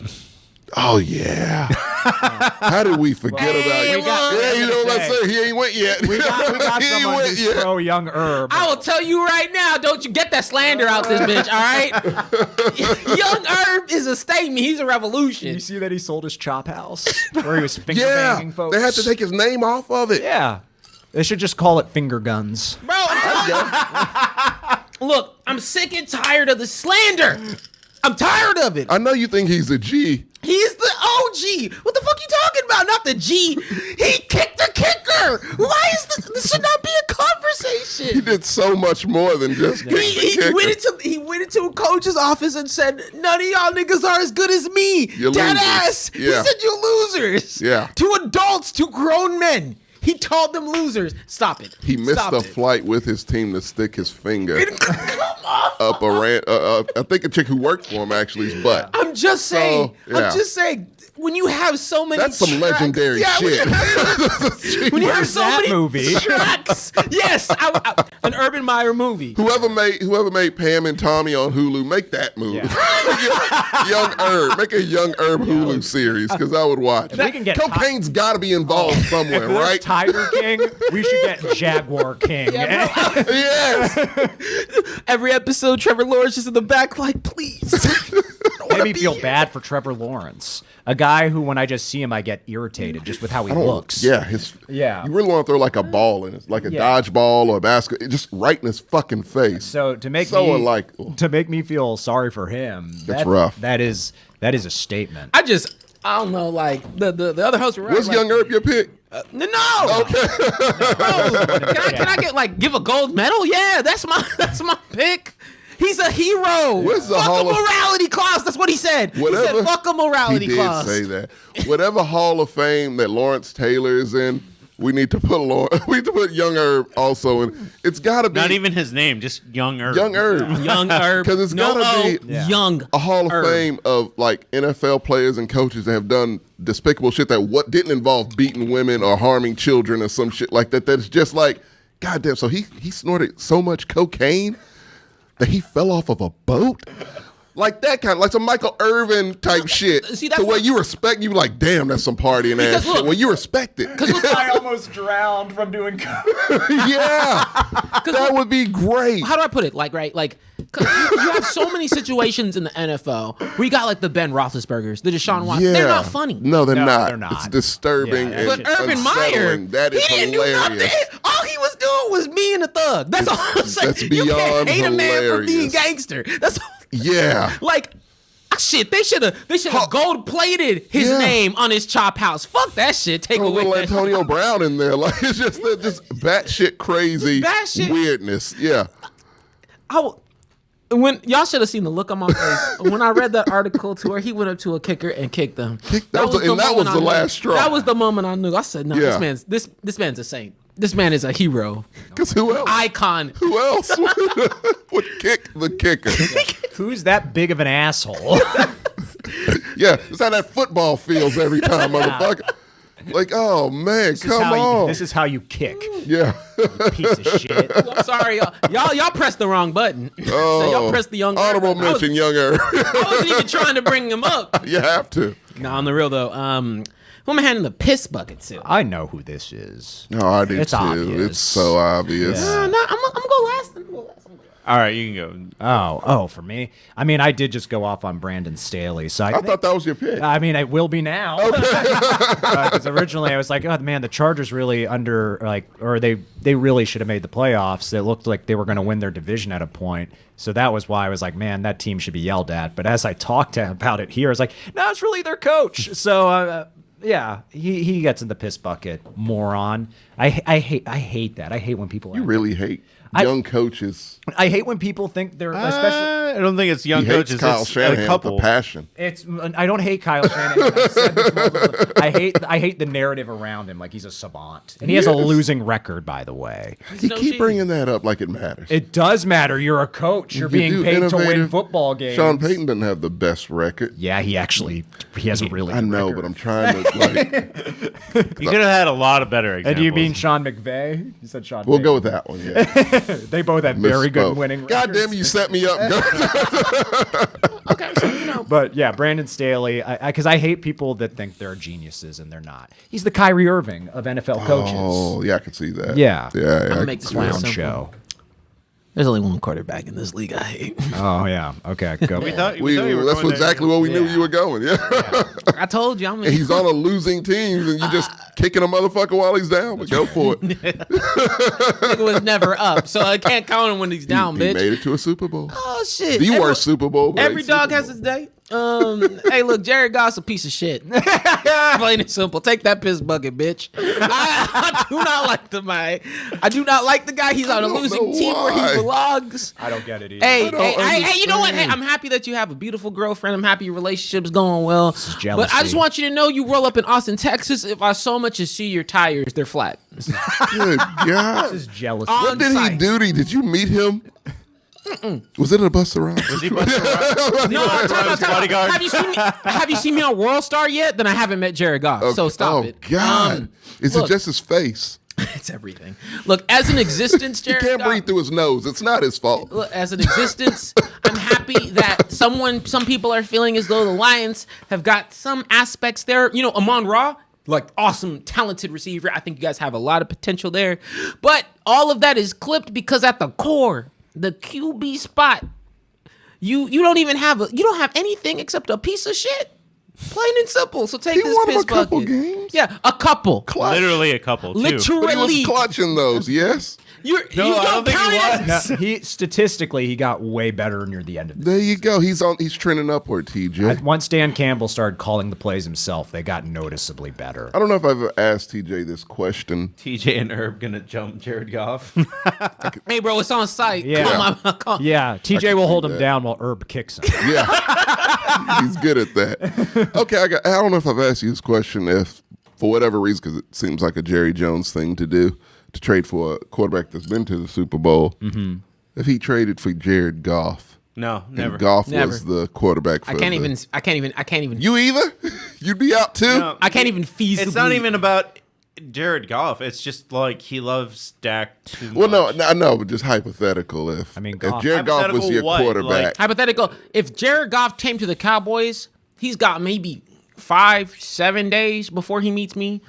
Oh yeah. How did we forget about you? we got- Yeah, you know what I'm say. saying? He ain't went yet. We got He ain't someone went who's yet. pro Young Herb. I will tell you right now, don't you get that slander out this bitch, all right? Young Herb is a statement. He's a revolution. You see that he sold his chop house where he was finger Yeah, banging folks? they had to take his name off of it. Yeah. They should just call it finger guns. Bro, I'm telling you. Look, I'm sick and tired of the slander. I'm tired of it. I know you think he's a G. He's the OG. What the fuck you talking about? Not the G. He kicked the kicker. Why is this should not be a He conversation? did so much more than just kick the He kicker. went into a coach's office and said, "None of y'all niggas are as good as me." You're Dead losers. ass. Yeah. He said you're losers. Yeah. To adults, to grown men. He called them losers. Stop it. He missed Stop a it. flight with his team to stick his finger Come on. up I think a chick who worked for him actually's butt. I'm just saying. yeah. I'm just saying. When you have so many That's some tracks- legendary Yeah, when shit. you have- When you have Where's so that many movie? tracks, yes, an Urban Meyer movie. Whoever made Pam and Tommy on Hulu, make that movie. Young Herb, make a Young Herb Hulu series because I would watch. we can get Cocaine's got to be involved somewhere, If there's right? Tiger King, we should get Jaguar King. Yes. Every episode, Trevor Lawrence just in the back, like, please. made me feel bad for Trevor Lawrence, a guy who, when I just see him, I get irritated just with how he looks. Yeah, You really want to throw like a ball in it, like a dodgeball or a basket, just right in his fucking face. So to make me feel sorry for him, that's rough. That is a statement. I don't know, like the other hosts were right. Was like, Young Herb your pick? No. Okay. Can I get give a gold medal? Yeah, that's my pick. He's a hero. Where's the fuck a morality clause. That's what he said. He said, fuck a morality clause. He did say that. Whatever Hall of Fame that Lawrence Taylor is in, we need to put Young Herb also in. It's got to be not even his name, just Young Herb. Young Herb. Young Herb. Because it's got to be Young a Hall of Herb. Fame of like NFL players and coaches that have done despicable shit that didn't involve beating women or harming children or some shit like that. That's just like, goddamn. So he snorted so much cocaine that he fell off of a boat. Like that kind of, like some Michael Irvin type shit. See, that's to where you respect, you like, damn, that's some partying ass shit. Well, you respect it. I almost drowned from doing coke. Yeah, that would be great. How do I put it? Like, right, like, 'cause you have so many situations in the NFL where you got like the Ben Roethlisbergers, the Deshaun Watson. Yeah. They're not funny. No, they're not. They're not. It's disturbing and But Urban Meyer, unsettling. That is he didn't do hilarious. nothing. All he was doing was being a thug. That's all I'm saying. That's You can't beyond hate a man for being hilarious. gangster. That's all. Yeah. Like, shit, they should have gold plated his name on his chop house. Fuck that shit. Take A away little that Antonio Brown in there. Like, it's just batshit crazy Batshit. weirdness. Yeah. When y'all should have seen the look on my face when I read that article to where he went up to a kicker and kicked them. That was the moment I knew. last straw. That was the moment I knew. I said, no, Yeah. this man's a saint. This man is a hero. Because who else? Icon. Who else would kick the kicker? Who's that big of an asshole? Yeah, it's how that football feels every time, motherfucker. Like, oh man, come on. This is how you kick. Yeah. Piece of shit. I'm sorry, y'all pressed the wrong button. So y'all pressed the young. Honorable mention, Young Herb. I wasn't even trying to bring him up. You have to. No, on the real though. Who am I handing the piss bucket to? I know who this is. No, I do It's too. obvious. It's so obvious. Yeah. No, I'm gonna go last. All right, you can go. Oh, for me? I mean, I did just go off on Brandon Staley. So I thought that was your pick. I mean, it will be now. Because originally I was like, oh man, the Chargers really they really should have made the playoffs. It looked like they were going to win their division at a point. So that was why I was like, man, that team should be yelled at. But as I talked about it here, I was like, no, it's really their coach. So yeah, he gets in the piss bucket, moron. I hate that. I hate when people. You really hate young coaches. I hate when people think they're especially. I don't think it's young He hates coaches. Kyle it's Shanahan a couple. with a passion. I don't hate Kyle Shanahan. I've said this multiple- I hate the narrative around him, like he's a savant, and he has a losing record, by the way. You keep bringing that up like it matters. It does matter. You're a coach. You're being do paid to win innovative. football games. Sean Payton doesn't have the best record. Yeah, he has a really. I good know, record. but I'm trying to like. You could have had a lot of better examples. And do you mean Sean McVay? You said Sean. We'll Payton. go with that one. Yeah. They both have very good Misspoke. winning. God damn it, you set me up. Okay, so you know. But yeah, Brandon Staley, because I hate people that think they're geniuses and they're not. He's the Kyrie Irving of NFL coaches. Oh, yeah, I can see that. Yeah. Yeah. gonna I make can this see round that. Clown simple. show. There's only one quarterback in this league I hate. Oh yeah. Okay. Go. We for thought, it. we thought you were That's going exactly there. what we knew Yeah. you were going. Yeah. I told you. And he's on a losing team, and you just kicking a motherfucker while he's down. But go for it. Nigga was never up, so I can't count him when he's down, he bitch. made it to a Super Bowl. Oh shit! The worst Super Bowl. But Every a dog Super has Bowl. his day. Hey, look, Jared Goff's a piece of shit. Plain and simple. Take that piss bucket, bitch. I do not like the man. I do not like the guy. He's on a don't losing know team where why. he belongs. I don't get it either. Hey, don't hey, you know what? Hey, understand. I'm happy that you have a beautiful girlfriend. I'm happy your relationship's going well. is But jealousy. I just want you to know you roll up in Austin, Texas. If I so much as see your tires, they're flat. Good God. This is jealous. On What did he site. do to you? Did you meet him? Was it a Busta Rhymes? Was he Busta Rhymes? No, time out. bodyguard? Have you seen me on World Star yet? Then I haven't met Jared Goff. So stop it. Oh God! Is look. it just his face? It's everything. Look, as an existence, He Jared can't Goff, breathe through his nose. It's not his fault. look, as an existence, I'm happy that some people are feeling as though the Lions have got some aspects there. You know, Amon Ra, like awesome, talented receiver. I think you guys have a lot of potential there. But all of that is clipped because at the core, the QB spot, You don't even have you don't have anything except a piece of shit. Plain and simple. So take He this won him piss a couple bucket. games. Yeah, a couple. Literally a couple, too. But he was Literally. clutching those, yes? You I don't don't think count he it was. as- He statistically he got way better near the end of the There you go. He's trending upward, TJ. Once Dan Campbell started calling the plays himself, they got noticeably better. I don't know if I've ever asked TJ this question. TJ and Herb gonna jump Jared Goff. Hey, bro, it's on site. Yeah. Come on. Yeah, TJ will hold him that. down while Herb kicks him. Yeah, he's good at that. Okay, I don't know if I've asked you this question if, for whatever reason, because it seems like a Jerry Jones thing to do, to trade for a quarterback that's been to the Super Bowl. Mm-hmm. If he traded for Jared Goff, No, never. and Goff Never. was the quarterback for I can't even. You either? You'd be out too? No. I can't even feasibly. It's not even about Jared Goff. It's just like he loves Dak too Well, much. no, I know, but just hypothetical. If I mean, if Goff- Jared Goff was your Hypothetical what? quarterback, Like- Hypothetical. If Jared Goff came to the Cowboys, he's got maybe 5-7 days before he meets me.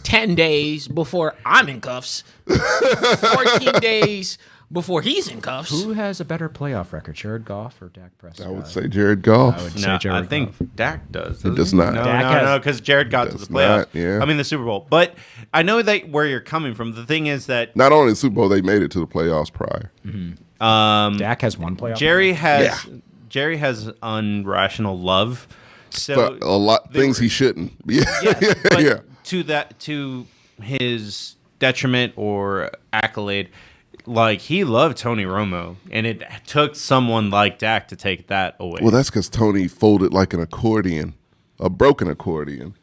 10 days before I'm in cuffs. 14 days before he's in cuffs. Who has a better playoff record, Jared Goff or Dak Prescott? I would say Jared Goff. I would No, say Jared I think Goff. Dak does. It doesn't does he? not. No, Dak no, has- no, because Jared got to the does playoffs. not, yeah. I mean the Super Bowl. But I know that where you're coming from. The thing is that Not only the Super Bowl, they made it to the playoffs prior. Dak has one playoff. Jerry has Yeah. Jerry has unrational love. So But a lot they things were- he shouldn't. Yeah, Yes, but yeah. to his detriment or accolade, like he loved Tony Romo, and it took someone like Dak to take that away. Well, that's because Tony folded like an accordion, a broken accordion,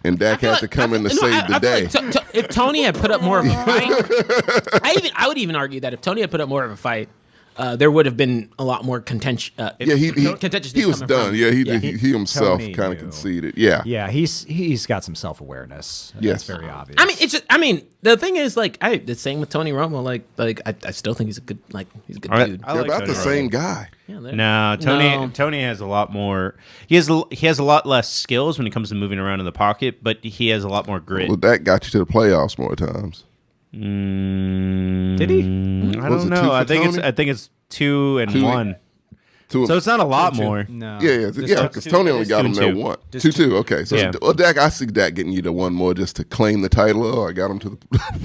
and Dak had to come in to save the day. If Tony had put up more of a fight, I would even argue that if Tony had put up more of a fight, there would have been a lot more contention. Yeah, he contentiousness was coming done. from- Yeah, yeah, he himself Tony kind of knew. conceded. Yeah, Yeah, he's got some self awareness. Yes. That's very obvious. I mean, it's just, I mean, the thing is, like, the same with Tony Romo. Like, I still think he's a good, he's a good I- dude. I they're like about the Tony same Romo. guy. Yeah, No, Tony has a lot more. He has a lot less skills when it comes to moving around in the pocket, but he has a lot more grit. Well, Dak got you to the playoffs more times. Did he? I Was don't it two know. for I think Tony? it's 2 and Two. 1. Two So it's not a lot more. No. Yeah, because Tony only it's got 2 him and there 2. one. Just 2-2. Okay, so Yeah. well, Dak, I see Dak getting you to one more just to claim the title. Oh, I got him to the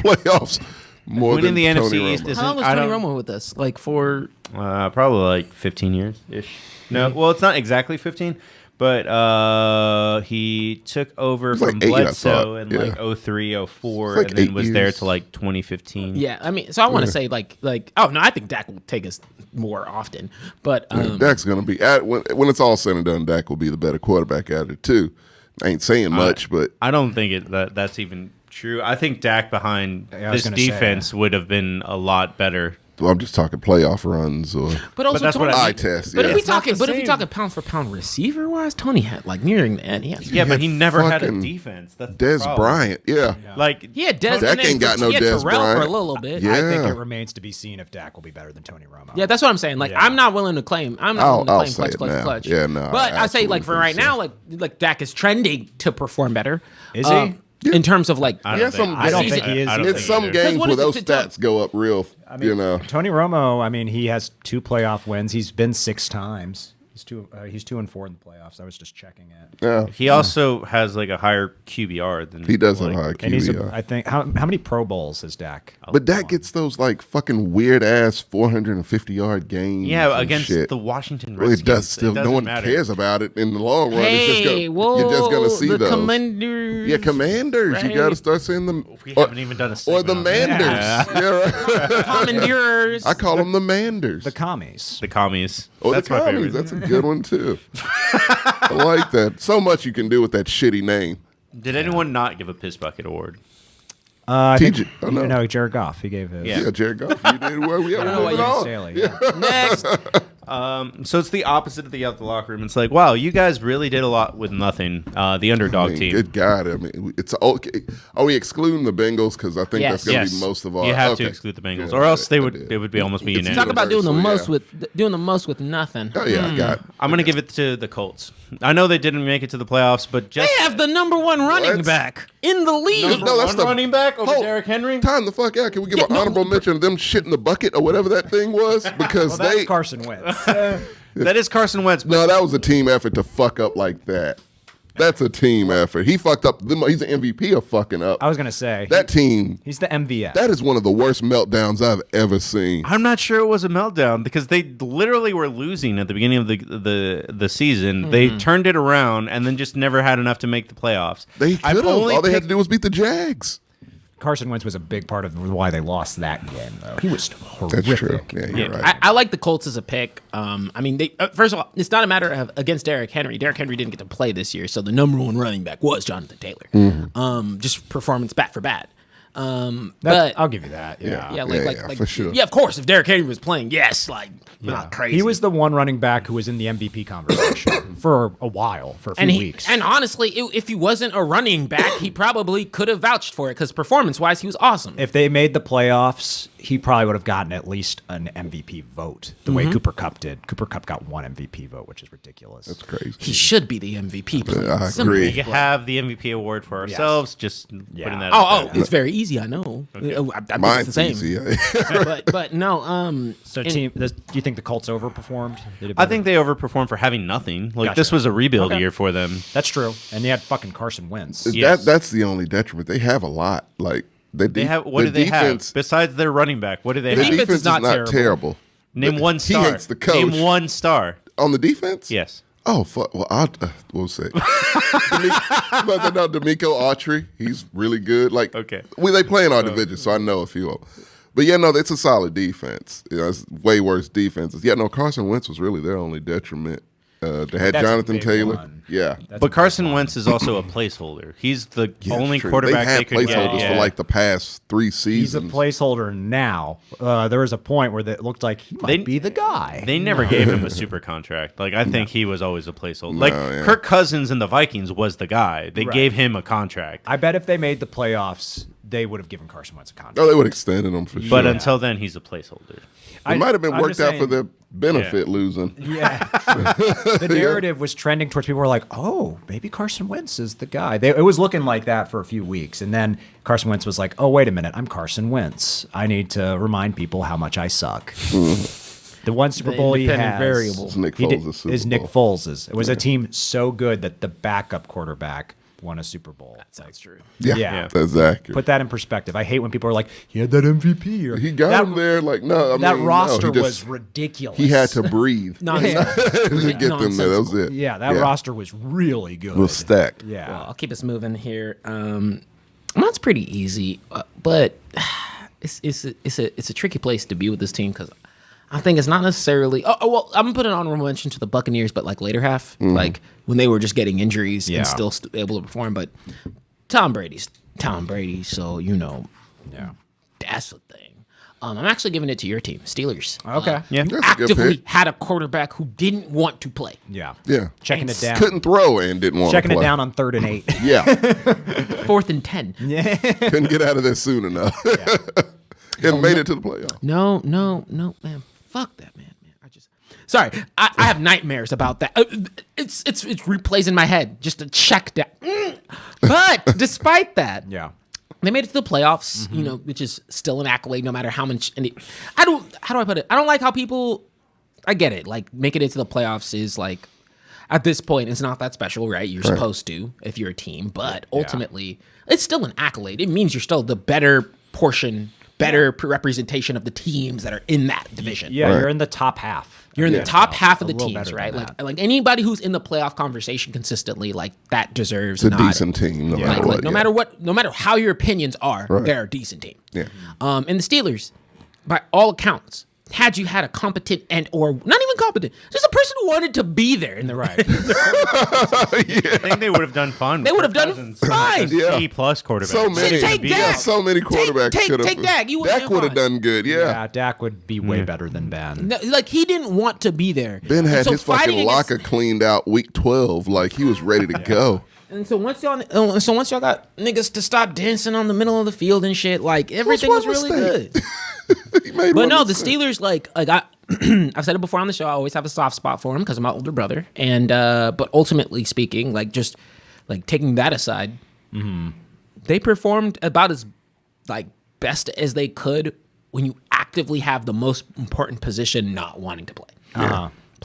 playoffs more Winning than the Tony NFC East Romo. is- How long was I Tony don't- Romo with us? Like for Probably like 15 years ish. No, well, it's not exactly 15, but he took over It's like from 8, I Bledsoe thought. in Yeah. like 03, 04, It's like and then 8 was there years. to like 2015. yeah, I mean, so I want to say like oh no, I think Dak will take us more often, but Dak's gonna be when it's all said and done. Dak will be the better quarterback at it too. I ain't saying much, but I don't think that's even true. I think Dak behind Yeah, I was this gonna say. defense would have been a lot better. well, I'm just talking playoff runs or but also that's what Tony, I eye test. But Yeah. if we It's not talking, the but if we same. talking pound for pound receiver wise, Tony had like nearing the end. Yeah, but he never had a fucking defense. That's the Des problem. Bryant, yeah. Like He had Des. Dak and then ain't got no he had Des Terrell Bryant. for a little bit. Yeah. I think it remains to be seen if Dak will be better than Tony Romo. Yeah, that's what I'm saying. Like, Yeah. I'm not willing to claim. I'm not willing to I'll claim say it clutch. now. Yeah, no, But I I say, like, for absolutely right think now, like Dak is trending to perform better. Is he? In terms of like, I Yeah, don't some- think, I don't think he is. I don't It's think some either. games what where is it those to tell- stats go up real. You know, Tony Romo, I mean, he has 2 playoff wins. He's been 6 times. He's 2-4 in the playoffs. I was just checking it. yeah. He also has like a higher QBR than He does have like, high And he's, QBR. I think, how many Pro Bowls has Dak? But Dak gets those like fucking weird ass 450-yard games. Yeah, and against shit. the Washington Well, Redskins. it does still. No doesn't one matter. cares about it in the long run. hey, it's just whoa, you're just gonna see the those. Commanders. Yeah, Commanders. You right? got to start saying them. We haven't even done a Or the segment on that. Manders. Yeah, right. Commanders. I call them the Manders. The commies. The commies. Or That's the my Commies. favorite. That's a good one too. I like that. So much you can do with that shitty name. Did anyone not give a piss bucket award? I TJ think, oh, no. no, Jared Goff. He gave his. Yeah. Yeah, Jared Goff. You did well. We have know why moving you on. Staley, Yeah. Next. So it's the opposite of the locker room. It's like, wow, you guys really did a lot with nothing. The underdog I mean, team. good God. I mean, it's okay. Are we excluding the Bengals? Because I think Yes. that's going to Yes, be most of our. you have okay. to exclude the Bengals, Yeah, or else I it did. would be almost be It's unanimous. Talk about doing the Universal, most yeah. with doing the most with nothing. Oh yeah, I got. I'm gonna give it to the Colts. I know they didn't make it to the playoffs, but just They have the number 1 running What? back in the league. No, that's the running back over Hold- Derrick Henry. Time the fuck out. Can we give Yeah, an no, honorable mention of them shit in the bucket or whatever that thing was? Because Well, that's they Carson Wentz. That is Carson Wentz. No, that was a team effort to fuck up like that. That's a team effort. He fucked up. He's an MVP of fucking up. I was gonna say That team. he's the MVS. That is one of the worst meltdowns I've ever seen. I'm not sure it was a meltdown because they literally were losing at the beginning of the season. They turned it around and then just never had enough to make the playoffs. They I've could have. only All they had picked- to do was beat the Jags. Carson Wentz was a big part of why they lost that game, though. He was horrific. That's true. Yeah, you're right. I like the Colts as a pick. I mean, they first of all, it's not a matter of against Derrick Henry. Derrick Henry didn't get to play this year, so the number one running back was Jonathan Taylor. Just performance bat for bat. But I'll give you that. Yeah. yeah, like for sure. Yeah, of course. If Derrick Henry was playing, yes, like not crazy. He was the one running back who was in the MVP conversation for a while, for a few weeks. And honestly, if he wasn't a running back, he probably could have vouched for it because performance-wise, he was awesome. If they made the playoffs, he probably would have gotten at least an MVP vote, the way Cooper Kupp did. Cooper Kupp got one MVP vote, which is ridiculous. That's crazy. He should be the MVP. Player. I Simple. agree. We could have the MVP award for ourselves. Just putting that. Oh, out there. it's very easy. I know. I think Mine's it's the same. easy. but no. So, do you think the Colts overperformed? I think they overperformed for having nothing. Like Gotcha. this was a rebuild Okay. year for them. That's true. And they had fucking Carson Wentz. Yes. That's the only detriment. They have a lot. Like They have. What do they have besides their running back? What do they The have? defense is not terrible. Name one star. He hates the coach. Name one star. On the defense? Yes. Oh, fuck. Well, we'll say. D'Amico Autry, he's really good. Like, Okay. They play in our division, so I know a few of them. But yeah, no, it's a solid defense. You know, it's way worse defenses. Yeah, no, Carson Wentz was really their only detriment. They had That's a Jonathan big Taylor. one. Yeah. But Carson Wentz is also a placeholder. He's the Yeah, only true. quarterback they they had could get. placeholders for like the past 3 He's a seasons. placeholder now. There was a point where it looked like he might be the guy. They never gave him a super contract. Like I think he was always a placeholder. Like yeah. Kirk Cousins in the Vikings was the guy. They gave him a contract. I bet if they made the playoffs, they would have given Carson Wentz a contract. Oh, they would have extended him for sure. But until then, he's a placeholder. It might have been I'm worked just out for saying- their benefit losing. Yeah. The narrative was trending towards people were like, oh, maybe Carson Wentz is the guy. It was looking like that for a few weeks. And then Carson Wentz was like, oh, wait a minute. I'm Carson Wentz. I need to remind people how much I suck. The one Super Bowl he independent has variable. It's Nick he did- Foles' Super is Nick Bowl. Foles's. It was a team so good that the backup quarterback won a Super Bowl. That's true. Yeah. That's accurate. Put that in perspective. I hate when people are like, he had that MVP. Or, He got that, him there. Like, no, that no, roster he just- was ridiculous. He had to breathe No, to get them there. That was it. Yeah, that roster was really good. It was stacked. Yeah. Well, I'll keep us moving here. That's pretty easy, but it's a tricky place to be with this team because I think it's not necessarily. Oh well, I'm gonna put an honorable mention to the Buccaneers, but like later half, like when they were just getting injuries and still able to perform. But Tom Brady's Tom Brady, so Yeah. that's the thing. I'm actually giving it to your team, Steelers. Okay. Yeah. That's a good Actively pick. had a quarterback who didn't want to play. Yeah. Yeah. Checking it down. Couldn't throw and didn't want Checking to it play. down on 3rd and 8. Yeah. 4th and 10. Couldn't get out of there soon enough. And made it to the playoffs. No, man. Fuck that, man. Sorry, I have nightmares about that. It's replays in my head just to check that. But despite that, Yeah. they made it to the playoffs. Which is still an accolade, no matter how much. How do I put it? I don't like how people. I get it. Like making it to the playoffs is like. At this point, it's not that special, right? You're supposed to if you're a team, but ultimately, it's still an accolade. It means you're still the better portion, better representation of the teams that are in that division. Yeah, Right. you're in the top half. You're in the top half of the a little teams, better right? than Like, that. like anybody who's in the playoff conversation consistently, like that deserves It's a a nod. decent team, no Like, matter what. no matter what, no matter how your opinions are, Right. they're a decent team. Yeah. And the Steelers, by all accounts, had you had a competent or not even competent, just a person who wanted to be there in the right. I think they would have done fine. They would have done fine. Yeah. C plus quarterback. So many. Take Dak. Yeah, so many quarterbacks could have. Take Dak. You would've Dak been would have fine. done good. Yeah, Yeah. Dak would be way better than Ben. No, like he didn't want to be there. Ben And had so his fighting fucking against- locker cleaned out week 12. Like he was ready to go. And so once y'all got niggas to stop dancing on the middle of the field and shit, like everything was one really mistake. good. He made But one no, the mistake. Steelers, like I, I've said it before on the show. I always have a soft spot for him because I'm my older brother. And but ultimately speaking, like just like taking that aside, they performed about as like best as they could when you actively have the most important position not wanting to play.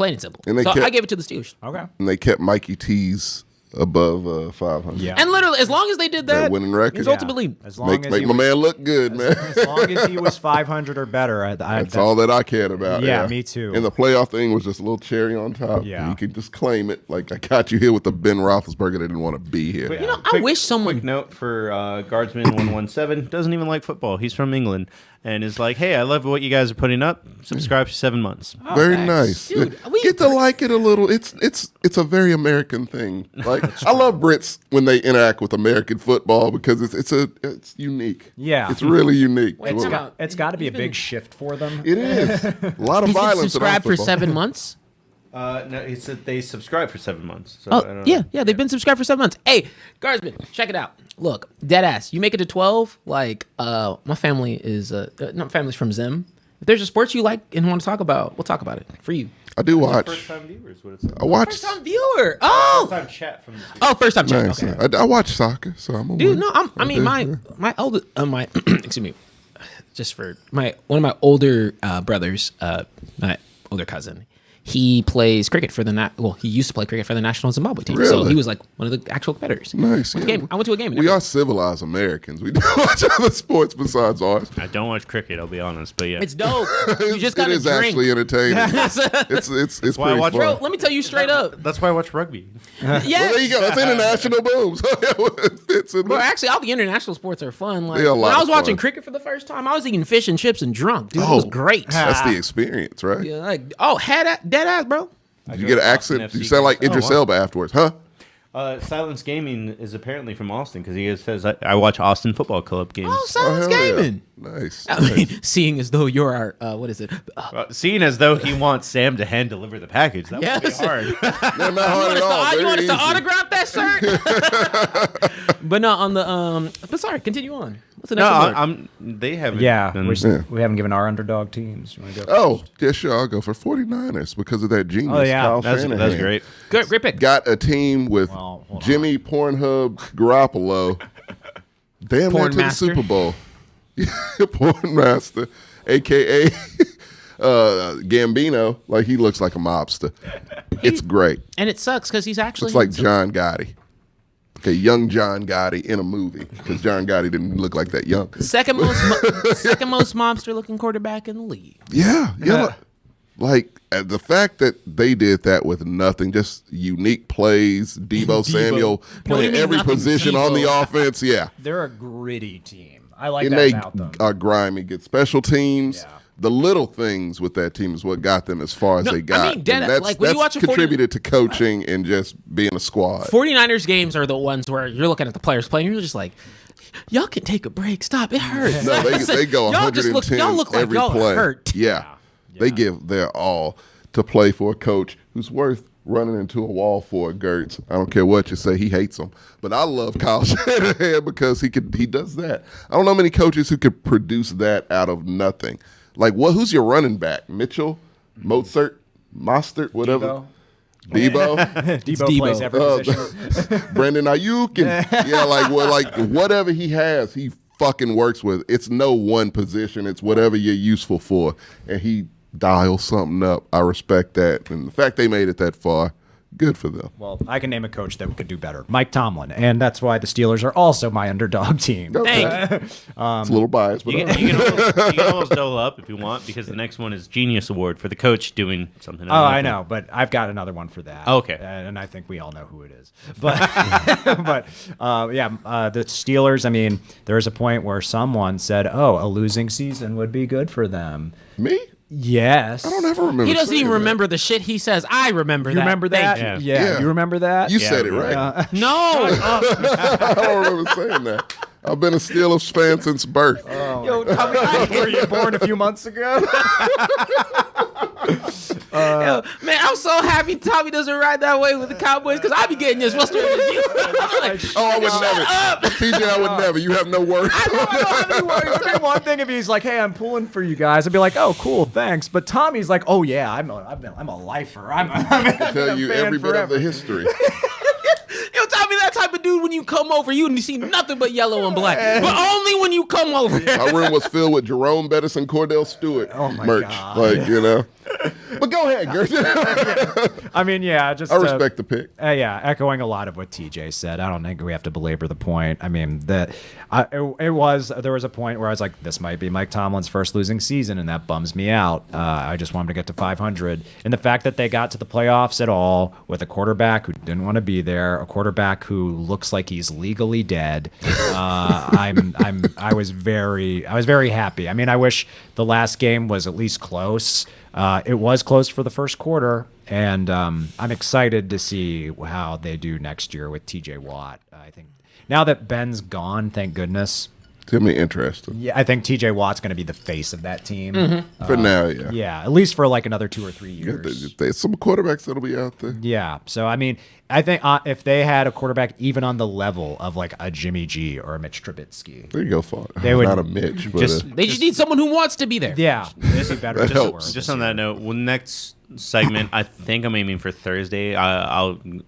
Plain and simple. And they So kept- I gave it to the Steelers. Okay. And they kept Mikey T's above 500. Yeah. And literally, as long as they did That that, winning record. it's ultimately. As long Make as my he was, man look good, man. as long as he was 500 or better, That's all that I cared about. Yeah, me too. And the playoff thing was just a little cherry on top. Yeah. You can just claim it. Like, I got you here with the Ben Roethlisberger that didn't want to be here. Quick- You know, I wish someone. Quick note for Guardsman 117 doesn't even like football. He's from England and is like, hey, I love what you guys are putting up. Subscribe for 7 months. Very thanks. nice. Dude, we- Get to like it a little. It's a very American thing. Like I love Brits when they interact with American football because it's unique. Yeah. It's really unique. Wait, Well, time out. It's got to be a He's been- big shift for them. it is a lot of He's been violence. in subscribed for football. 7 months. No, he said they subscribed for 7 months. So I don't Oh, know. yeah, they've been subscribed for 7 months. Hey, Guardsman, check it out. Look, dead ass. You make it to 12. Like, my family is, family's from Zim. If there's a sport you like and want to talk about, we'll talk about it for you. I do watch. First time viewers, what it says. I watch. First time viewer. Oh, First time chat from the first time check. Nice. Okay. I watch soccer, so I'm a Dude, win. no, I mean, my older, my, excuse me, just for one of my older brothers, my older cousin, he plays cricket for he used to play cricket for the national Zimbabwe team. So Really? he was like one of the actual competitors. Nice. I went to a game. We are civilized Americans. We do watch other sports besides ours. I don't watch cricket, I'll be honest, but yeah. It's dope. You just gotta it is drink. actually entertaining. it's why I pretty watch- fun. Bro, let me tell you straight up. That's why I watch rugby. Yes. Well, there you go. It's international booms. it fits in Bro, there. actually, all the international sports are fun. Like, They're a lot when I was of fun. watching cricket for the first time, I was eating fish and chips and drunk. Dude, it Oh. was great. That's the experience, right? Yeah, like, dead ass, bro. You get an accent. Austin You FC sound like games. Idris Oh, wow. Elba afterwards, huh? Silence Gaming is apparently from Austin because he says I watch Austin Football Club games. Oh, Silence hell yeah. Gaming. Nice. I mean, seeing as though you're our, what is it? Seeing as though he wants Sam to hand deliver the package, that would be Yes. hard. They're not hard at all. You want Very us to easy. autograph that shirt? But no, on the but sorry, continue on. What's the No, next one? they haven't. Yeah, done- we haven't given our underdog teams. You wanna go Oh, yeah, sure. I'll go for 49ers because of that genius. Oh, yeah. Kyle that's Shanahan. great. Great pick. Got a team with Well, hold on. Jimmy Pornhub Garoppolo. Damn near Porn to the master. Super Bowl. Porn master, a.k.a. Gambino. Like, he looks like a mobster. It's great. And it sucks because he's actually It's like John Gotti. Okay, young John Gotti in a movie because John Gotti didn't look like that young. second most mobster looking quarterback in the league. Yeah. Like the fact that they did that with nothing, just unique plays, Debo Samuel What do playing you mean every nothing, position on the Debo? offense. Yeah. They're a gritty team. I like And that they about them. are grimy, get special teams. Yeah. The little things with that team is what got them as far as No, they I got. mean, dead- And that's like, when you watch a 40 contributed to coaching and just being a squad. 49ers games are the ones where you're looking at the players playing, you're just like, y'all can take a break. Stop. It hurts. No, they go Y'all just 110 y'all look like every y'all play. hurt. Yeah. They give their all to play for a coach who's worth running into a wall for. Gertz. I don't care what you say, he hates them. But I love Kyle Shanahan because he does that. I don't know many coaches who could produce that out of nothing. Like, who's your running back? Mitchell, Mozart, Mostert, whatever. Debo. Debo plays every position. Brendan Ayuk and whatever he has, he fucking works with. It's no one position. It's whatever you're useful for. And he dials something up. I respect that. And the fact they made it that far, good for them. Well, I can name a coach that could do better. Mike Tomlin. And that's why the Steelers are also my underdog team. Okay. Thank It's a little biased, but You can almost dole up if you want because the next one is Genius Award for the coach doing something. Oh, I know, but I've got another one for that. Okay. And I think we all know who it is. But, the Steelers, I mean, there was a point where someone said, a losing season would be good for them. me? Yes. I don't ever remember. He doesn't saying even that. remember the shit he says. I remember You that. remember that? Thank you. Yeah. Yeah. You remember that? You said it right. No. I don't remember saying that. I've been a Steelers fan since birth. Yo, Tommy, were you born a few months ago? Yo, man, I'm so happy Tommy doesn't ride that way with the Cowboys because I be getting this frustrated as you. I'm like, I would never. TJ, I would never. You have no words. I don't have any worries. It'd be one thing if he's like, "Hey, I'm pulling for you guys." I'd be like, "Oh, cool, thanks." But Tommy's like, "Oh yeah, I'm a lifer. I'm Tell you fan every bit forever." of the history. Yo, Tommy, that type of dude when you come over, you see nothing but yellow and black. But only when you come over. My room was filled with Jerome Bettis and Cordell Stewart merch. God. Like, But go ahead, Gert. I mean, yeah, just I respect the pick. yeah, echoing a lot of what TJ said. I don't think we have to belabor the point. I mean, there was a point where I was like, this might be Mike Tomlin's first losing season, and that bums me out. I just want him to get to 500, and the fact that they got to the playoffs at all with a quarterback who didn't want to be there, a quarterback who looks like he's legally dead. I was very happy. I mean, I wish the last game was at least close. It was close for the first quarter, and I'm excited to see how they do next year with TJ Watt. I think now that Ben's gone, thank goodness. It's gonna be interesting. Yeah, I think TJ Watt's going to be the face of that team. For now, yeah. Yeah, at least for like another 2 or 3 years. There's some quarterbacks that'll be out there. Yeah, so I mean, I think if they had a quarterback even on the level of like a Jimmy G or a Mitch Trubisky, There you go, Far. They would Not a Mitch, but They just need someone who wants to be there. yeah, it'd be better. That to helps. work. Just on that note, next segment, I think I'm aiming for Thursday.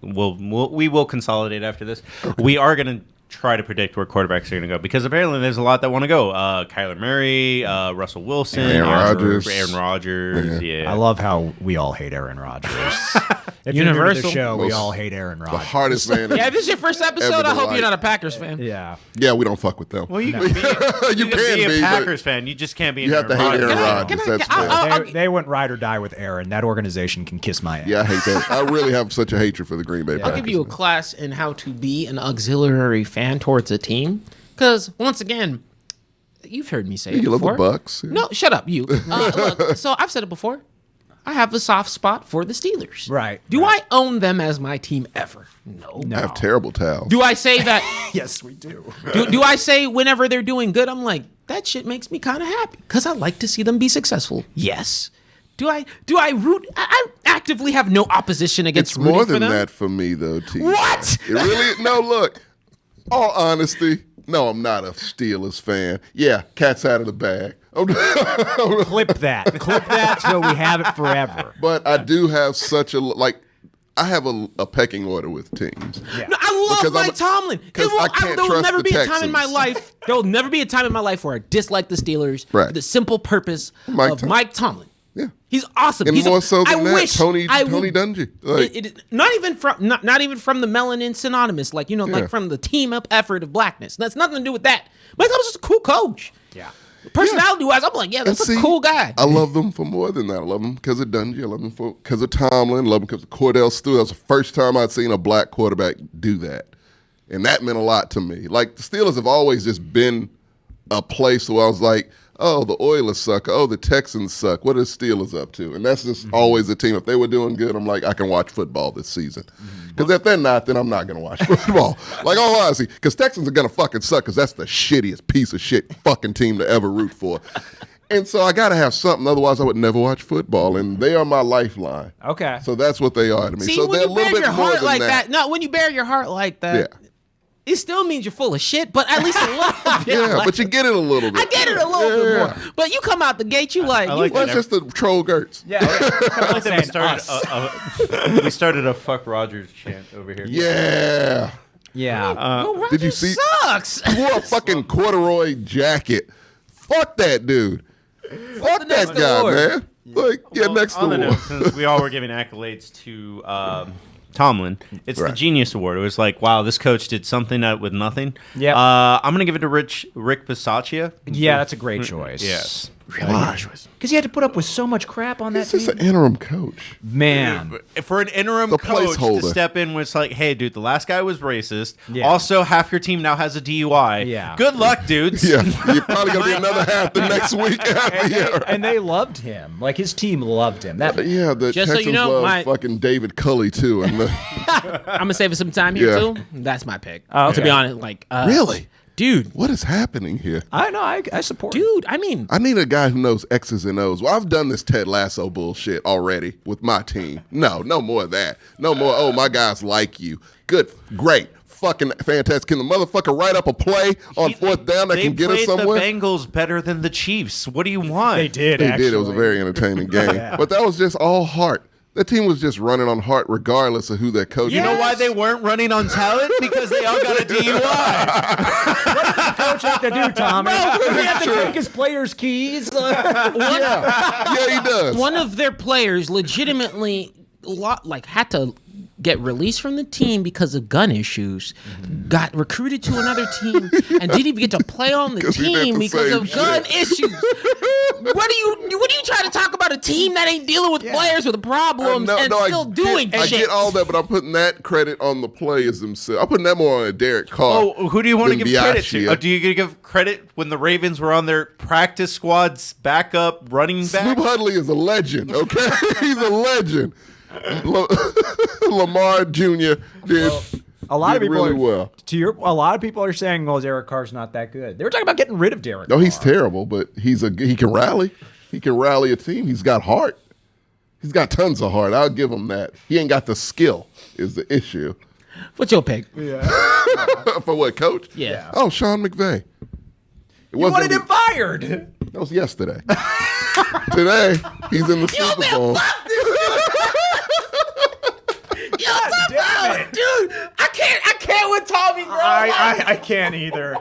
We will consolidate after this. We are going to try to predict where quarterbacks are going to go because apparently there's a lot that want to go. Kyler Murray, Russell Wilson, Aaron Rodgers. Aaron Rodgers. Yeah. I love how we all hate Aaron Rodgers. If you're new to Universal. the show, we Most- all hate Aaron the Rodgers. hardest man. Yeah, if this is your first episode, Ever I hope like- you're not a Packers fan. Yeah. Yeah, we don't fuck with them. Well, you can be, You can can be be, a but Packers fan. You just can't be. You have to hate Aaron Rodgers. That's fair. They went ride or die with Aaron. That organization can kiss my ass. Yeah, I hate that. I really have such a hatred for the Green Bay I'll Packers. give you a class in how to be an auxiliary fan towards a team. Because, once again, you've heard me say it You love before. the Bucks. Yeah. No, shut up, you. Look, so I've said it before. I have a soft spot for the Steelers. Right, Do right. I own them as my team ever? No. I have terrible towels. Do I say that? Yes, we do. do I say whenever they're doing good, I'm like, that shit makes me kind of happy because I like to see them be successful. Yes. Do I root? I actively have no opposition against It's rooting more for than them. that for me, though, T. What? It really? No, look. All honesty, no, I'm not a Steelers fan. Yeah, cat's out of the bag. Clip that so we have it forever. But I do have such a I have a pecking order with teams. Yeah. No, I love Because Mike Tomlin. I can't There will trust never the be a time in my Texans. life. There will never be a time in my life where I dislike the Steelers Right. for the simple purpose Mike of Tom- Mike Tomlin. Yeah. He's awesome. And He's more so than I that, wish Tony I would- Dungy. Like, not even from the melanin synonymous, like Yeah. like from the team up effort of blackness. That's nothing to do with that. Mike Tomlin's just a cool coach. Yeah. Personality wise, I'm like, yeah, that's And a cool guy. I love them for more than that. I love them because of Dungy. I love them because of Tomlin. I love them because of Cordell Stewart. That was the first time I'd seen a black quarterback do that. And that meant a lot to me. Like, the Steelers have always just been a place where I was like, oh, the Oilers suck. Oh, the Texans suck. What are the Steelers up to? And that's just always the team. If they were doing good, I'm like, I can watch football this season. Because if they're not, then I'm not going to watch football. Like, all honesty, because Texans are going to fucking suck because that's the shittiest piece of shit fucking team to ever root for. And so I got to have something. Otherwise, I would never watch football. And they are my lifeline. Okay. So that's what they are to me. See, So when they're a you little bear bit your more heart than like that. that, no, when you bear your heart like that, Yeah. it still means you're full of shit, but at least a little bit. Yeah, like- but you get it a little bit. I get it a little bit Yeah. more. But you come out the gate, you like, I like Well, that. it's just the troll Gertz. Yeah. I like that we Saying started. We started a "fuck Rogers" chant over here. Yeah. Yeah. well, Did you Rodgers see- Sucks. He wore a fucking corduroy jacket. Fuck that dude. Fuck next that guy, award? man. Like, yeah, Well, next on the award. note, since we all were giving accolades to Tomlin, it's the Right. Genius Award. It was like, wow, this coach did something out with nothing. Yep. I'm gonna give it to Rick Bisaccia. Yeah, that's a great choice. Yes. Why? Because he had to put up with so much crap on that He's just team. an interim coach. Man. For an interim The coach to placeholder. step in was like, hey, dude, the last guy was racist. Yeah. Also, half your team now has a DUI. Yeah. Good luck, dudes. Yeah, you're probably gonna be another half the next week. And they loved him. Like, his team loved him. That Yeah, the Just so Texans you know, love my- fucking David Culley too. And the, I'm gonna save us some time here Yeah. too. That's my pick. okay. To be honest, like really, dude, what is happening here? I know. I support. dude. I mean, I need a guy who knows X's and O's. Well, I've done this Ted Lasso bullshit already with my team. No more of that. No more, oh, my guys like you. Good, great, fucking fantastic. Can the motherfucker write up a play on fourth down that They can get us played somewhere? the Bengals better than the Chiefs. What do you want? They did. They actually. did. It was a very entertaining game. Yeah. But that was just all heart. That team was just running on heart regardless of who their coach You know was. why they weren't running on talent? Because they all got a DUI. Coach have to do, Tommy. He had to take his players' keys. Yeah, he does. does. One of their players legitimately had to get released from the team because of gun issues, got recruited to another team, and didn't even get to play on the 'Cause he did team the because same of gun shit. issues. What are you trying to talk about a team that ain't dealing with players with problems still doing I shit? get all that, but I'm putting that credit on the players themselves. I'm putting that more on Derek Carr. Oh, who do you want to than give credit to? Biaggi. Oh, do you give credit when the Ravens were on their practice squad's backup running back? Snoop Hudley is a legend, okay? He's a legend. Lamar Jr. did A lot of did people really are, well. a lot of people are saying, "Well, Derek Carr's not that good." They were talking about getting rid of Derek. No, he's Carr. terrible, but he can rally. He can rally a team. He's got heart. He's got tons of heart. I'll give him that. He ain't got the skill is the issue. What's your pick? For what, coach? Yeah. Oh, Sean McVay. It You wanted him fired. That was yesterday. Today, he's in the Super Bowl. Damn it. Dude, I can't with Tommy, bro. I can't either.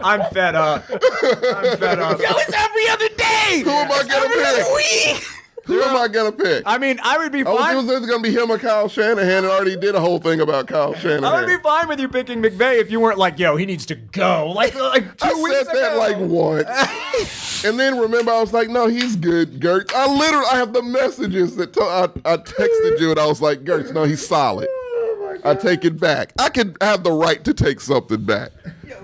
I'm fed up. I'm fed up. Yo, it's every other day. Who am I gonna Every other pick? week. Who am I going to pick? I mean, I would be I was fine. it was going to be him or Kyle Shanahan, and already did a whole thing about Kyle Shanahan. I would be fine with you picking McVay if you weren't like, "Yo, he needs to go." Like 2 weeks I said that ago. like once. And then remember, I was like, no, he's good, Gertz. I have the messages that I texted you, and I was like, Gertz, no, he's solid. I take it back. I can have the right to take something back.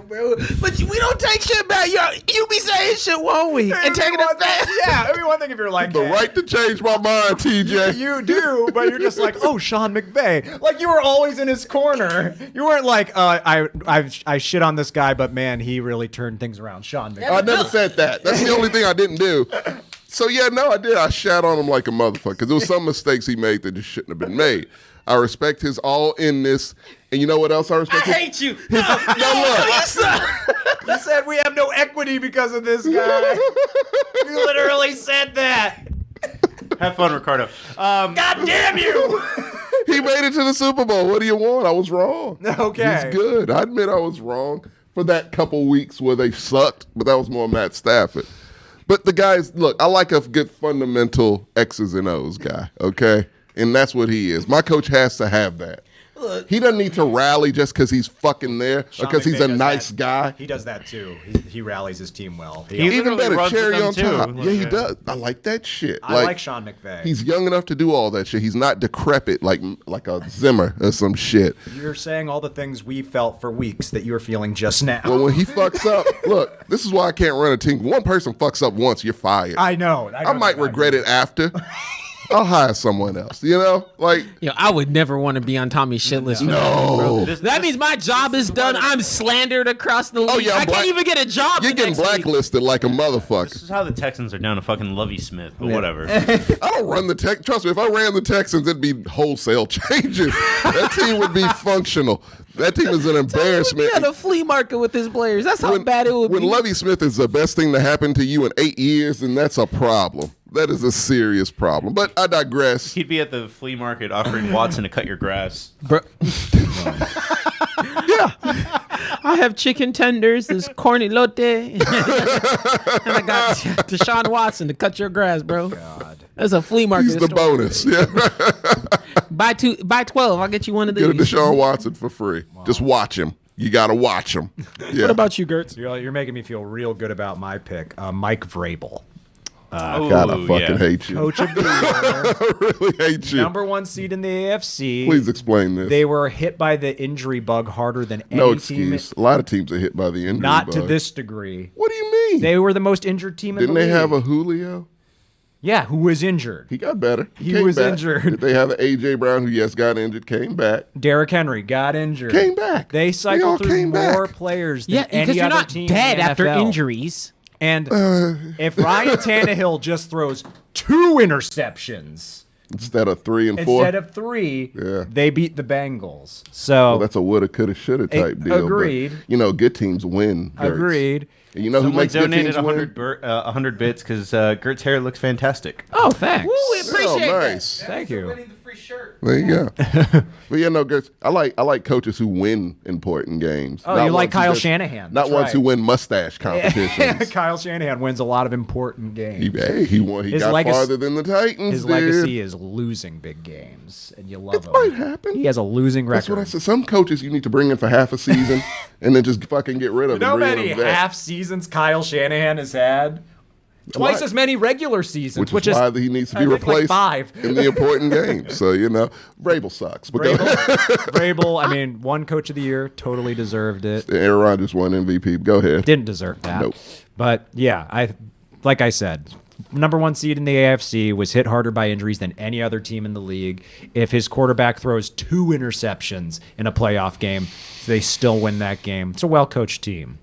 Bro, but we don't take shit back. You be saying shit, won't we? And taking it back. Yeah, it'd be one thing if you're like, The right to change my mind, TJ. You do, but you're just like, "Oh, Sean McVay." Like you were always in his corner. You weren't like, I shit on this guy, but man, he really turned things around." Sean McVay. I never said that. That's the only thing I didn't do. So yeah, no, I did. I shat on him like a motherfucker because there was some mistakes he made that just shouldn't have been made. I respect his all-inness, and you know what else I I respect? hate you. No, look. You said we have no equity because of this guy. You literally said that. Have fun, Ricardo. God damn you! He made it to the Super Bowl. What do you want? I was wrong. Okay. He's good. I admit I was wrong for that couple weeks where they sucked, but that was more Matt Stafford. But the guys, look, I like a good fundamental X's and O's guy, okay? And that's what he is. My coach has to have that. He doesn't need to rally just because he's fucking there or because he's a nice guy. He does that too. He rallies his team well. He Even literally better, runs with cherry them on too. top. Like, Yeah, he does. I like that shit. I like Sean McVay. He's young enough to do all that shit. He's not decrepit like a Zimmer or some shit. You're saying all the things we felt for weeks that you're feeling just now. Well, when he fucks up, look, this is why I can't run a team. One person fucks up once, you're fired. I know. I might regret it after. I'll hire someone else. You know, like I would never want to be on Tommy's shit list. For no. that means my job is done. I'm slandered across the league. Oh, yeah, I can't even get a job. You're the getting next week. blacklisted like a This motherfucker. is how the Texans are down to fucking Lovey Smith, but whatever. I don't run the tech. Trust me, if I ran the Texans, it'd be wholesale changes. That team would be functional. That team is an embarrassment. He had a flea market with his players. That's how bad it would When be. Lovey Smith is the best thing to happen to you in 8 years, then that's a problem. That is a serious problem. But I digress. He'd be at the flea market offering Watson to cut your grass. Bro. I have chicken tenders, this corny lote, and I got Deshaun Watson to cut your grass, bro. God. That's a flea market. He's the store. bonus. Yeah. Buy 12. I'll get you one of these. Get a Deshaun Watson for free. Just watch him. You got to watch him. Yeah. What about you, Gertz? You're making me feel real good about my pick, Mike Vrabel. God, I fucking hate you. Coach of the year, I really hate you. #1 seed in the AFC. Please explain this. They were hit by the injury bug harder than any No team. excuse. A lot of teams are hit by the injury Not to bug. this degree. What do you mean? They were the most injured team in Didn't the they league. have a Julio? Yeah, who was injured? He got better. He came was back. injured. Did they have an A.J. Brown who, yes, got injured, came back? Derrick Henry got injured. Came back. They They all cycled through came more back. players than Yeah, any because you're other not team dead in the after NFL. injuries. And if Ryan Tannehill just throws 2 interceptions Instead of 3 and 4. instead of 3, Yeah. they beat the Bengals. So Well, that's a woulda, coulda, shoulda type deal. Agreed. But, good teams win. Gertz. agreed. And you know who Someone makes good donated teams win? 100 bits because Gert's hair looks fantastic. Oh, thanks. Woo, we appreciate Oh, that. nice. Thank you. Winning the free shirt. There you go. But yeah, no, guys, I like coaches who win important games. Oh, you like Kyle Shanahan. Not That's ones right. who win mustache competitions. Kyle Shanahan wins a lot of important games. He won. He got farther than the Titans. His legacy is losing big games, and you love It him. might happen. He has a losing record. That's what I said. Some coaches you need to bring in for half a season and then just fucking get rid of them. You know how bring many them back. half seasons Kyle Shanahan has had? Twice Why? as many regular seasons, Which is why he needs to be I think, like replaced 5. in the important games. So, Vrabel sucks. But Vrabel, I mean, won Coach of the Year, totally deserved it. Aaron Rodgers won MVP. Go ahead. Didn't deserve that. Nope. But yeah, like I said, number 1 seed in the AFC, was hit harder by injuries than any other team in the league. If his quarterback throws 2 interceptions in a playoff game, they still win that game. It's a well-coached team.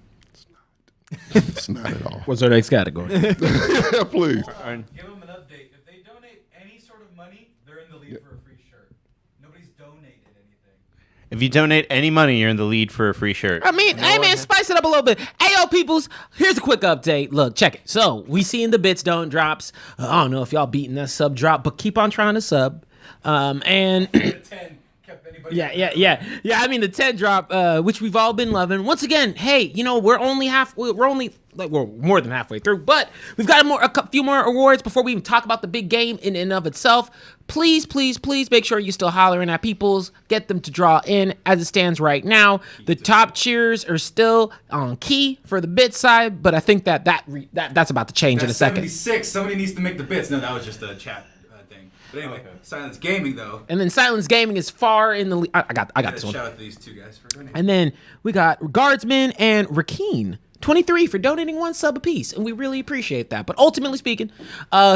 It's not at all. What's our next category? Yeah, please. Give them an update. If they donate any sort of money, they're in the lead for a free shirt. Nobody's donated anything. If you donate any money, you're in the lead for a free shirt. I mean, hey man, spice it up a little bit. Hey yo, peoples, here's a quick update. Look, check it. So we seeing the bits don't drops. I don't know if y'all beating that sub drop, but keep on trying to sub. And The 10 kept anybody. yeah. I mean the 10 drop, which we've all been loving. Once again, hey, we're more than halfway through, but we've got a few more awards before we even talk about the big game in and of itself. Please make sure you're still hollering at peoples. Get them to draw in. As it stands right now, the top cheers are still on key for the bit side, but I think that's about to change in a That's second. 76. Somebody needs to make the bits. No, that was just a chat thing. But anyway, Silence Gaming though. And then Silence Gaming is far in the. I got this one. Shout out to these two guys for donating. And then we got Guardsman and Rakeen, 23 for donating 1 sub apiece, and we really appreciate that. But ultimately speaking,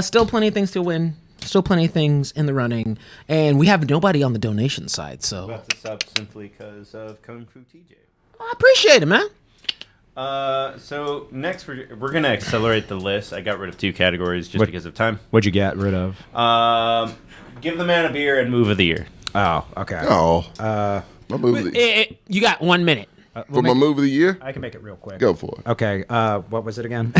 still plenty of things to win, still plenty of things in the running, and we have nobody on the donation side. So About to sub simply because of Kung Fu TJ. I appreciate it, man. So next we're gonna accelerate the list. I got rid of 2 categories just because of time. What'd you get rid of? Give the man a beer and move of the year. Oh, okay. Oh. My move of the, You got 1 minute. for my move of the year? I can make it real quick. Go for it. Okay, what was it again?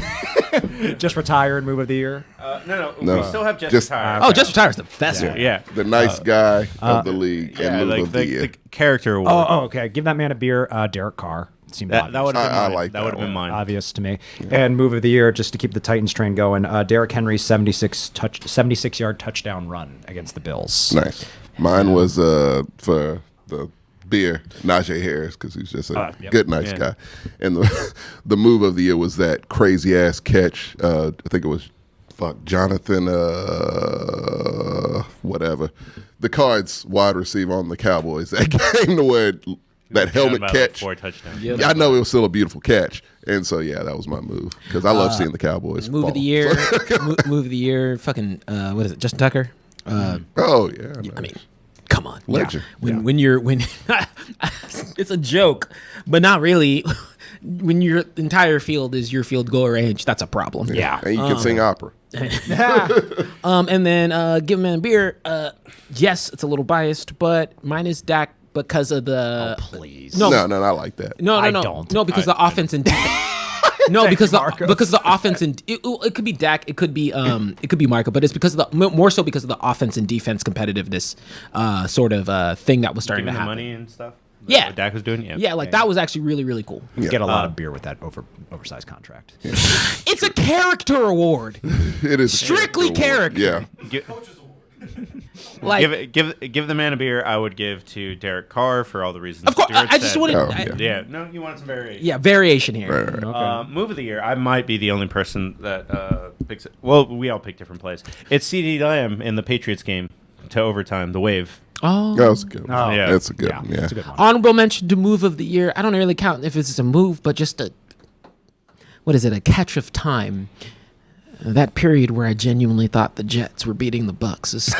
Just retire and move of the year? No, No. we still have just Just- retired. Oh, just retires the best. Yeah. The nice guy of the league Yeah, and move like of the year. the character award. Oh, okay. Give that man a beer. Derek Carr. Seemed that would have been I mine. like that that would have been one. mine. obvious to me. And move of the year, just to keep the Titans train going. Derrick Henry's 76-yard touchdown run against the Bills. Nice. Mine was for the beer, Najee Harris, because he's just a good, nice Yeah. guy. And the move of the year was that crazy ass catch. I think it was Jonathan, whatever. The Cards wide receiver on the Cowboys. That game to where that helmet Down by, catch. 4 touchdowns. Yeah. Yeah, I know it was still a beautiful catch. And so, yeah, that was my move because I love seeing the Cowboys. Move fall. of the year. Move of the year. Fucking what is it? Justin Tucker. Oh, yeah. I mean, come on. Legend. When it's a joke, but not really. When your entire field is your field goal range, that's a problem. Yeah. And you can sing opera. And then give man a beer. Yes, it's a little biased, but mine is Dak because of the. Please. No, No, I like that. no, I no, don't. no, because the offense and defense. No, because the offense and it could be Dak, it could be Marco, but it's because of the more so because of the offense and defense competitiveness sort of thing that was starting Giving to the happen. money and stuff. Yeah. What Dak was doing. Yeah, like that was actually really really cool. You get a lot of beer with that oversized contract. It's a character award. It is Strictly character. Yeah. Coach's award. Like Give the man a beer. I would give to Derek Carr for all the reasons. of course, Stuart I just said. wanted Oh, I- yeah. Yeah, no, you wanted some variation. yeah, variation here. Right, right. Move of the year. I might be the only person that picks it. Well, we all pick different plays. It's CD Lamb in the Patriots game to overtime. The wave. Oh. That was a good one. Oh, yeah. That's a good one. Yeah. That's a good one. Honorable mention to move of the year. I don't really count if it's a move, but just a a catch of time. That period where I genuinely thought the Jets were beating the Bucks is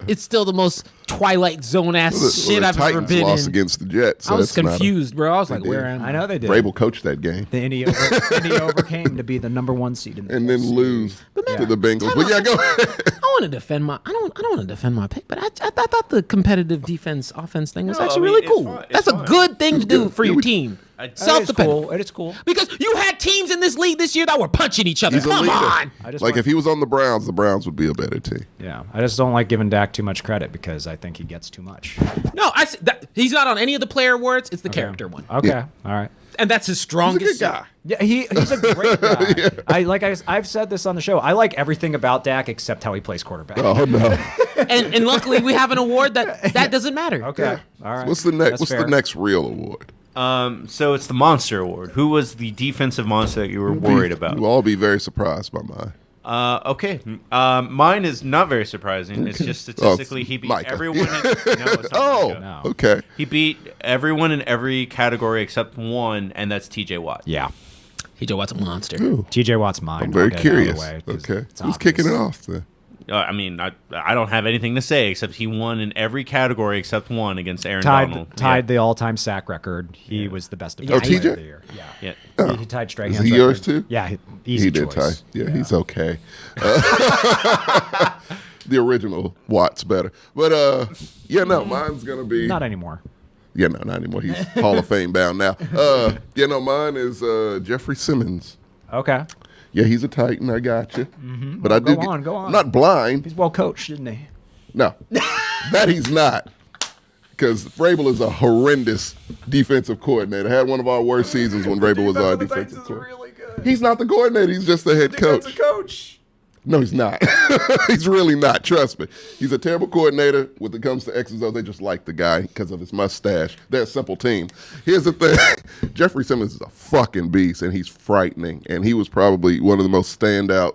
it's still the most Twilight Zone ass Well, shit the I've ever Titans been lost in. against the Jets. So I was that's not a- confused, bro. I was like, did. where am I? I know they did. Vrabel coached that game Indy overcame to be the number 1 seed in the and then AFC. lose to the Bengals. But yeah, go ahead. I want to defend my. I don't want to defend my pick, but I thought the competitive defense offense thing was No, actually I mean, really it's cool. fine. It's That's a fine. good thing to do for Yeah, your we- team. Self-dependent. It is cool. Because you had teams in this league this year that were punching each other. He's a Come leader. on. Like if he was on the Browns would be a better team. Yeah, I just don't like giving Dak too much credit because I think he gets too much. No, he's not on any of the player awards. It's the character one. Okay, Yeah. all right. And that's his He's a strongest good guy. Yeah, he's a great guy. I've said this on the show. I like everything about Dak except how he plays quarterback. Oh no. And luckily we have an award that doesn't matter. Okay, all right. What's the next? That's What's fair. the next real award? So it's the Monster Award. Who was the defensive monster that you were worried about? You'll all be very surprised by mine. Okay. Mine is not very surprising. It's just statistically he beat Micah. everyone. No, it's not Oh, Micah. No. okay. He beat everyone in every category except one, and that's T.J. Watt. Yeah, TJ Watt's a monster. TJ Watt's mine. I'm very I'll get it out of the curious. way, 'cause Okay. it's Who's obvious. kicking it off then? I mean, I don't have anything to say except he won in every category except one against Aaron Donald. Tied the all-time sack record. He was the best defensive TJ? player of the year. Yeah. Yeah. He tied Is Strahan's he yours record. too? Yeah, easy He did tie. choice. Yeah, he's okay. The original Watt's better. But mine's gonna be Not anymore. Yeah, no, not anymore. He's Hall of Fame bound now. Mine is Jeffrey Simmons. Okay. Yeah, he's a Titan. I got you. But I Go do. on, go on. I'm not blind. He's well coached, isn't he? No, that he's not. Because Vrabel is a horrendous defensive coordinator. Had one of our worst seasons when Vrabel was our defensive coordinator. really good. He's not the coordinator. He's just the head coach. coach. No, he's not. He's really not. Trust me. He's a terrible coordinator. When it comes to X's, O's, they just like the guy because of his mustache. They're a simple team. Here's the thing. Jeffrey Simmons is a fucking beast, and he's frightening. And he was probably one of the most standout,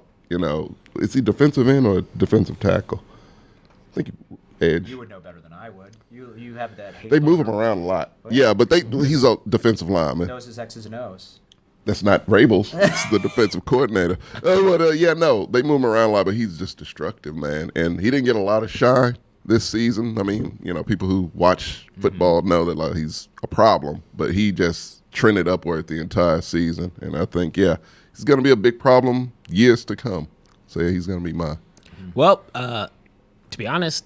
is he defensive end or defensive tackle? I think edge. You would know better than I would. You have that. They move him around a lot. Yeah, but he's a defensive lineman. Knows his X's and O's. That's not Vrabel's. It's the defensive coordinator. They move him around a lot, but he's just destructive, man. And he didn't get a lot of shine this season. I mean, people who watch football know that he's a problem, but he just trended upward the entire season. And I think, he's going to be a big problem years to come. So, he's going to be mine. Well, to be honest,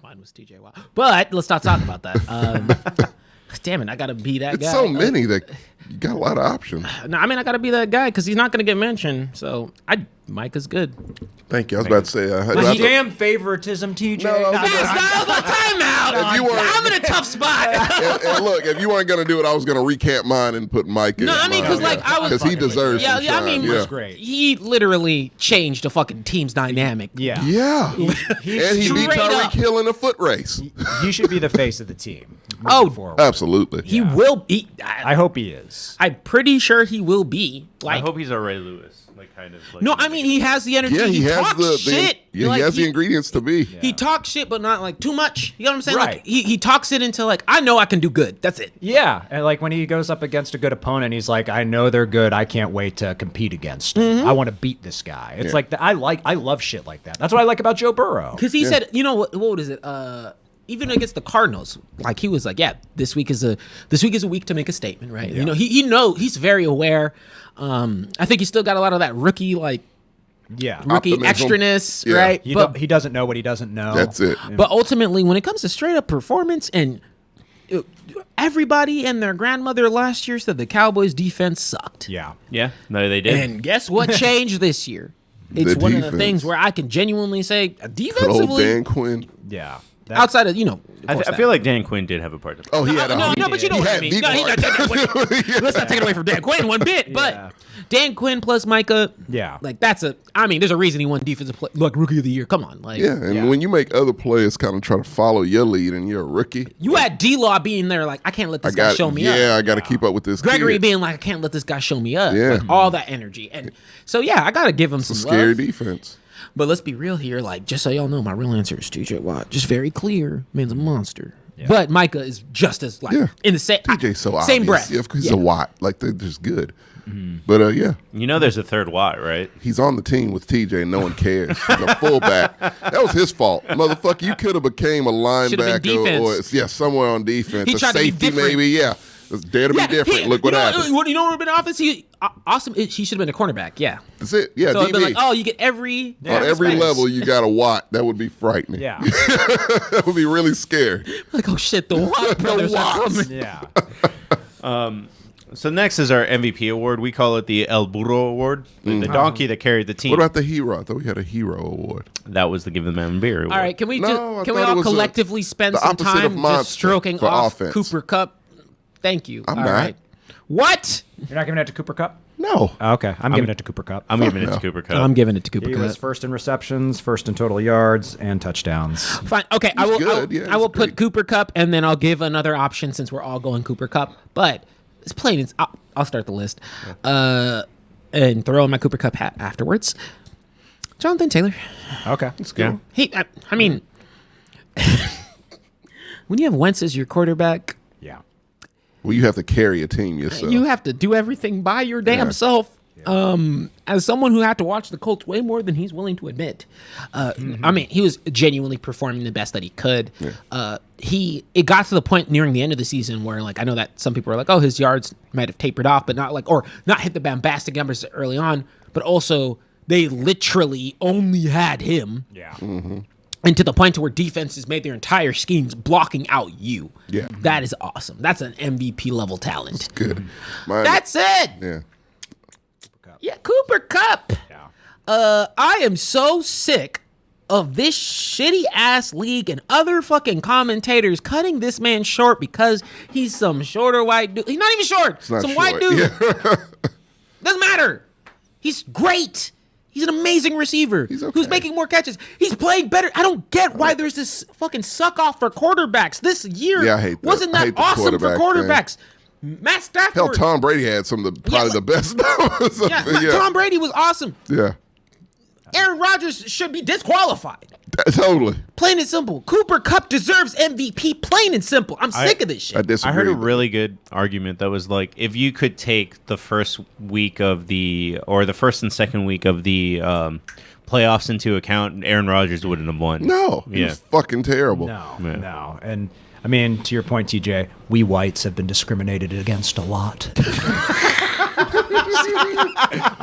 mine was TJ Watt. But let's not talk about that. Damn it, I gotta be that guy. It's so many that you got a lot of options. No, I mean I gotta be that guy because he's not gonna get mentioned. So Mike is good. Thank you. I was about to say. Damn favoritism, TJ. No, Yes, no, timeout. If you weren't- I'm in a tough spot. and look, if you weren't going to do it, I was going to recant mine and put Mike in. No, I mean, 'cause, I was Because he deserves some Yeah, I mean, shine. great. He literally changed the fucking team's dynamic. Yeah. Yeah. And he beat straight Tyreek up. Hill in a foot race. He should be the face of the team. Oh, moving forward. Absolutely. He will be. I hope he is. I'm pretty sure he will be. I hope he's a Ray Lewis, kind of. No, I mean he has the energy. Yeah, he has talks shit. he Like, has the ingredients to be. He talks shit, but not too much. You know what I'm saying? Right. Like he talks it into I know I can do good. That's it. Yeah, and when he goes up against a good opponent, he's like, I know they're good. I can't wait to compete against them. I want to beat this guy. It's I love shit like that. That's what I like about Joe Burrow. Because he said, what is it? Even against the Cardinals, he was like, yeah, this week is a week to make a statement, right? Yeah. He's very aware. I think he's still got a lot of that rookie Yeah, rookie Optimism. extraness, Yeah. right? he doesn't know what he doesn't know. That's it. But ultimately, when it comes to straight up performance, and everybody and their grandmother last year said the Cowboys' defense sucked. Yeah. Yeah, no, they did. And guess what changed this year? It's The one of the defense. things where I can genuinely say Good old defensively, Dan Quinn. Yeah. outside of I feel like Dan Quinn did have a part to play. Oh, he had a no, but you know he what I had mean. the No, he's not part. taking away. Let's not take it away from Dan Quinn one bit. Yeah. But Dan Quinn plus Micah, Yeah. there's a reason he won defensive play, rookie of the year. Come on, Yeah, and when you make other players kind of try to follow your lead and you're a rookie, you had D-Law being there I can't let this guy show me up. I got to keep up with this Gregory kid. being like, I can't let this guy show me up. Yeah. All that energy. And so, I got to give him some Scary love. defense. But let's be real here. Just so y'all know, my real answer is TJ Watt. Just very clear. Man's a monster. Yeah. But Micah is just as, in the same TJ's so obvious. same breath. Yeah, he's a Watt. They're just good. But, There's a third Watt, right? he's on the team with TJ and no one cares. He's a fullback. That was his fault. Motherfucker, you could have became a Should've been linebacker defense. somewhere on defense. He A tried to be safety different. maybe, yeah. It's dare to be different. Look what happened. You know what would have been offense? He should have been a cornerback. Yeah. That's it. Yeah, So it'd DB. been like, you get every on every space. level, you got a Watt. That would be frightening. Yeah. That would be really scary. Like, oh shit, the Watt brothers are Watts. coming. Yeah. So next is our MVP award. We call it the El Burro Award, the donkey that carried the team. What about the hero? I thought we had a hero award. That was the Give the Man Beer Award. All right, can we No, I can we thought it all was collectively spend the some opposite of time just monster stroking for off offense. Cooper Kupp? Thank you. I'm All not. right. What? You're not giving it to Cooper Cup? No. Okay, I'm giving it to Cooper Cup. I'm giving it no. to Cooper Kupp. I'm giving it to Cooper He Kupp. was first in receptions, first in total yards, and touchdowns. Fine. Okay, I will. good. Yeah, I will he's put great. Cooper Kupp, and then I'll give another option since we're all going Cooper Kupp. But it's plain. I'll start the list, and throw in my Cooper Kupp hat afterwards. Jonathan Taylor. Okay. Yeah. I mean, when you have Wentz as your quarterback, Yeah. Well, you have to carry a team yourself. you have to do everything by your damn Yeah. self. As someone who had to watch the Colts way more than he's willing to admit, I mean, he was genuinely performing the best that he could. It got to the point nearing the end of the season where, like, I know that some people are like, oh, his yards might have tapered off, but not or not hit the bombastic numbers early on, but also they literally only had him. Yeah. And to the point to where defenses made their entire schemes blocking out you. Yeah. That is awesome. That's an MVP level talent. Good. Mine- That's it. Yeah. Yeah, Cooper Kupp. Yeah. I am so sick of this shitty ass league and other fucking commentators cutting this man short because he's some shorter white dude. He's not even short. Not Some white short. dude. Yeah. Doesn't matter. He's great. He's an amazing receiver He's okay. who's making more catches. He's playing better. I don't get why there's this fucking suck off for quarterbacks this year. Yeah, I hate that. Wasn't I that hate the awesome for quarterback quarterbacks? Matt Stafford. Hell, Tom Brady had some of the probably the best numbers. Yeah, Tom Brady was awesome. Yeah. Aaron Rodgers should be disqualified. Totally. Plain and simple. Cooper Kupp deserves MVP. Plain and simple. I'm sick of this shit. I disagree. I heard a with really good argument that was like, if you could take the first week of the first and second week of the playoffs into account, Aaron Rodgers wouldn't have won. No, he Yeah. was fucking terrible. No, Yeah. no. And I mean, to your point, TJ, we whites have been discriminated against a lot.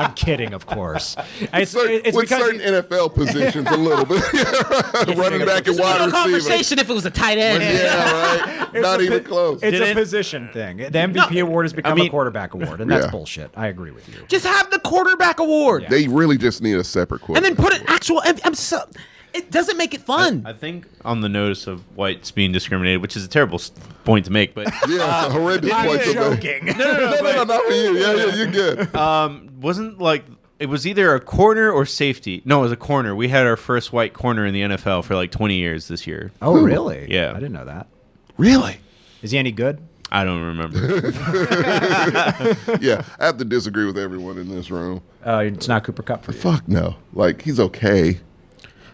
I'm kidding, of course. It's With because certain NFL positions, a little bit. Running back and It's a wide little receiver. conversation if it was a tight end. Yeah, right. Not even close. it's a Didn't- position thing. The MVP award has become mean- a quarterback award, and that's Yeah. bullshit. I agree with you. Just have the quarterback award. They really just need a separate And quarterback. then put an actual it doesn't make it fun. I think on the notice of whites being discriminated, which is a terrible point to make, but Yeah, it's a horrendous point to make. No, not for you. Yeah, you're good. wasn't like it was either a corner or safety. No, it was a corner. We had our first white corner in the NFL for like 20 years this year. Oh, really? Yeah. I didn't know that. Really? Is he any good? I don't remember. Yeah, I have to disagree with everyone in this room. It's not Cooper Kupp for you. Fuck no. Like, he's okay.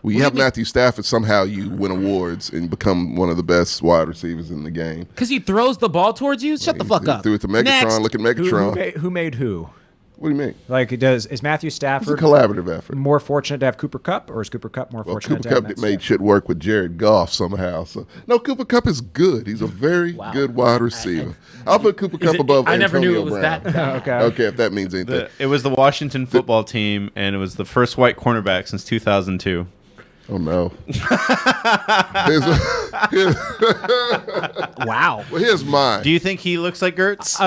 When you have Matthew Stafford, somehow you win awards and become one of the best wide receivers in the game. Because he throws the ball towards you? Shut the fuck up. Threw it to Megatron. Next. Look at Who, Megatron. who made who? What do you mean? Like, is Matthew It's a Stafford collaborative effort. more fortunate to have Cooper Kupp, or is Cooper Kupp more Well, fortunate Cooper to have Kupp Matt made Stafford? shit work with Jared Goff somehow. So no, Cooper Kupp is good. He's a very good wide receiver. I'll put Cooper Kupp above I never knew Antonio it was Brown. that. Okay. Okay, if that means anything. It was the Washington football team, and it was the first white cornerback since 2002. Oh no. Wow. Well, here's mine. Do you think he looks like Gertz?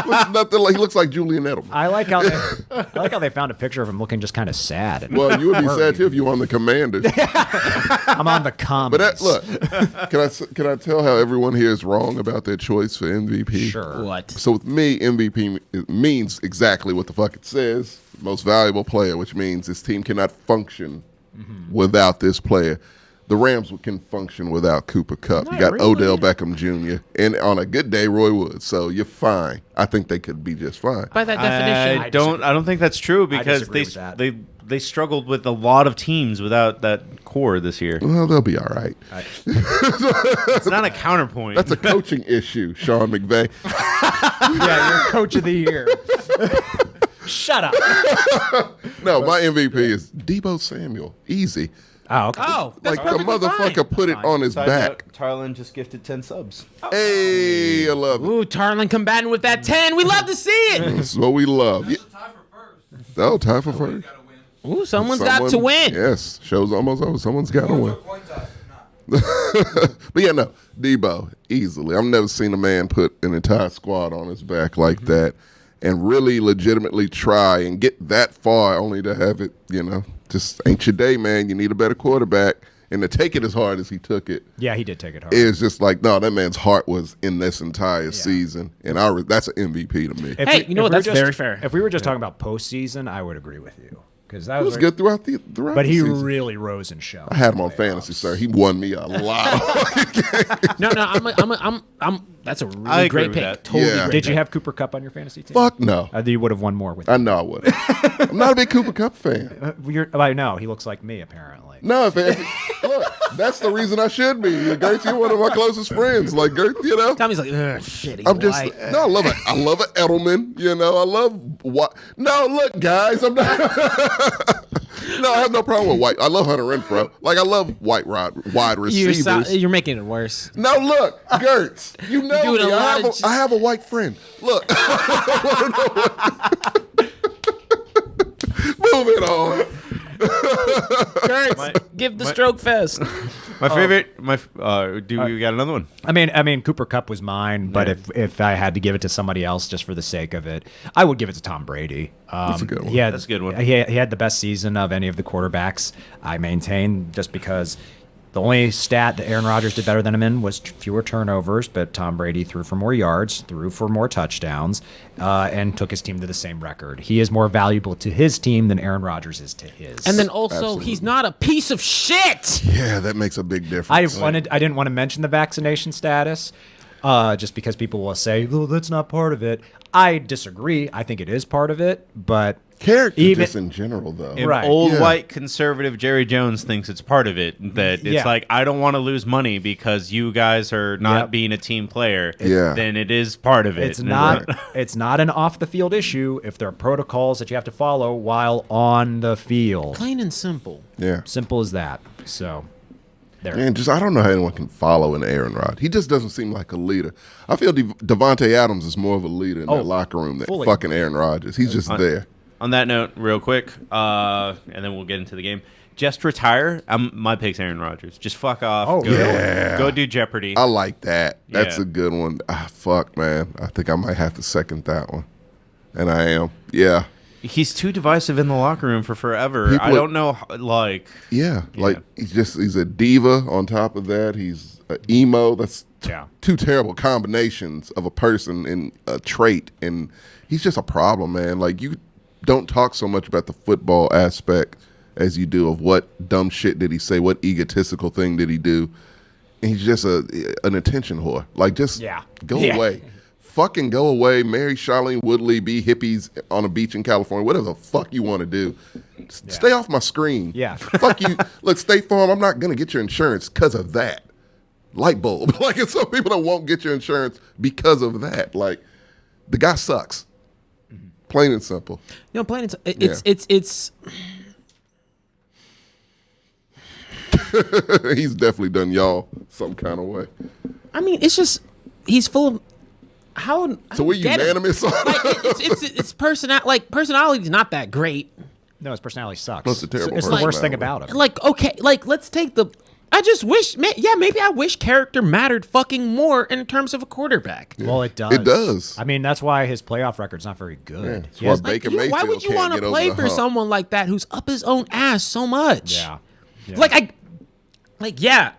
Looks nothing like, he looks like Julian Edelman. I like how they found a picture of him looking just kind of sad. And Well, you would be sad too if you were on the Commanders. I'm on the comments. But look, can I tell how everyone here is wrong about their choice for MVP? Sure. What? So with me, MVP means exactly what the fuck it says. Most valuable player, which means this team cannot function without this player. The Rams can function without Cooper Kupp. You got Odell Beckham Jr. and on a good day, Roy Woods. So you're fine. I think they could be just fine. By that definition. I don't think that's true because disagree with that. they struggled with a lot of teams without that core this year. Well, they'll be all right. It's not a counterpoint. That's a coaching issue, Sean McVay. Yeah, you're coach of the year. Shut up. No, my MVP is Deebo Samuel. Easy. Oh, okay. Oh, that's Like the perfectly motherfucker fine. put it on his back. Tarlin just gifted 10 subs. Hey, I love it. Ooh, Tarlin combating with that 10. We love to see it. That's what we love. Tie for first. Oh, time for first. Gotta win. Ooh, someone's got to win. Yes, show's almost over. Someone's got to win. Coin toss. But yeah, no, Debo, easily. I've never seen a man put an entire squad on his back like that and really legitimately try and get that far only to have it, just ain't your day, man. You need a better quarterback. And to take it as hard as he took it. Yeah, he did take it hard. It's just like, no, that man's heart was in this entire season. And that's an MVP to me. Hey, you know what? That's very fair. If we were just talking about postseason, I would agree with you. Because that It was good throughout But the he season. really rose and shone. I had him on fantasy, sir. He won me a lot. No, I'm. That's a I really agree great with pick. that. Totally Yeah. great Did you pick. have Cooper Kupp on your fantasy team? Fuck no. You would have won more with I him. know I would. I'm not a big Cooper Kupp fan. No, he looks like me, apparently. No, look, that's the reason I should be. Gertz, you're one of my closest friends. Like, Gertz, Tommy's like, ugh, shit. He's I'm just white. no. I love an Edelman. I love what. No, look, guys, I'm not. No, I have no problem with white. I love Hunter Renfro. Like, I love wide receivers. You're making it worse. No, look, Gertz, you know doing me. a lot of I have a white friend. Look. Move it on. Give the stroke fest. My favorite. Do we got another one? I mean, Cooper Kupp was mine, but if I had to give it to somebody else just for the sake of it, I would give it to Tom Brady. That's a good one. Yeah, That's a good one. He had the best season of any of the quarterbacks. I maintain just because the only stat that Aaron Rodgers did better than him in was fewer turnovers, but Tom Brady threw for more yards, threw for more touchdowns, and took his team to the same record. He is more valuable to his team than Aaron Rodgers is to his. And then also, Absolutely. he's not a piece of shit. Yeah, that makes a big difference. I didn't want to mention the vaccination status, just because people will say, "Oh, that's not part of it." I disagree. I think it is part of it, but Character even just in general, though. If Right. old Yeah. white conservative Jerry Jones thinks it's part of it, that it's Yeah. like, I don't want to lose money because you guys are not Yep. being a team player, Yeah. then it is part of it. it's not it's not an off the field issue if there are protocols that you have to follow while on the field. Plain and simple. Yeah. Simple as that. So there. Man, I don't know how anyone can follow an Aaron Rodgers. He just doesn't seem like a leader. I feel Devontae Adams is more of a leader in that locker room than fully. fucking Aaron Rodgers. He's just there. On that note, real quick, and then we'll get into the game. Just retire. My pick's Aaron Rodgers. Just fuck off. Oh, go, yeah. Go do Jeopardy. I like that. That's Yeah. a good one. Fuck, man. I think I might have to second that one. And I am. Yeah. He's too divisive in the locker room for forever. People I don't know, like... Yeah. Like, he's a diva on top of that. He's an emo. That's Yeah. two terrible combinations of a person and a trait. And he's just a problem, man. Like, you don't talk so much about the football aspect as you do of what dumb shit did he say, what egotistical thing did he do. And he's just an attention whore. Like, just go away. Fucking go away. Marry Charlene Woodley. Be hippies on a beach in California. Whatever the fuck you want to do. Stay off my screen. Yeah. Fuck you. Look, State Farm, I'm not going to get your insurance because of that. Light bulb. Like, it's some people that won't get your insurance because of that. Like, the guy sucks. Plain and simple. Plain and it's He's definitely done y'all some kind of way. I mean, it's just he's full of how. So we're unanimous on It's personality's not that great. No, his personality sucks. That's a terrible It's the worst thing personality. about him. Like, okay, like let's take the. I just wish, maybe I wish character mattered fucking more in terms of a quarterback. Well, it does. It does. I mean, that's why his playoff record's not very good. That's He why has- Baker Why Mayfield would you can't want get to over play the for hump. someone like that who's up his own ass so much? yeah.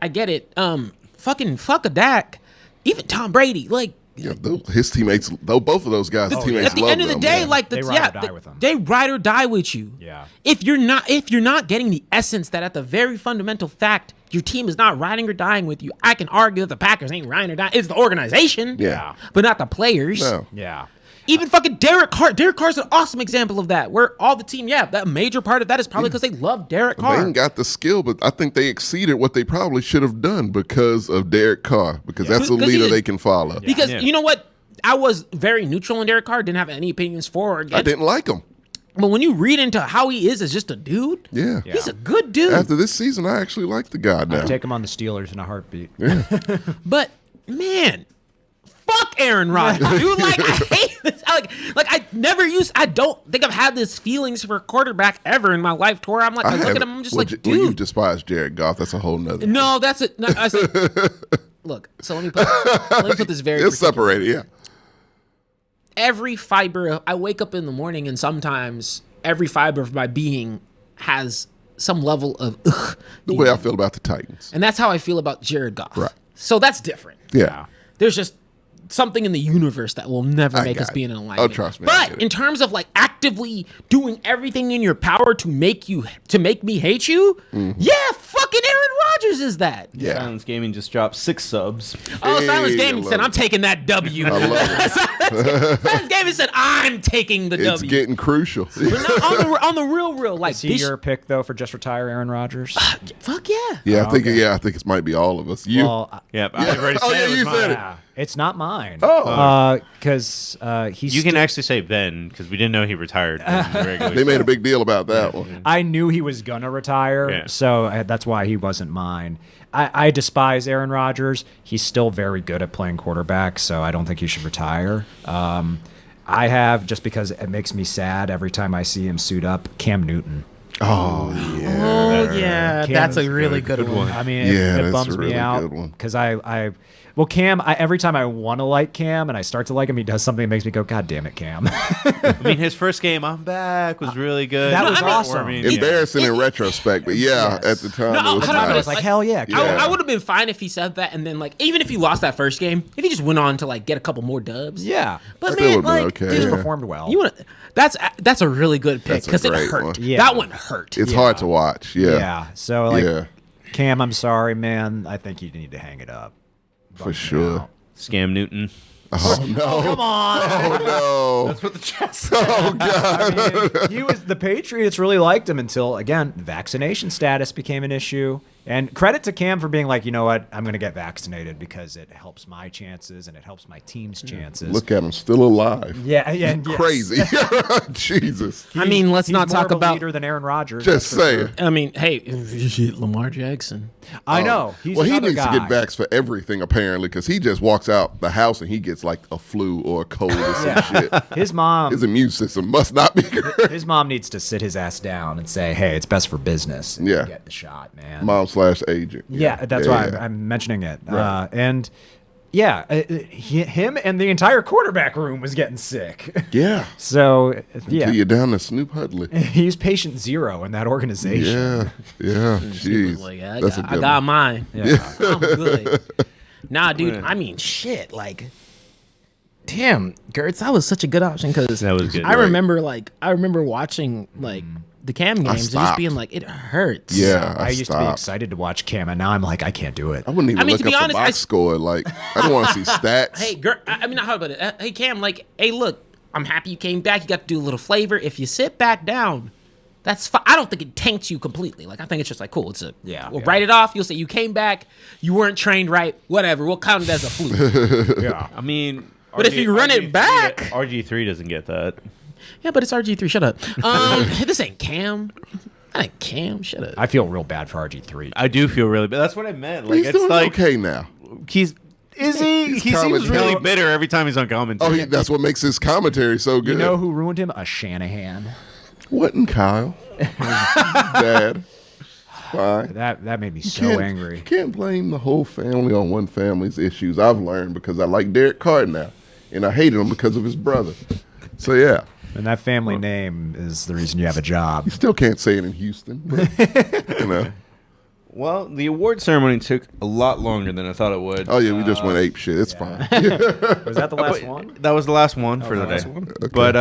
I get it. Fucking fuck a Dak. Even Tom Brady. Like, Yeah, his teammates, though, both of those guys, teammates at the love end of the them, day, man. like They ride or die with them. they ride or die with you. Yeah. If you're not getting the essence that at the very fundamental fact your team is not riding or dying with you, I can argue that the Packers ain't riding or dying. It's the organization, Yeah. but not the players. No. Yeah. Even fucking Derek Carr. Derek Carr's an awesome example of that. Where all the team, that major part of that is probably because they love Derek They Carr. ain't got the skill, but I think they exceeded what they probably should have done because of Derek Carr, because that's a 'Cause leader he- they can follow. Because Yeah. you know what? I was very neutral on Derek Carr. Didn't have any opinions for or I against. didn't like him. But when you read into how he is as just a dude, Yeah. he's a good dude. After this season, I actually like the guy now. I'd take him on the Steelers in a heartbeat. But man, fuck Aaron Rodgers, dude. Like, I hate this. I don't think I've had this feelings for a quarterback ever in my life, to where I'm like, I look at him, I'm just like, dude. Well, you despise Jared Goff. That's a whole nother. No, that's it. No, I said, look, so let me put this very. It's separated, yeah. Every fiber, I wake up in the morning, and sometimes every fiber of my being has some level of ugh. The way I feel about the Titans. And that's how I feel about Jared Goff. Right. So that's different. Yeah. There's just something in the universe that will never make us be in alignment. Oh, trust me. I get But it. in terms of like actively doing everything in your power to make me hate you, yeah, fucking Aaron Rodgers is that. Yeah. Silence Gaming just dropped 6 subs. Oh, Hey, Silence I Gaming love said, it. I'm taking that W. I love Silence Gaming said, I'm taking the It's W. getting crucial. But no, on the real, like, Is he your pick though for just retire Aaron Rodgers? fuck yeah. Yeah, I think it might be all of us. You. Well, Yeah, I've already Oh, said yeah, it was you mine. said it. yeah, it's not mine. Oh. Because he's. You can actually say Ben, because we didn't know he retired. in the regular They made a season. big deal about that one. I knew he was gonna retire, Yeah. so that's why he wasn't mine. I despise Aaron Rodgers. He's still very good at playing quarterback, so I don't think he should retire. I have, just because it makes me sad every time I see him suit up, Cam Newton. Oh, yeah. Oh, yeah. Cam That's is a really good one. I mean, Yeah, it that's bums a really me out good one. because Cam, every time I want to like Cam and I start to like him, he does something that makes me go, God damn it, Cam. I mean, his first game, I'm back, was really good. That was I mean- awesome. I mean, Embarrassing in retrospect, but yeah, Yes. at the time, No, it was hold on, I nice. was like, hell yeah. Cam. Yeah. I would have been fine if he said that, and then like even if he lost that first game, if he just went on to like get a couple more dubs. Yeah. But Still man, would've been like okay, He just yeah. performed well. you want that's a really good pick That's a because it great hurt. one. Yeah. That one hurt. It's hard to watch. Yeah, Yeah. So, like, Yeah. Cam, I'm sorry, man. I think you need to hang it up. for sure. Scam Newton. Oh no! Come on. Oh no! That's what the chat said. Oh god! I mean, the Patriots really liked him until, again, vaccination status became an issue. And credit to Cam for being like, you know what, I'm going to get vaccinated because it helps my chances and it helps my team's chances. Look at him, still alive. yeah, yes. Crazy. Jesus. I mean, let's He's not more talk of a about. leader than Aaron Rodgers. Just that's for saying. sure. I mean, hey, Lamar Jackson. I know. He's Well, he another needs guy. to get vaxxed for everything apparently, because he just walks out the house and he gets like a flu or a cold or some shit. His mom. His immune system must not be good. His mom needs to sit his ass down and say, "Hey, it's best for business. And Yeah. get the shot, man." Mom/agent. Yeah, that's why yeah. I'm mentioning it. Right. And yeah, him and the entire quarterback room was getting sick. Yeah. So Till yeah, you're down to Snoop Hudley. he's patient zero in that organization. Yeah. Jeez. Like, That's a I good got one. mine. Yeah. I'm good. Nah, dude. Yeah. I mean, shit. Like, damn, Gertz, that was such a good option because That was good. I Right. remember watching like the Cam games and just stopped. being like, it hurts. Yeah. I used to be stopped. excited to watch Cam, and now I'm like, I can't do it. I wouldn't even I mean, look to be up honest, the box score. Like, I don't want to see stats. Hey, I mean, how about it? Hey, Cam, like, hey, look, I'm happy you came back. You got to do a little flavor. If you sit back down, that's fine. I don't think it taints you completely. Like, I think it's just like, cool. We'll Yeah. write it off. You'll say you came back. You weren't trained right. Whatever. We'll count it as a fluke. Yeah. I mean, But if you run it RG3 back- RG3 doesn't get that. Yeah, but it's RG3. Shut up. This ain't Cam. I ain't Cam. Shut up. I feel real bad for RG3. I do feel really bad. That's what I meant. But Like, he's it's doing like okay now. Is he? He's He seems commentating. really bitter every time he's on Oh, commentary. that's what makes his commentary so good. You know who ruined him? A Shanahan. Wasn't Kyle? Dad. Fine. That made me so You angry. can't blame the whole family on one family's issues. I've learned because I like Derek Carr now, and I hated him because of his brother. So yeah, And that family name is the reason you have a job. you still can't say it in Houston, but, you know. Well, the award ceremony took a lot longer than I thought it would. Oh yeah, we just went ape shit. It's fine. Was that the last one? That was the last one for the today. last one? But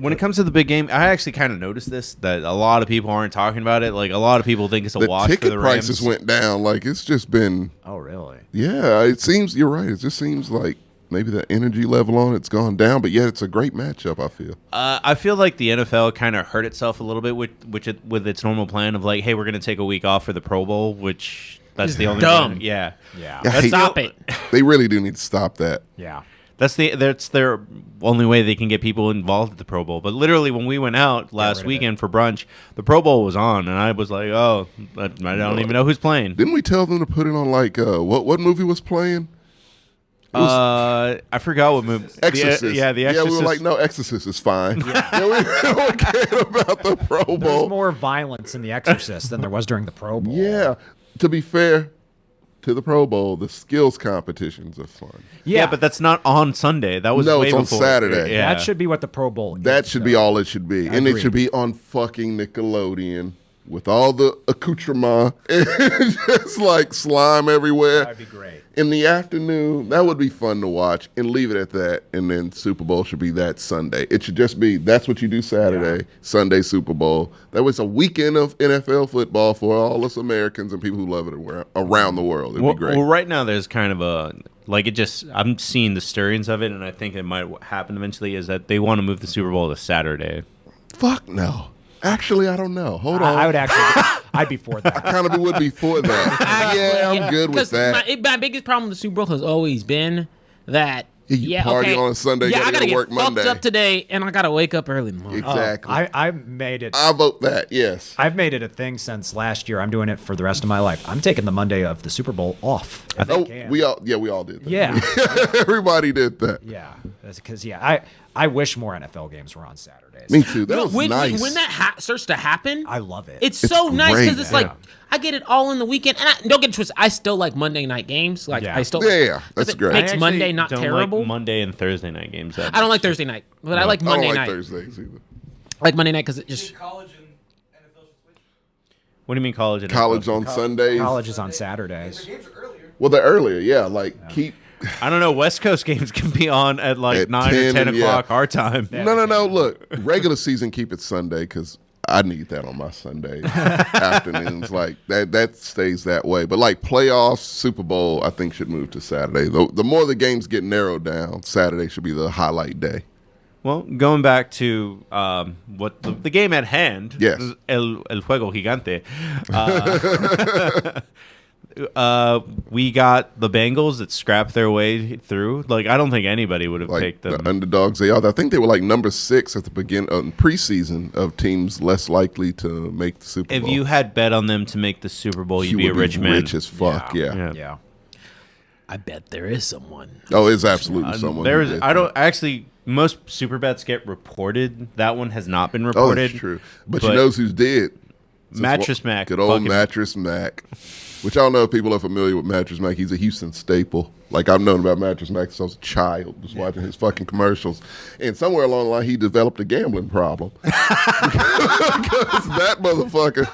when it comes to the big game, I actually kind of noticed this, that a lot of people aren't talking about it. Like, a lot of people think it's a The wash for ticket the Rams. prices went down. Like it's just been. Oh, really? Yeah, it seems you're right. It just seems like maybe the energy level on it's gone down, but yet it's a great matchup. I feel. I feel like the NFL kind of hurt itself a little bit with its normal plan of like, hey, we're going to take a week off for the Pro Bowl, which that's the only dumb. one. Yeah. Yeah. I hate- Stop it. They really do need to stop that. Yeah. That's their only way they can get people involved at the Pro Bowl. But literally, when we went out rid last of weekend for brunch, the Pro Bowl was on, and I was like, "Oh, I don't even know who's playing." Didn't we tell them to put it on like what movie was playing? I forgot what movie. Exorcist. The Yeah, Exorcist. we were like, no, Exorcist is fine. Yeah, we don't care about the Pro Bowl. There's more violence in The Exorcist than there was during the Pro Bowl. Yeah. To be fair to the Pro Bowl, the skills competitions are fun. Yeah, but that's not on Sunday. That was No, way it's on before. Saturday. Yeah. That should be what the Pro Bowl is. That should be though. all it should be. And it Agreed. should be on fucking Nickelodeon with all the accoutrement and just like slime everywhere. That'd be great. In the afternoon, that would be fun to watch, and leave it at that. And then Super Bowl should be that Sunday. It should just be that's what you do Saturday, Sunday Super Bowl. That was a weekend of NFL football for all us Americans and people who love it around the world. It'd be great. Well, right now there's kind of a like it just. I'm seeing the stirrings of it, and I think it might happen eventually. Is that they want to move the Super Bowl to Saturday? Fuck no. Actually, I don't know. Hold on. I would actually. I'd be for that. kind of would be for that. Yeah, I'm good with that. My biggest problem with the Super Bowl has always been that. You party on a Sunday, I gotta get get work fucked Monday. up today, and I gotta wake up early in the morning. Exactly. I made it. I vote that. Yes. I've made it a thing since last year. I'm doing it for the rest of my life. I'm taking the Monday of the Super Bowl off. If I can. we all did that. Yeah. Everybody did that. Yeah, because I wish more NFL games were on Saturdays. Me too. That was when nice. when that starts to happen, I love it. it's so nice great. because it's like I get it all in the weekend. And don't get it twisted, I still like Monday night games. Like Yeah. I still Yeah, that's it great. Makes I actually Monday not don't terrible. Like Monday and Thursday night games. I don't like Thursday night, but I like I Monday don't like night. Thursdays either. I like Monday night because it just College and NFL should switch. What do you mean college? And College NFL? on Sundays. College is on Saturdays. Games are earlier. Well, they're earlier. Yeah, like keep. I don't know. West Coast games can be on at like At 9 or 10, 10 o'clock yeah. our time. No. Look, regular season, keep it Sunday because I need that on my Sunday afternoons. Like that stays that way. But like playoffs, Super Bowl, I think should move to Saturday. The more the games get narrowed down, Saturday should be the highlight day. Well, going back to what the game at hand, Yes. El Juego Gigante. We got the Bengals that scrapped their way through. Like, I don't think anybody would have Like picked them. the underdogs they are. I think they were like number 6 at the beginning preseason of teams less likely to make the Super If Bowl. you had bet on them to make the Super Bowl, you'd You be a would rich man. rich as fuck. Yeah. Yeah. Yeah. I bet there is someone. Oh, it's absolutely someone. There who is. did I that. don't actually. Most super bets get reported. That one has not been Oh, reported. that's true. But you know who's did? Mattress Mac. Good old fucking- Mattress Mac. Which I don't know if people are familiar with Mattress Mac. He's a Houston staple. Like, I've known about Mattress Mac since I was a child, just watching his fucking commercials. And somewhere along the line, he developed a gambling problem. Because that motherfucker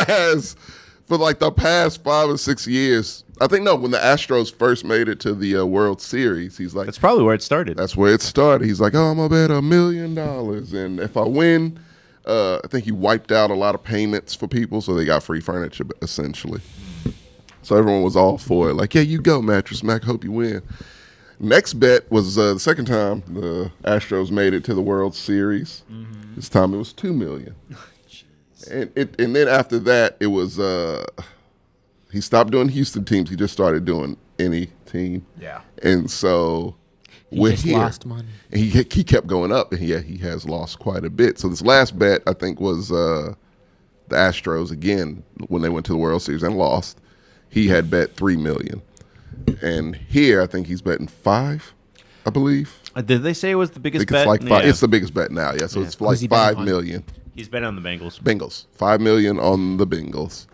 has, for like the past 5 or 6 years, I think, no, when the Astros first made it to the World Series, he's like, That's probably where it started. that's where it started. He's like, oh, I'm going to bet $1 million. And if I win, I think he wiped out a lot of payments for people, so they got free furniture, essentially. So everyone was all for it. Like, yeah, you go, Mattress Mac. Hope you win. Next bet was the second time the Astros made it to the World Series. This time it was $2 million. And then after that, it was he stopped doing Houston teams. He just started doing any team. Yeah. And so He we're just here. lost money. And he kept going up, and yeah, he has lost quite a bit. So this last bet, I think, was the Astros again when they went to the World Series and lost. He had bet $3 million, and here I think he's betting $5 million, I believe. Did they say it was the I biggest think bet? it's like $5 million. Yeah. It's the biggest bet now. Yeah, so it's like Who's he betting $5 on? million. He's betting on the Bengals. Bengals, $5 million on the Bengals.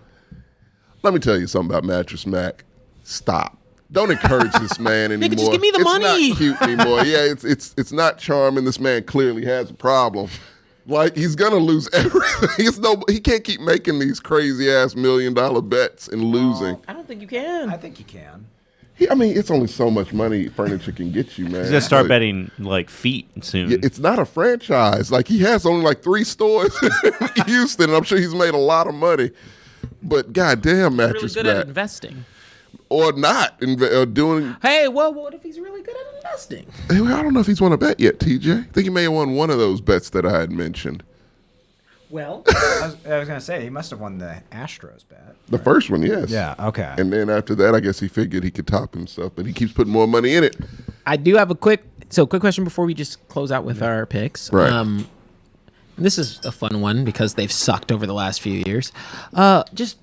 Let me tell you something about Mattress Mac. Stop. Don't encourage this man anymore. just give me the it's money. Not cute anymore. Yeah, it's not charming. This man clearly has a problem. Like, he's gonna lose everything. He can't keep making these crazy ass $1 million bets and losing. I don't think you can. I think you can. I mean, it's only so much money furniture can get you, man. He's gonna start Like, betting like feet soon. yeah, it's not a franchise. Like, he has only like 3 stores in Houston, and I'm sure he's made a lot of money. But goddamn, really Mattress good at Mac, investing. or not, or doing. Hey, well, what if he's really good at investing? I don't know if he's won a bet yet, TJ. I think he may have won one of those bets that I had mentioned. Well, I was gonna say he must have won the Astros bet. The first one, yes. Yeah. Okay. And then after that, I guess he figured he could top himself, but he keeps putting more money in it. I do have a quick question before we just close out with our picks. Right. This is a fun one because they've sucked over the last few years. Just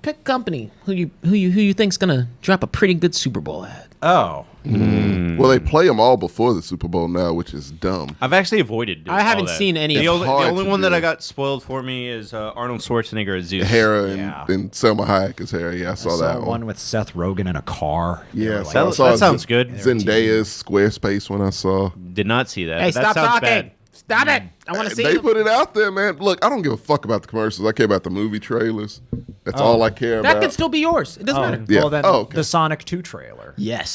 pick a company who you think's gonna drop a pretty good Super Bowl ad. Oh. Well, they play them all before the Super Bowl now, which is dumb. I've actually avoided. I haven't all that. seen any The of only, hard the only to one that do. I got spoiled for me is Arnold Schwarzenegger as Zeus. Hera Yeah. and Selma Hayek is Hera. Yeah, I saw that one one. with Seth Rogen in a car. Yeah, Like, so I saw that sounds good. Zendaya's Squarespace one I saw. Did not see that. Hey, but that stop sounds talking. bad. Stop it. I want to see They them. put it out there, man. Look, I don't give a fuck about the commercials. I care about the movie trailers. That's all I care That about. could still be yours. It doesn't matter. Yeah. Well, then Oh, okay. the Sonic 2 trailer. Yes.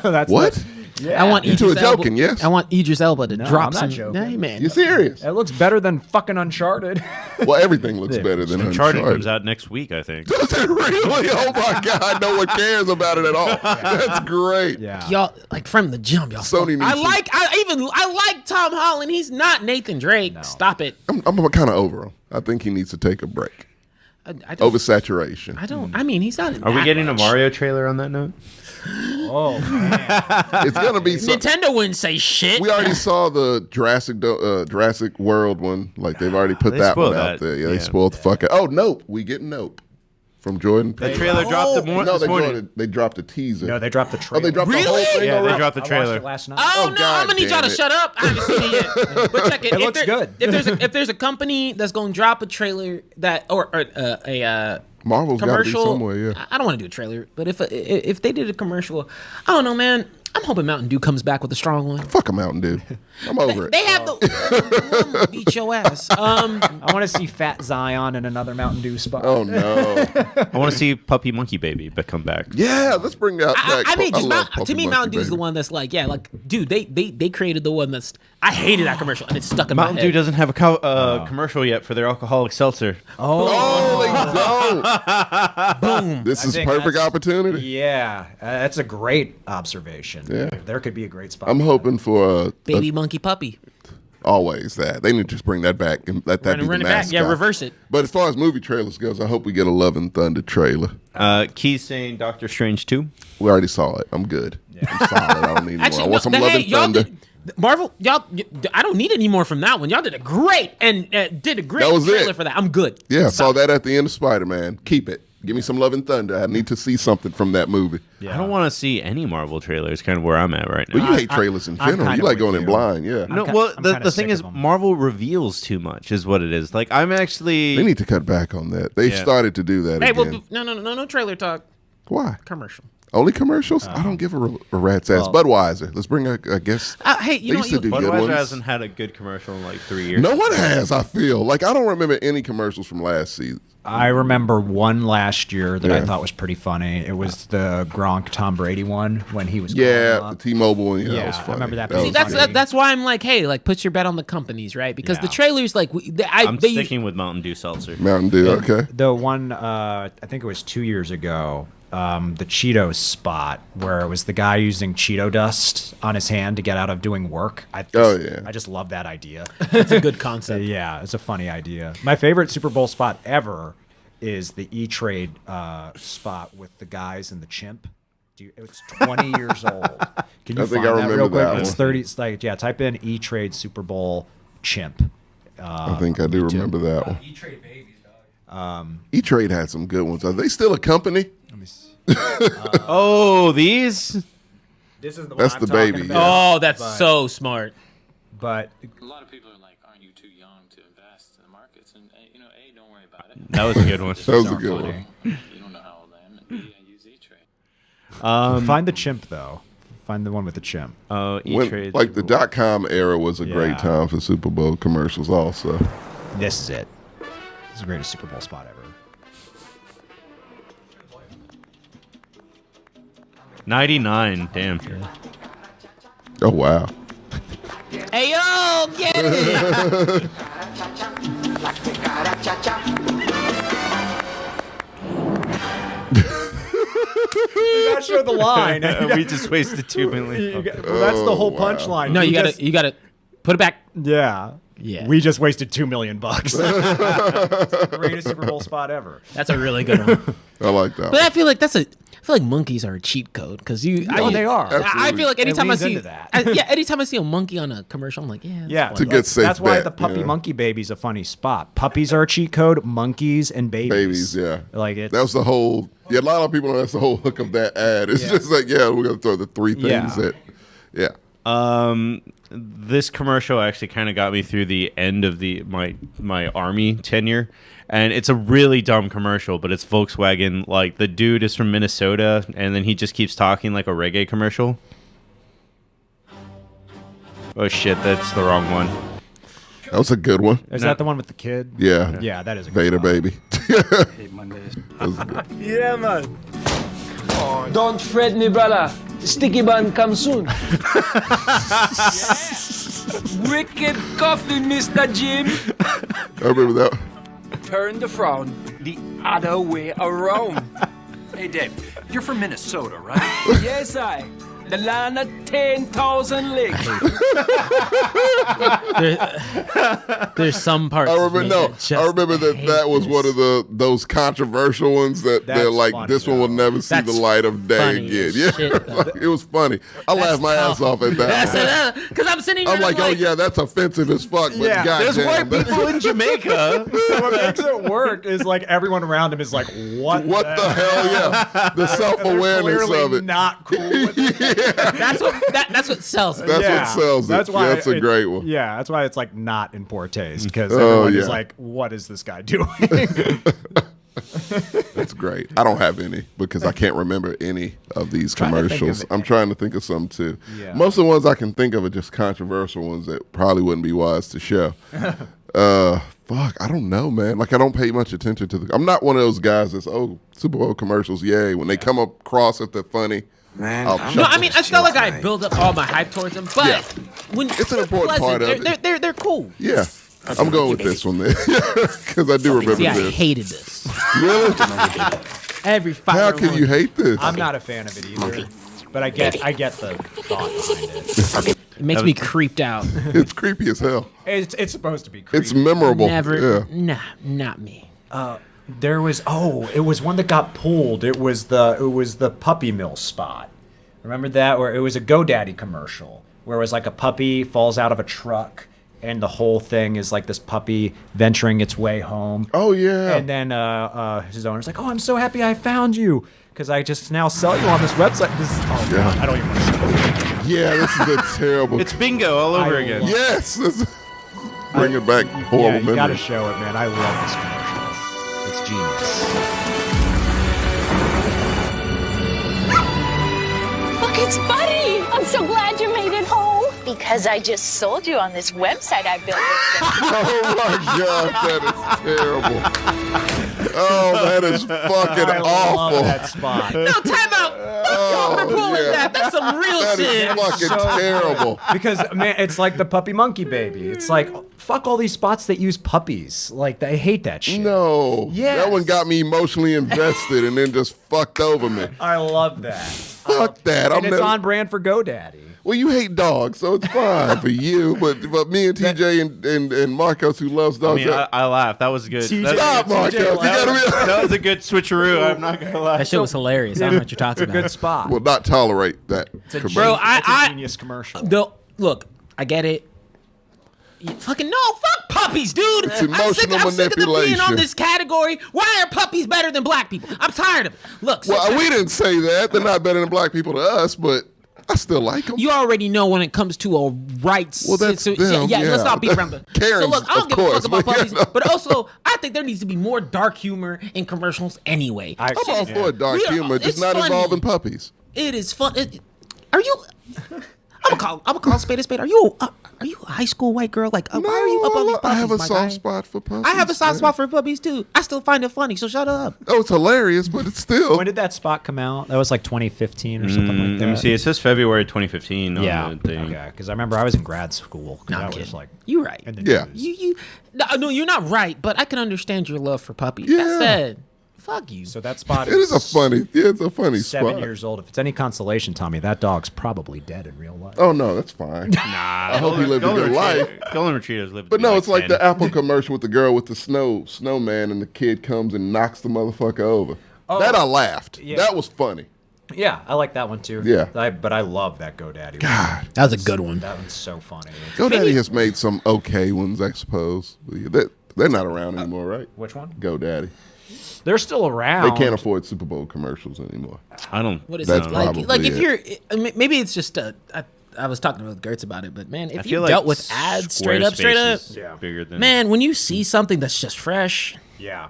That's What? Yeah. I want You two Idris are Elba. joking, yes? I want Idris Elba to No, drop I'm not some. joking. Hey, man. You serious? It looks better than fucking Uncharted. Well, everything looks better than Uncharted Uncharted. comes out next week, I think. Does it really? Oh my god, no one cares about it at all. That's great. Yeah. Y'all like from the jump, y'all. Sony needs I like Tom Holland. He's not Nathan Drake. Stop it. I'm kind of over him. I think he needs to take a break. I don't. Oversaturation. I don't. I mean, he's not. In Are we that getting much. a Mario trailer on that note? Oh, man. It's gonna be. Nintendo wouldn't say shit. We already saw the Jurassic World one. Like they've already put They that one spoiled out that. there. Yeah, they Yeah. spoiled the fuck out. Oh, Nope. We get Nope from Jordan. The Peele. trailer dropped No, this morning. they dropped a teaser. No, they dropped the Oh, trailer. they dropped the whole Really? thing. Yeah, they already? dropped the I watched trailer. it last night. Oh, Oh, no! God I'm gonna need y'all to damn it. shut up. I haven't seen it yet. But check it. It looks good. If there's a company that's going to drop a trailer that or a Marvel's got to be commercial, somewhere. Yeah. I don't want to do a trailer, but if they did a commercial, I don't know, man. I'm hoping Mountain Dew comes back with a strong one. Fuck a Mountain Dew. I'm over it. They have the beat your ass. I want to see Fat Zion in another Mountain Dew spot. Oh no. I want to see Puppy Monkey Baby but come back. Yeah, let's bring out. I mean, just love to Puppy me, Monkey Mountain Dew is the Baby. one that's like, yeah, like, dude, they created the one that's. I hated that commercial and it's stuck in Mountain my Dew head. doesn't have a commercial yet for their alcoholic seltzer. Oh, they don't. Boom. This is think perfect that's- opportunity. Yeah, that's a great observation. Yeah. There could be a great spot. I'm hoping for Baby monkey puppy. always that they need to just bring that back and let that be Run the it back. Yeah, mascot. reverse it. But as far as movie trailers goes, I hope we get a Love and Thunder trailer. Keith saying Doctor Strange 2. We already saw it. I'm good. I'm solid. I don't need any more. I Actually, want some no, Love hey, and y'all Thunder. did, Marvel, y'all, I don't need any more from that one. Y'all did a great and did a great That was trailer it. for that. I'm good. Yeah, saw that at the end of Spider-Man. Keep it. Give me some Love and Thunder. I need to see something from that movie. I don't want to see any Marvel trailers. Kind of where I'm at right now. But you hate trailers in I'm general. kinda You like with going in you. blind. Yeah. No, ki- well, I'm the kinda thing sick is, of 'em. Marvel reveals too much, is what it is. Like, I'm actually. They need to cut back on that. They Yeah. started to do that Hey, again. well, no trailer talk. Why? Commercial. Only commercials? I don't give a rat's ass. Budweiser. Let's bring a guest. Hey, you They know used to what? do good Budweiser ones. hasn't had a good commercial in like 3 years. No one has, I feel. Like, I don't remember any commercials from last season. I remember one last year that I Yeah. thought was pretty funny. It was the Gronk Tom Brady one when he was Yeah, calling the up. T-Mobile one. Yeah, Yeah, that was I funny. remember that was being See, funny. that's why I'm like, hey, like, put your bet on the companies, right? Because the Yeah. trailers, like, I'm they sticking with Mountain Dew Seltzer. Mountain Dew, okay. The one, I think it was 2 years ago, the Cheetos spot where it was the guy using Cheeto dust on his hand to get out of doing work. I just love that idea. It's a good concept. Yeah, it's a funny idea. My favorite Super Bowl spot ever is the E-Trade spot with the guys and the chimp. It's 20 years old. Can you I think find I that remember real quick? that It's one. 30. It's like, yeah, type in E-Trade Super Bowl chimp. I think I do remember that one. E-Trade babies, dog. E-Trade had some good ones. Are they still a company? Let me see. Oh, these? This is the That's one the I'm talking baby, about. Oh, that's so smart. But A lot of people are like, "Aren't you too young to invest in the markets?" And don't worry about it. That was a good one. That was a good one. You don't know how old I am, and B, I use E-Trade. find the chimp though. Find the one with the chimp. Oh, When, E-Trade. like the .com era was a great Yeah. time for Super Bowl commercials also. This is it. This is the greatest Super Bowl spot ever. 99. Damn. Oh, wow. Hey, yo, get it. You gotta show the line. We just wasted 2 million. That's the whole wow. punchline. No, you gotta put it back. Yeah. Yeah. we just wasted $2 million. It's the greatest Super Bowl spot ever. That's a really good one. I like that. But I feel like monkeys are a cheat code because They are. I feel like anytime I leans see into that. anytime I see a monkey on a commercial, I'm like, yeah, Yeah, It's a good safe that's why bet, the puppy yeah. monkey baby's a funny spot. Puppies are a cheat code. Monkeys and babies. Babies, yeah. Like it's That was the whole. Yeah, a lot of people know that's the whole hook of that ad. It's just like, yeah, we're gonna throw the three things Yeah. that. Yeah. This commercial actually kind of got me through the end of my army tenure, and it's a really dumb commercial, but it's Volkswagen. Like the dude is from Minnesota, and then he just keeps talking like a reggae commercial. Oh shit, that's the wrong one. That was a good one. Is No. that the one with the kid? Yeah. Yeah, that is a good Vader spot. baby. Yeah, man. Don't fret me, brother. Sticky bun come soon. Wicked coffee, Mr. Jim. I remember that. Turn the frown the other way around. Hey, Dave, you're from Minnesota, right? Yes, I. The land of 10,000 lakes. There's some parts. I of remember me no. that just I remember that hate that was this. one of those controversial ones that they're That's like, funny, this one will though. never see That's the light of day funny again. as Yeah, shit, though. it was funny. I laughed my ass off at that. Because I'm sitting here I'm like, oh yeah, that's offensive as fuck. But Yeah, goddamn, There's white people in Jamaica. What makes it work is like everyone around him is like, what the hell? Yeah, the self-awareness clearly of it. not cool with it. that's what sells it. That's what sells it. That's why Yeah, that's a great one. Yeah, that's why it's like not in poor taste because Oh, everyone is yeah. like, what is this guy doing? That's great. I don't have any because I can't remember any of these Trying to think commercials. of it. I'm trying to think of some too. Yeah. Most of the ones I can think of are just controversial ones that probably wouldn't be wise to show. Fuck, I don't know, man. Like I don't pay much attention to I'm not one of those guys that's Super Bowl commercials, yay. When they come across if they're funny, Man, I'll I'm shut No, the I mean, it's not like I build up all my hype towards them, but Yeah. when It's an they're important part of pleasant, it. they're cool. Yeah. I'm going with this one then. Because I do remember See, I this. hated this. Really? Every How five. can you hate this? I'm not a fan of it either. But I get the thought behind it. It makes me creeped out. It's creepy as hell. It's supposed to be creepy. It's memorable. Never. Yeah. Nah, not me. There was it was one that got pulled. It was the puppy mill spot. Remember that? Where it was a GoDaddy commercial where it was like a puppy falls out of a truck and the whole thing is like this puppy venturing its way home. Oh yeah. And then his owner's like, "Oh, I'm so happy I found you because I just now sell you on this website." Yeah. God, I don't even want to say it. Yeah, this is a terrible. It's bingo all over again. Yes. Bringing back horrible Yeah, you gotta memories. show it, man. I love this commercial. It's genius. Look, it's Buddy! I'm so glad you made it home. Because I just sold you on this website I built. Oh my God, that is terrible. Oh, that is fucking I awful. love that spot. No, time out. Oh, We're pulling yeah. that. That's some real That is shit. fucking So- terrible. Because man, it's like the puppy monkey baby. It's like fuck all these spots that use puppies. Like I hate that shit. No. Yes. That one got me emotionally invested and then just fucked over me. I love that. Fuck that. And it's on brand for GoDaddy. Well, you hate dogs, so it's fine for you. But me and TJ and Marcos, who loves I dogs, mean, I laughed. That was good. TJ That, stop, Marcos. You gotta be. that was a good switcheroo. I'm not gonna lie. That shit was hilarious. I don't know what you're talking It's a good about. spot. Will not tolerate that. Bro, commercial. it's a genius commercial. Look, I get it. You fucking no, fuck puppies, dude. It's I'm sick emotional of them being on manipulation. this category. Why are puppies better than black people? I'm tired of it. Look, Well, we didn't say that. They're not better than black people to us, but I still like them. you already know when it comes to a rights. Well, that's them, yeah, let's yeah. not beat around the. Karens, so look, I don't of give a course, fuck about but, puppies, you know. but also I think there needs to be more dark humor in commercials anyway. I'm all for dark humor, just it's not funny. involving puppies. It is fun. Are you? I'm gonna call a spade a spade. Are you a high school white girl? Like, why are you up on these puppies? I have a my soft guy? spot for puppies. I have a soft man. spot for puppies too. I still find it funny, so shut up. Oh, it's hilarious, but it's still. When did that spot come out? That was like 2015 or something like that. Let me see. It says February 2015 Yeah. on the thing. Okay. Because I remember I was in grad school. No, I'm that was kidding. like You right. in the Yeah. news. You no, you're not right, but I can understand your love for puppies. Yeah. That said, Fuck you. So that spot It is a funny. Yeah, it's a funny 7 spot. years old. If it's any consolation, Tommy, that dog's probably dead in real life. Oh no, that's fine. I hope he lived a good life. Golden Retrievers live. But no, it's like the Apple commercial with the girl with the snowman, and the kid comes and knocks the motherfucker over. That I laughed. Yeah. That was funny. Yeah, I like that one too. Yeah. But I love that GoDaddy. God, That was a good one. That one's so funny. GoDaddy has made some okay ones, I suppose. They're not around anymore, right? Which one? GoDaddy. They're still around. They can't afford Super Bowl commercials anymore. I don't. What is That's it like? probably Like if it. you're maybe it's just I was talking with Gertz about it, but man, I if feel you like dealt with ads straight up, Squarespace is bigger than. man, when you see something that's just fresh, Yeah.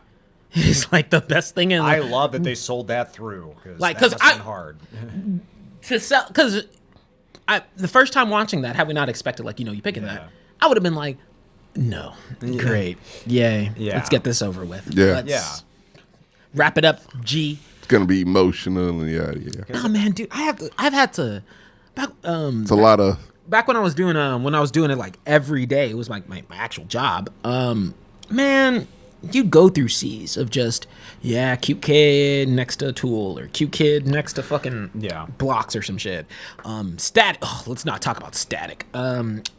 it's like the best thing in. I love that they sold that through. Like, that 'cause must've been hard. to sell because the first time watching that, had we not expected like you picking that, I would have been like, no, great, yay, Yeah. let's get this over with. Yeah. Let's wrap it up. G. It's gonna be emotional and yeah. Oh man, dude, I've had to. It's a lot of. Back when I was doing it like every day, it was like my actual job. Man, you'd go through seas of just cute kid next to a tool or cute kid next to fucking blocks or some shit. Static. Oh, let's not talk about static.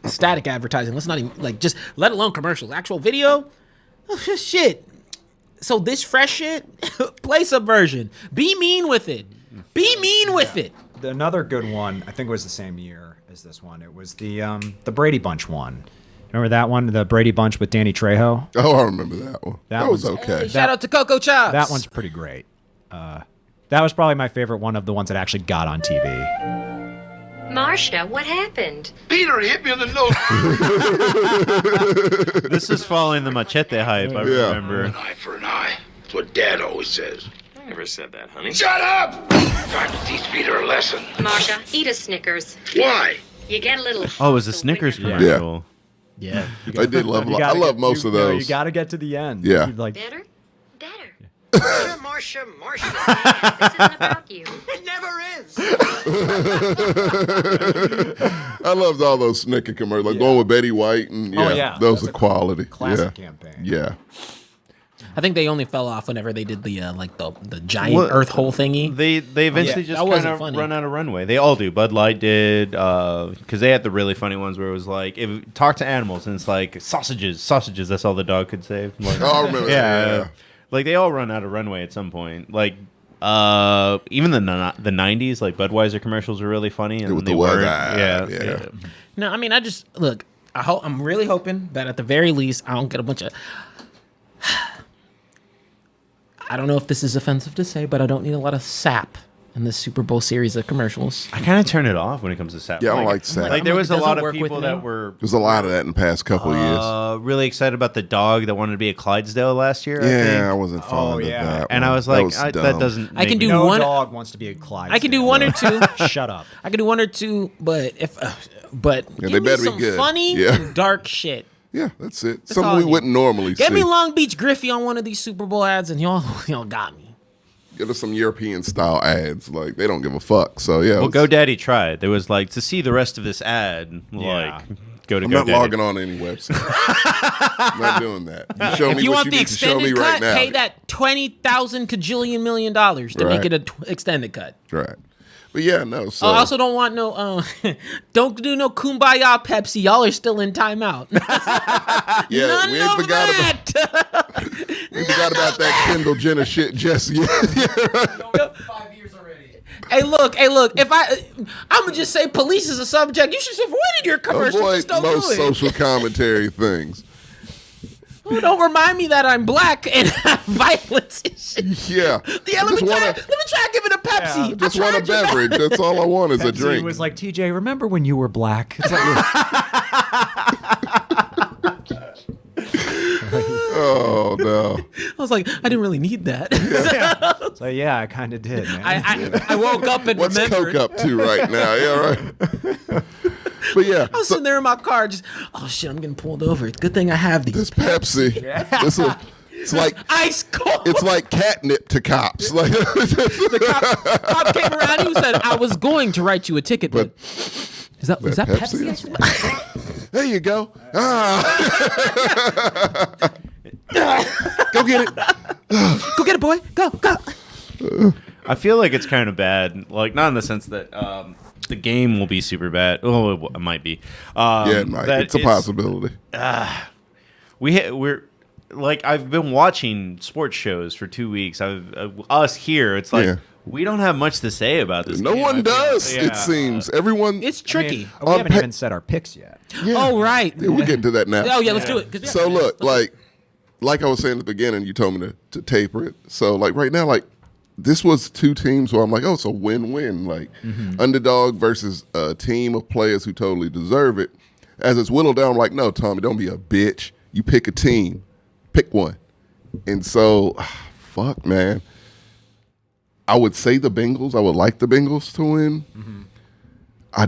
Static advertising. Let's not even like just let alone commercials. Actual video. Oh, shit. So this fresh shit, play Subversion. Be mean with it. Be mean with it. Another good one, I think it was the same year as this one. It was the Brady Bunch one. Remember that one? The Brady Bunch with Danny Trejo? Oh, I remember that one. That was one's- okay. Hey, shout out to Coco Chops. That one's pretty great. That was probably my favorite one of the ones that actually got on TV. Marcia, what happened? Peter hit me in the nose. This is following the machete hype. I remember. An eye for an eye. That's what Dad always says. I never said that, honey. Shut up! Time to teach Peter a lesson. Marcia, eat a Snickers. Why? You get a little. Oh, it was a Snickers commercial. Yeah. I did love. I love most of those. You got to get to the end. Yeah. You'd like, Better? Better. Marcia. This isn't about you. It never is. I loved all those Snicker commercials, like the one with Betty White, and those are quality. classic campaign. Yeah. I think they only fell off whenever they did the the giant earth hole thingy. They eventually that just kind wasn't of funny. run out of runway. They all do. Bud Light did because they had the really funny ones where it was like talk to animals and it's like sausages. That's all the dog could say. Like, Oh, I remember that. Yeah. Like they all run out of runway at some point. Like even the 90s, like Budweiser commercials were really funny and With they the were yeah. No, I mean I just look. I'm really hoping that at the very least I don't get a bunch of. I don't know if this is offensive to say, but I don't need a lot of sap in this Super Bowl series of commercials. I kind of turn it off when it comes to sap. Yeah, I don't like sap. Like there was a Doesn't lot of work with people me. that were There's a lot of that in the past couple of years. really excited about the dog that wanted to be a Clydesdale last year. I Yeah, think. I wasn't fond of that. And one. I was like, That that doesn't. I can make me- do no one. dog wants to be a Clyde. I can do one or two. Shut up. I can do one or two, but they give me better be some good. funny Yeah. and dark shit. Yeah, that's it. That's all Something we I need. wouldn't normally Get see. me Long Beach Griffey on one of these Super Bowl ads, and y'all got me. Get us some European style ads. Like they don't give a fuck. So yeah. Well, GoDaddy tried. There was like to see the rest of this ad. Like, go to I'm GoDaddy. not logging on to any website. I'm not doing that. You show If me you what want you the need to show me extended right cut, now. pay that $20,000 million to Right. make it an extended cut. Right. But yeah, no. So I also don't want no. Don't do no Kumbaya Pepsi. Y'all are still in timeout. yeah, None we ain't of forgot that. we forgot about that Kendall Jenner shit just yet. 5 years already. Hey, look. If I'm gonna just say police is a subject. You should have avoided your commercial. Avoid Just don't most do it. social commentary things. Oh, don't remind me that I'm black and have violence and shit. Yeah. Yeah, let me try giving a Pepsi. Just want a beverage. That's all I want is a Pepsi drink. was like, TJ, remember when you were black? It's like, Oh no. I was like, I didn't really need that. so yeah, I kind of did, man. I woke up and What's remembered. Coke up to right now? Yeah, right. But yeah, I was sitting there in my car, just shit, I'm getting pulled over. Good thing I have these. this Pepsi. It's like ice cold. It's like catnip to cops. Like The cop came around. He said, "I was going to write you a ticket, but is that Pepsi?" There you go. Go get it. Go get it, boy. Go, go. I feel like it's kind of bad. Like, not in the sense that the game will be super bad. Oh, it might be. Yeah, it might. It's a possibility. We're like, I've been watching sports shows for 2 weeks. Us here, it's like we don't have much to say about this. No game. one does. It seems everyone. It's tricky. We haven't even said our picks yet. Yeah. Oh, right. Yeah, we'll get into that now. Oh, yeah, let's do it. So look, like I was saying at the beginning, you told me to taper it. So like right now, like this was two teams where I'm like, oh, it's a win-win. Like underdog versus a team of players who totally deserve it. As it's whittled down, I'm like, no, Tommy, don't be a bitch. You pick a team. Pick one. And so, fuck, man. I would say the Bengals. I would like the Bengals to win.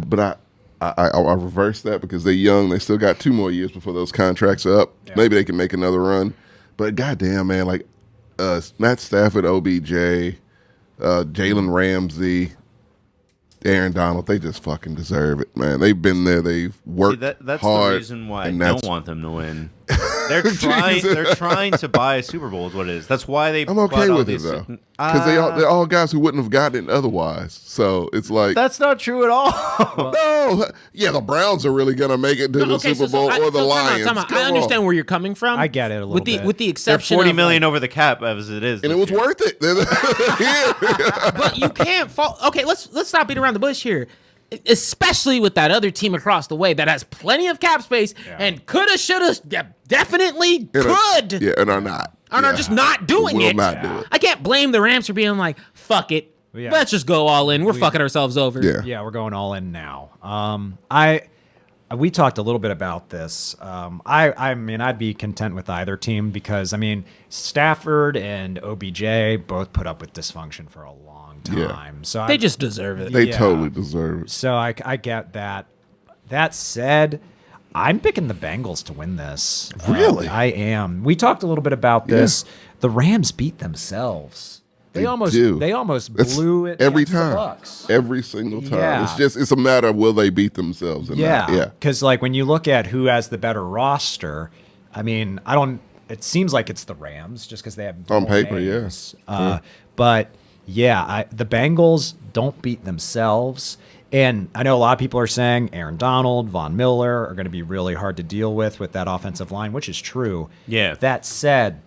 But I reverse that because they're young. They still got 2 more years before those contracts are up. Yeah. Maybe they can make another run. But goddamn, man, like Matt Stafford, OBJ, Jalen Ramsey, Aaron Donald, they just fucking deserve it, man. They've been there. They've worked that's hard. The reason why I don't want them to win. They're trying. They're trying to buy a Super Bowl. Is what it is. That's why they. I'm okay with it though, because they're all guys who wouldn't have gotten it otherwise. So it's like that's not true at all. No, yeah, the Browns are really gonna make it to the Super Bowl or the Lions. I understand where you're coming from. I get it a little bit. With the exception, they're $40 million over the cap as it is, and it was worth it. But you can't fall. Okay, let's stop beating around the bush here. Especially with that other team across the way that has plenty of cap space and coulda, shoulda, definitely could. Yeah, and are not. And are just not doing it. Not do it. I can't blame the Rams for being like, fuck it. Yeah. Let's just go all in. We're fucking ourselves over. Yeah, we're going all in now. We talked a little bit about this. I mean, I'd be content with either team because, I mean, Stafford and OBJ both put up with dysfunction for a long time. Yeah. So they just deserve it. They totally deserve it. So I get that. That said, I'm picking the Bengals to win this. Really? I am. We talked a little bit about this. The Rams beat themselves. They almost blew it every against the time. Bucks. Every single time. Yeah. It's a matter of will they beat themselves or not. Yeah. Because like when you look at who has the better roster, I mean, it seems like it's the Rams just because they have on paper, names. But yeah, the Bengals don't beat themselves. And I know a lot of people are saying Aaron Donald, Von Miller are going to be really hard to deal with that offensive line, which is true. Yeah. That said,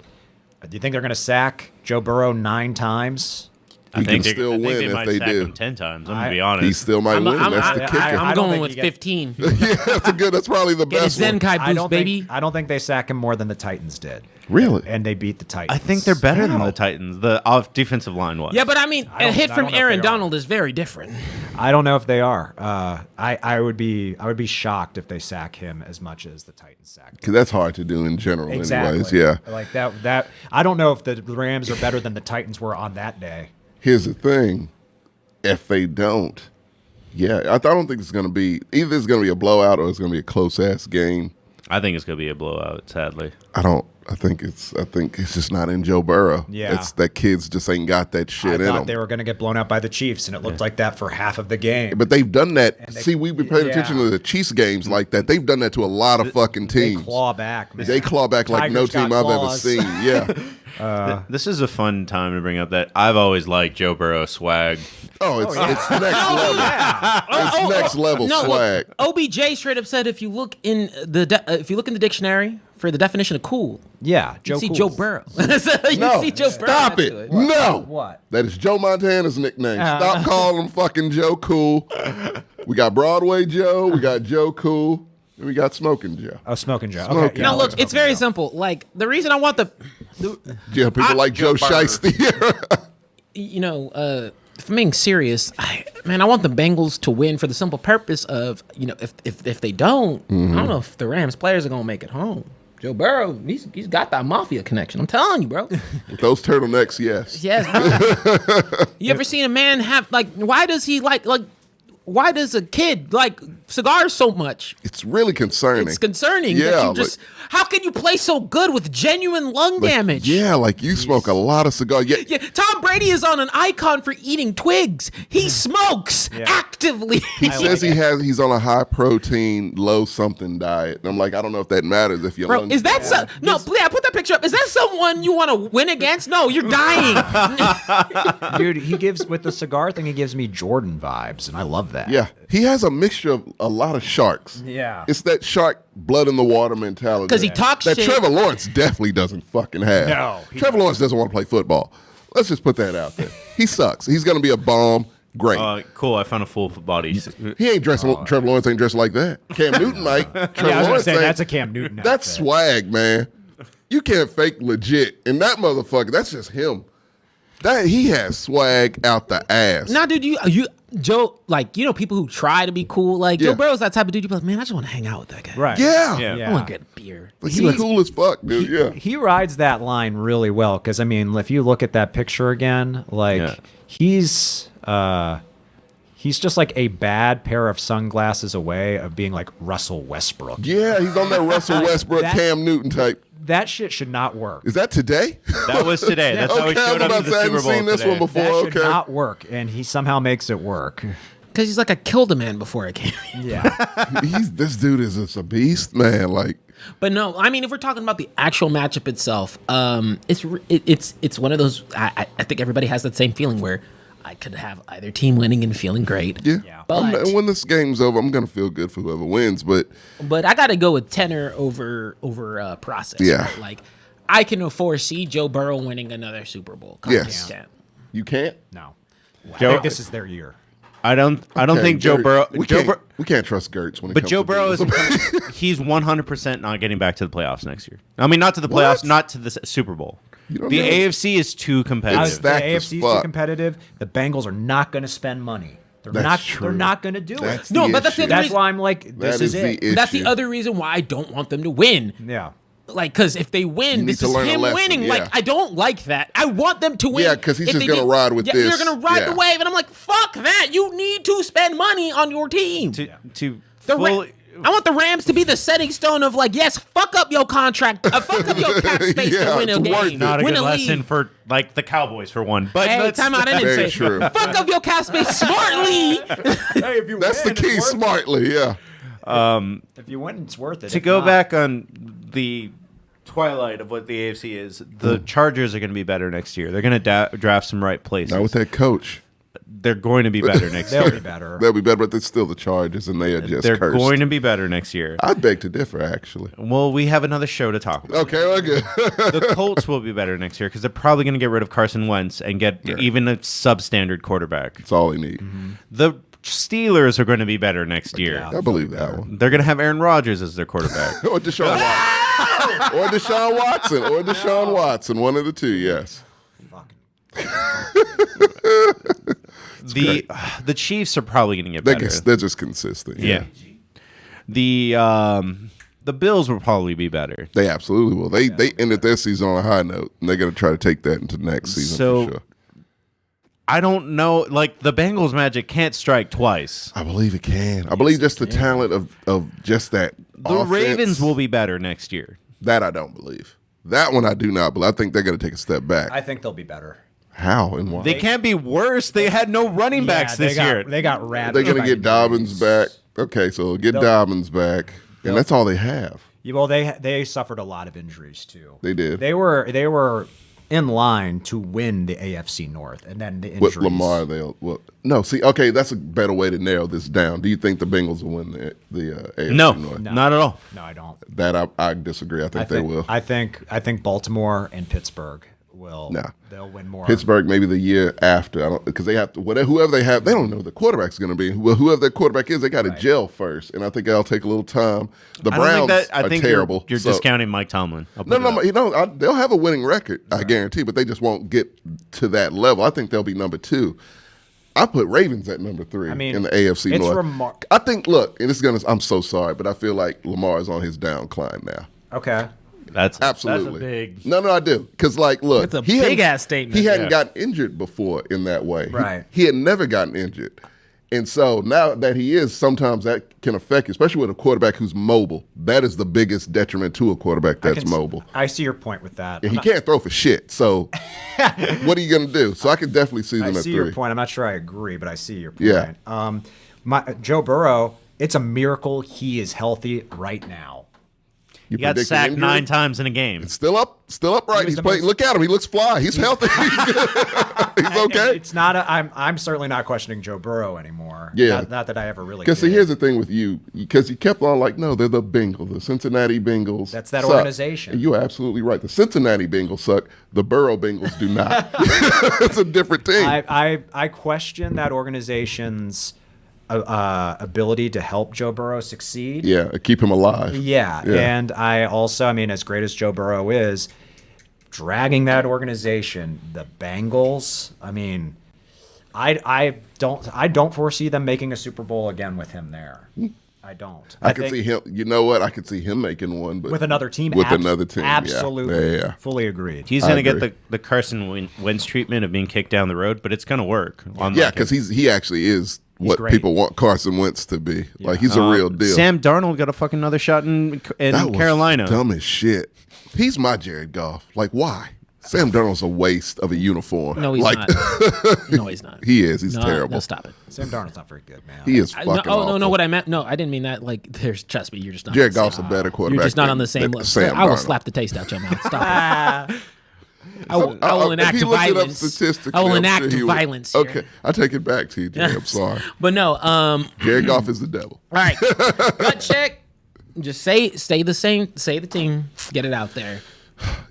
do you think they're going to sack Joe Burrow 9 times? He can still win if they do. Him 10 times. I'm gonna be honest. He still might win. That's the kicker. I'm going with 15. Yeah, that's probably the best one. Zenkai boost, baby. I don't think they sack him more than the Titans did. Really? And they beat the Titans. I think they're better than the Titans. The defensive line was. Yeah, but I mean, a hit from Aaron Donald is very different. I don't know if they are. I would be shocked if they sack him as much as the Titans sack him. Because that's hard to do in general, exactly. anyways. Yeah. Like that. I don't know if the Rams are better than the Titans were on that day. Here's the thing. If they don't, I don't think it's going to be – either it's going to be a blowout or it's going to be a close-ass game. I think it's going to be a blowout, sadly. I think it's just not in Joe Burrow. Yeah. It's that kids just ain't got that shit in them. I thought they were going to get blown out by the Chiefs, and it looked like that for half of the game. But they've done that. See, we've been paying attention to the Chiefs games like that. They've done that to a lot of fucking teams. They claw back, man. They claw back like no team I've ever seen. Yeah. This is a fun time to bring up that I've always liked Joe Burrow swag. Oh, it's next level. It's next level swag. Look, OBJ straight up said if you look in the dictionary for the definition of cool, Joe see Cool. Joe Burrow. See Joe Burrow. Stop it. No. What? That is Joe Montana's nickname. Stop calling him fucking Joe Cool. We got Broadway Joe. We got Joe Cool. And we got Smoking Joe. Oh, Smoking Joe. Smoking. Okay. Now look, it's very simple. Like the reason I want people like Joe Shiesty. if I'm being serious, I want the Bengals to win for the simple purpose of, if they don't, I don't know if the Rams players are gonna make it home. Joe Burrow, he's got that mafia connection. I'm telling you, bro. With those turtlenecks, yes. Yes. Bro. You ever seen a man have why does he like why does a kid like cigars so much? It's really concerning. It's concerning that you just. How can you play so good with genuine lung damage? Yeah, like you smoke a lot of cigars. Yeah, Tom Brady is on an icon for eating twigs. He smokes actively. He says he's on a high protein, low something diet. And I'm like, I don't know if that matters if your Bro, lungs. is that no? Yeah, put that picture up. Is that someone you want to win against? No, you're dying. Dude, he gives with the cigar thing. He gives me Jordan vibes, and I love that. Yeah, he has a mixture of a lot of sharks. Yeah. It's that shark blood in the water mentality. Because he talks that shit. Trevor Lawrence definitely doesn't fucking have. No, Trevor Lawrence doesn't want to play football. Let's just put that out there. He sucks. He's going to be a bomb. Great. Cool. I found a full body. He ain't dressing. Trevor Lawrence ain't dressed like that. Cam Newton might. Trevor I was Lawrence say ain't. that's a Cam Newton. That's outfit. swag, man. You can't fake legit. And that motherfucker, that's just him. That he has swag out the ass. Nah, dude, you Joe, like, you know, people who try to be cool, like Joe Burrow's that type of dude. You be like, man, I just want to hang out with that guy. Right. Yeah. I want to get a beer. Like, he's cool as fuck, dude. Yeah. He rides that line really well because I mean, if you look at that picture again, like he's just like a bad pair of sunglasses away of being like Russell Westbrook. Yeah, he's on that Russell Westbrook, Cam Newton type. That shit should not work. Is that today? That was today. That's how he showed up to the I Super hadn't Bowl seen this today. one before. That should Okay. not work, and he somehow makes it work. Because he's like, I killed a man before I came. Yeah. This dude is just a beast, man. Like, But no, I mean, if we're talking about the actual matchup itself, it's one of those. I think everybody has that same feeling where I could have either team winning and feeling great. yeah. But when this game's over, I'm gonna feel good for whoever wins. But I got to go with tenor over process. Yeah. Right? Like I can foresee Joe Burrow winning another Super Bowl. Yes. Yeah. You can't. No. I Joe- think this is their year. I don't Okay, think Joe Gert, Burrow. We can't trust Gertz when it But comes Joe to Burrow Bills. he's 100% not getting back to the playoffs next year. I mean, not to the playoffs, What? not to the Super Bowl. You don't The know. AFC is too competitive. It's stacked as AFC is fuck. too competitive. The Bengals are not going to spend money. They're That's not. true. They're not going to do That's it. No, the but that's the issue. other That's why I'm like, this That is is it. the That's the issue. other reason why I don't want them to win. Yeah. Like, because if they win, You need this to is learn a him lesson, winning. yeah. Like, I don't like that. I want them to win. Yeah, 'cause he's If just they gonna ride with They're this. going to ride Yeah. the wave. And I'm like, fuck that. You need to spend money on your team. to The Ra- fully- I want the Rams to be the setting stone of like, yes, fuck up your contract, fuck up your cap space Yeah, to win a it's worth game, it. not a win good a lesson league. for like the Cowboys for one. But Hey, that's- time out. I didn't Very say true. fuck up your cap space smartly. Hey, if you That's the win, key. it's worth Smartly, yeah. If you win, it's worth it. to If go not- back on the twilight of what the AFC is, the Chargers are going to be better next year. They're going to draft some right places. Not with that coach. They're going to be better next they'll year. be better. They'll be better, but it's still the Chargers, and they are just They're cursed. going to be better next year. I beg to differ, actually. Well, we have another show to talk about. Okay, well, good. The Colts will be better next year because they're probably going to get rid of Carson Wentz and get even a substandard quarterback. That's all they need. The Steelers are going to be better next year. I believe that one. They're going to have Aaron Rodgers as their quarterback. Or Deshaun Watson. Or Deshaun Watson. Or Deshaun Watson. One of the two, yes. The Chiefs are probably going to get better. They're just consistent. Yeah. The Bills will probably be better. They absolutely will. They ended their season on a high note, and they're going to try to take that into next season So- for sure. I don't know. Like, the Bengals magic can't strike twice. I believe it can. I believe just the talent of just that The offense, Ravens will be better next year. That I don't believe. That one I do not believe. I think they're going to take a step back. I think they'll be better. How and why? They can't be worse. They had no running backs this year. They got ravaged. They're going by to get Dobbins back. Okay, so get Dobbins back, and that's all they have. Yeah, well, they suffered a lot of injuries too. They did. They were in line to win the AFC North, and then the injuries. With Lamar, okay, that's a better way to narrow this down. Do you think the Bengals will win the AFC No, North? not at all. No, I don't. That I disagree. I think they will. I think Baltimore and Pittsburgh will. Nah. They'll win more. Pittsburgh maybe the year after, because they have to. Whoever they have, they don't know who the quarterback's going to be. Whoever their quarterback is, they got to gel first, and I think that'll take a little time. The Browns I think are terrible. You're so- discounting Mike Tomlin. No, they'll have a winning record, I guarantee, but they just won't get to that level. I think they'll be number 2. I put Ravens at number 3 in the AFC it's North. I think. Look, and I'm so sorry, but I feel like Lamar is on his downcline now. Okay. That's Absolutely. That's a big. No, I do. Because, look, It's a big-ass statement. He hadn't gotten injured before in that way. Right. He had never gotten injured. And so now that he is, sometimes that can affect you, especially with a quarterback who's mobile. That is the biggest detriment to a quarterback that's mobile. I see your point with that. And he can't throw for shit. So what are you going to do? So I can definitely see them at 3. I see your point. I'm not sure I agree, but I see your point. Yeah. Joe Burrow, it's a miracle he is healthy right now. He got sacked 9 times in a game. It's still upright. He's playing. Look at him. He looks fly. He's healthy. He's okay. It's not. I'm certainly not questioning Joe Burrow anymore. Yeah. Not that I ever really. Because here's the thing with you. Because you kept on like, no, they're the Bengals, the Cincinnati Bengals. That's that suck. organization. And you're absolutely right. The Cincinnati Bengals suck. The Burrow Bengals do not. It's a different team. I question that organization's ability to help Joe Burrow succeed. Yeah, keep him alive. Yeah. And I also, I mean, as great as Joe Burrow is, dragging that organization, the Bengals, I mean, I don't foresee them making a Super Bowl again with him there. I don't. I can see him. You know what? I could see him making one, but with another team. With another team, absolutely. Yeah. Fully agreed. He's going to get the Carson Wentz treatment of being kicked down the road, but it's going to work. Yeah, because he actually is what people want Carson Wentz to be. Yeah. Like he's a real deal. Sam Darnold got a fucking another shot in Carolina. Dumb as shit. He's my Jared Goff. Like why? Sam Darnold's a waste of a uniform. No, he's not. No, he's not. He is. He's terrible. No, stop it. Sam Darnold's not very good, man. He is fucking awful. No, what I meant. No, I didn't mean that. Like, trust me, you're just not. Jared Goff's a better quarterback. You're just not on the same level. Sam I will Darnold. slap the taste out your mouth. Stop it. I will enact violence. I will enact violence here. Okay, I take it back, TJ. I'm sorry. But no, Jared Goff is the devil. All right, gut check. Just say the same. Say the team. Get it out there.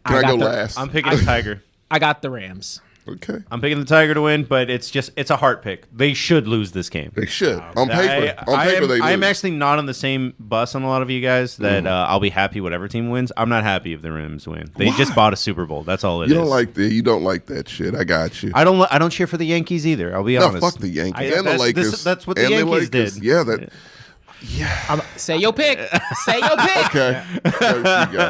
Can I go last? I'm picking the Tiger. I got the Rams. Okay. I'm picking the Tiger to win, but it's a heart pick. They should lose this game. They should. On paper. They lose. I'm actually not on the same bus on a lot of you guys that I'll be happy whatever team wins. I'm not happy if the Rams win. They just bought a Super Bowl. That's all it is. You don't like that shit. I got you. I don't cheer for the Yankees either. I'll be honest. Fuck the Yankees and the Lakers. That's what the Yankees did. Yeah, say your pick. Say your pick. Okay.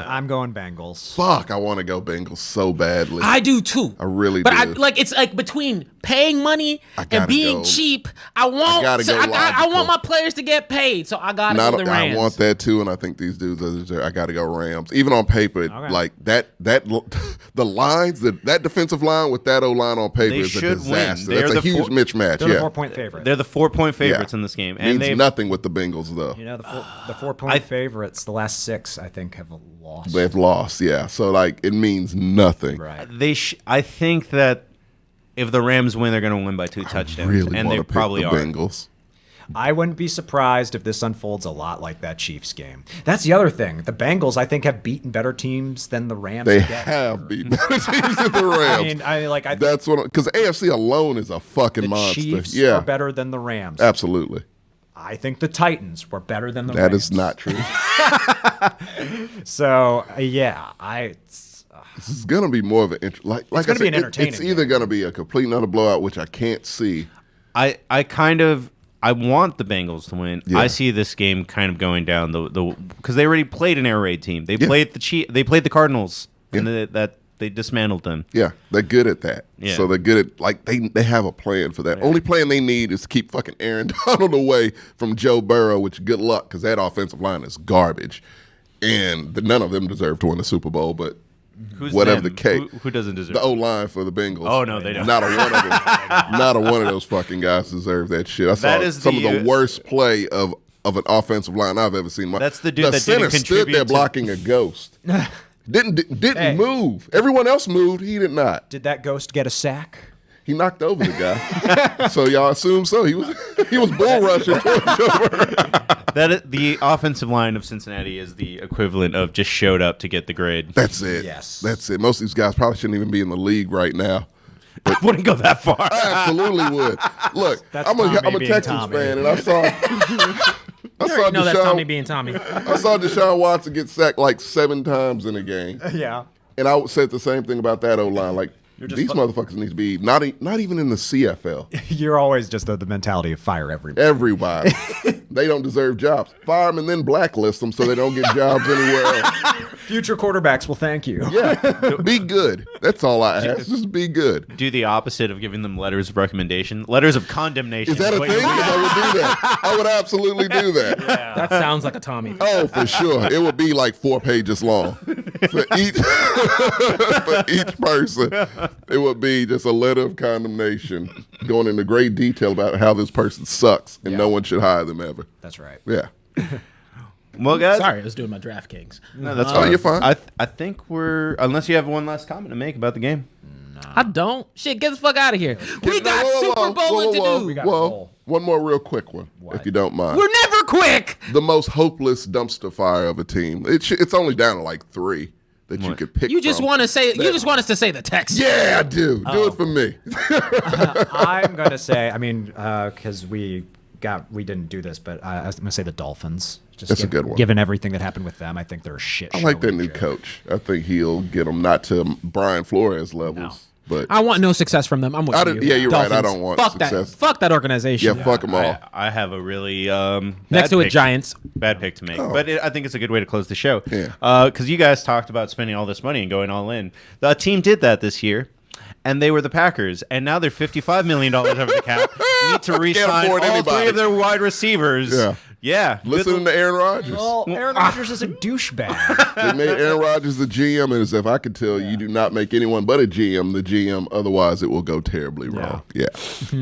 I'm going Bengals. Fuck, I want to go Bengals so badly. I do too. I really do. But it's like between paying money and being cheap. I want my players to get paid, so I got to go the Rams. I want that too, and I think these dudes I got to go Rams. Even on paper, like that the lines that defensive line with that O line on paper is a disaster. That's a huge mismatch. They're the 4-point favorite. They're the 4-point favorites in this game, and means nothing with the Bengals though. You know the 4-point favorites. The last 6 I think have lost. They've lost, yeah. So like it means nothing. Right. I think that if the Rams win, they're going to win by 2 touchdowns, and they probably are. Bengals. I wouldn't be surprised if this unfolds a lot like that Chiefs game. That's the other thing. The Bengals, I think, have beaten better teams than the Rams. They have beaten better teams than the Rams. That's what because AFC alone is a fucking monster. Chiefs are better than the Rams. Absolutely. I think the Titans were better than the Rams. That is not true. So this is gonna be more of an it's gonna be an entertaining. It's either gonna be a complete and utter blowout, which I can't see. I want the Bengals to win. Yeah. I see this game kind of going down the because they already played an air raid team. They played They played the Cardinals, and they dismantled them. Yeah, they're good at that. Yeah. So they're good at they have a plan for that. Yeah. Only plan they need is to keep fucking Aaron Donald away from Joe Burrow. Which good luck because that offensive line is garbage, and none of them deserve to win the Super Bowl. But whatever the case, who doesn't deserve the O line for the Bengals? Oh no, they don't. Not a one of them. Not a one of those fucking guys deserve that shit. I saw some of the worst play of an offensive line I've ever seen. That's the dude that center didn't stood there blocking a ghost. Didn't move. Everyone else moved. He did not. Did that ghost get a sack? He knocked over the guy. So y'all assume so. He was bull rushing towards the offensive line of Cincinnati is the equivalent of just showed up to get the grade. That's it. Yes. That's it. Most of these guys probably shouldn't even be in the league right now. I wouldn't go that far. I absolutely would. Look, I'm a Texans fan, and I saw no, that's Tommy being Tommy. I saw Deshaun Watson get sacked like 7 times in a game. Yeah. And I said the same thing about that O-line. Like, these motherfuckers need to be not even in the CFL. You're always just the mentality of fire everybody. Everybody. They don't deserve jobs. Fire them and then blacklist them so they don't get jobs anywhere else. Future quarterbacks will thank you. Yeah, be good. That's all I ask. Just be good. Do the opposite of giving them letters of recommendation, letters of condemnation. Is that a thing? 'Cause I would do that. I would absolutely do that. That sounds like a Tommy. Oh, for sure. It would be like 4 pages long. For each, for each person, it would be just a letter of condemnation going into great detail about how this person sucks and no one should hire them ever. That's right. Yeah. Well, guys. Sorry, I was doing my DraftKings. No, that's Oh, fine. you're fine. I think we're, unless you have one last comment to make about the game. I don't. Shit, get the fuck out of here. We got Super Bowl to do. Well, one more real quick one, if you don't mind. We're never quick. The most hopeless dumpster fire of a team. It's only down to like 3 that you could pick. You just from. want to say. You just want us to say the text. Yeah, I do. Do it for me. I'm gonna say. I mean, because we didn't do this, but I'm gonna say the Dolphins. Just That's a good one. Given everything that happened with them, I think they're a shit. I show like that in new general. coach. I think he'll get them not to Brian Flores levels, but I want no success from them. I'm with you. yeah, you're right. I Dolphins. don't want Fuck success. that. Fuck that organization. Yeah, fuck them all. I have a really Next bad to it, pick- Giants. Bad pick to make, but I think it's a good way to close the show. Yeah. Because you guys talked about spending all this money and going all in. The team did that this year, and they were the Packers, and now they're $55 million over the cap. Need to re-sign all afford anybody. 3 of their wide receivers. Yeah. Good- Listening to Aaron Rodgers. Well, Aaron Rodgers is a douchebag. They made Aaron Rodgers the GM, and as if I could tell you do not make anyone but a GM the GM, otherwise it will go terribly wrong. Yeah.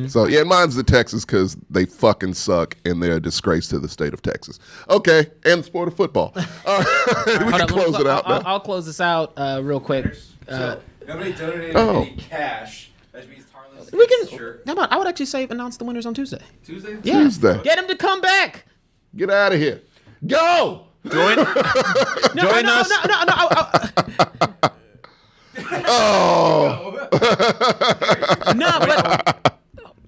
So, yeah, mine's the Texans because they fucking suck, and they're a disgrace to the state of Texas. Okay, and the sport of football. All right, we Hold can on, close it out now. I'll close this out real quick. Nobody donated Oh. any cash. That means Harlan's We can. shirt. How about? I would actually say announce the winners on Tuesday. Tuesday? Yeah. Tuesday. Get him to come back. Get out of here. Go! Join us. No, but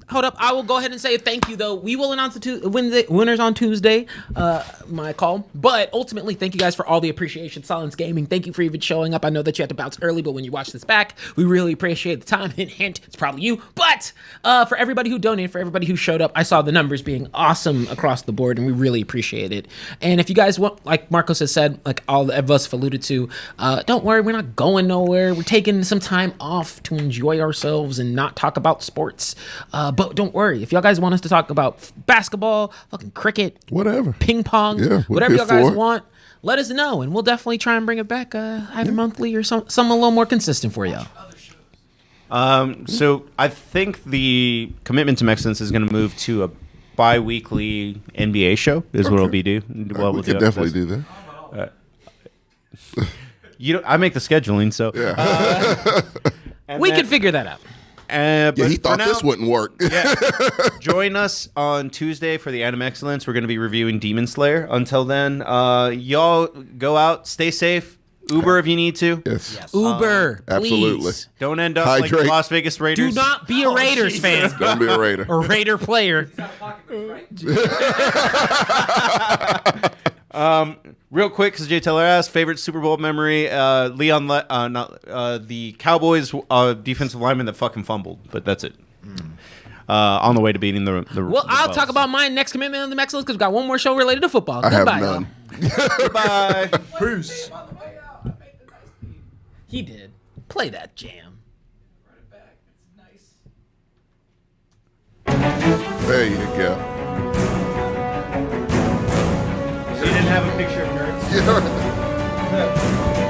hold up. I will go ahead and say thank you, though. We will announce the winners on Tuesday. My call. But ultimately, thank you guys for all the appreciation. Silence Gaming, thank you for even showing up. I know that you had to bounce early, but when you watch this back, we really appreciate the time. Hint, hint, it's probably you. But for everybody who donated, for everybody who showed up, I saw the numbers being awesome across the board, and we really appreciate it. And if you guys want, like Marcos has said, like all of us have alluded to, don't worry, we're not going nowhere. We're taking some time off to enjoy ourselves and not talk about sports. But don't worry, if y'all guys want us to talk about basketball, fucking cricket, Whatever. ping pong, Yeah, we're whatever here y'all guys for it. want, let us know, and we'll definitely try and bring it back either monthly or some a little more consistent for y'all. So I think the commitment to Mexcellence is going to move to a bi-weekly NBA show is what it'll be do. What we we'll could do after definitely this. do that. I make the scheduling, so We can figure that out. Yeah, but he for thought now- this wouldn't work. Join us on Tuesday for the Anime Excellence. We're going to be reviewing Demon Slayer. Until then, y'all go out, stay safe. Uber if you need to. Yes. Uber, Absolutely. please. Don't end up like the Hydrate. Las Vegas Raiders. Do not be a Raiders fan Don't be a Raider. or Raider player. Real quick, because Jay Teller asked, favorite Super Bowl memory, the Cowboys defensive lineman that fucking fumbled, but that's it. On the way to beating the Well, I'll Bucs. talk about my next commitment on the Mexcellence because we've got one more show related to football. I have Goodbye, none. Goodbye. Peace. He did. Play that jam. There you go. You didn't have a picture of nerds? Yeah.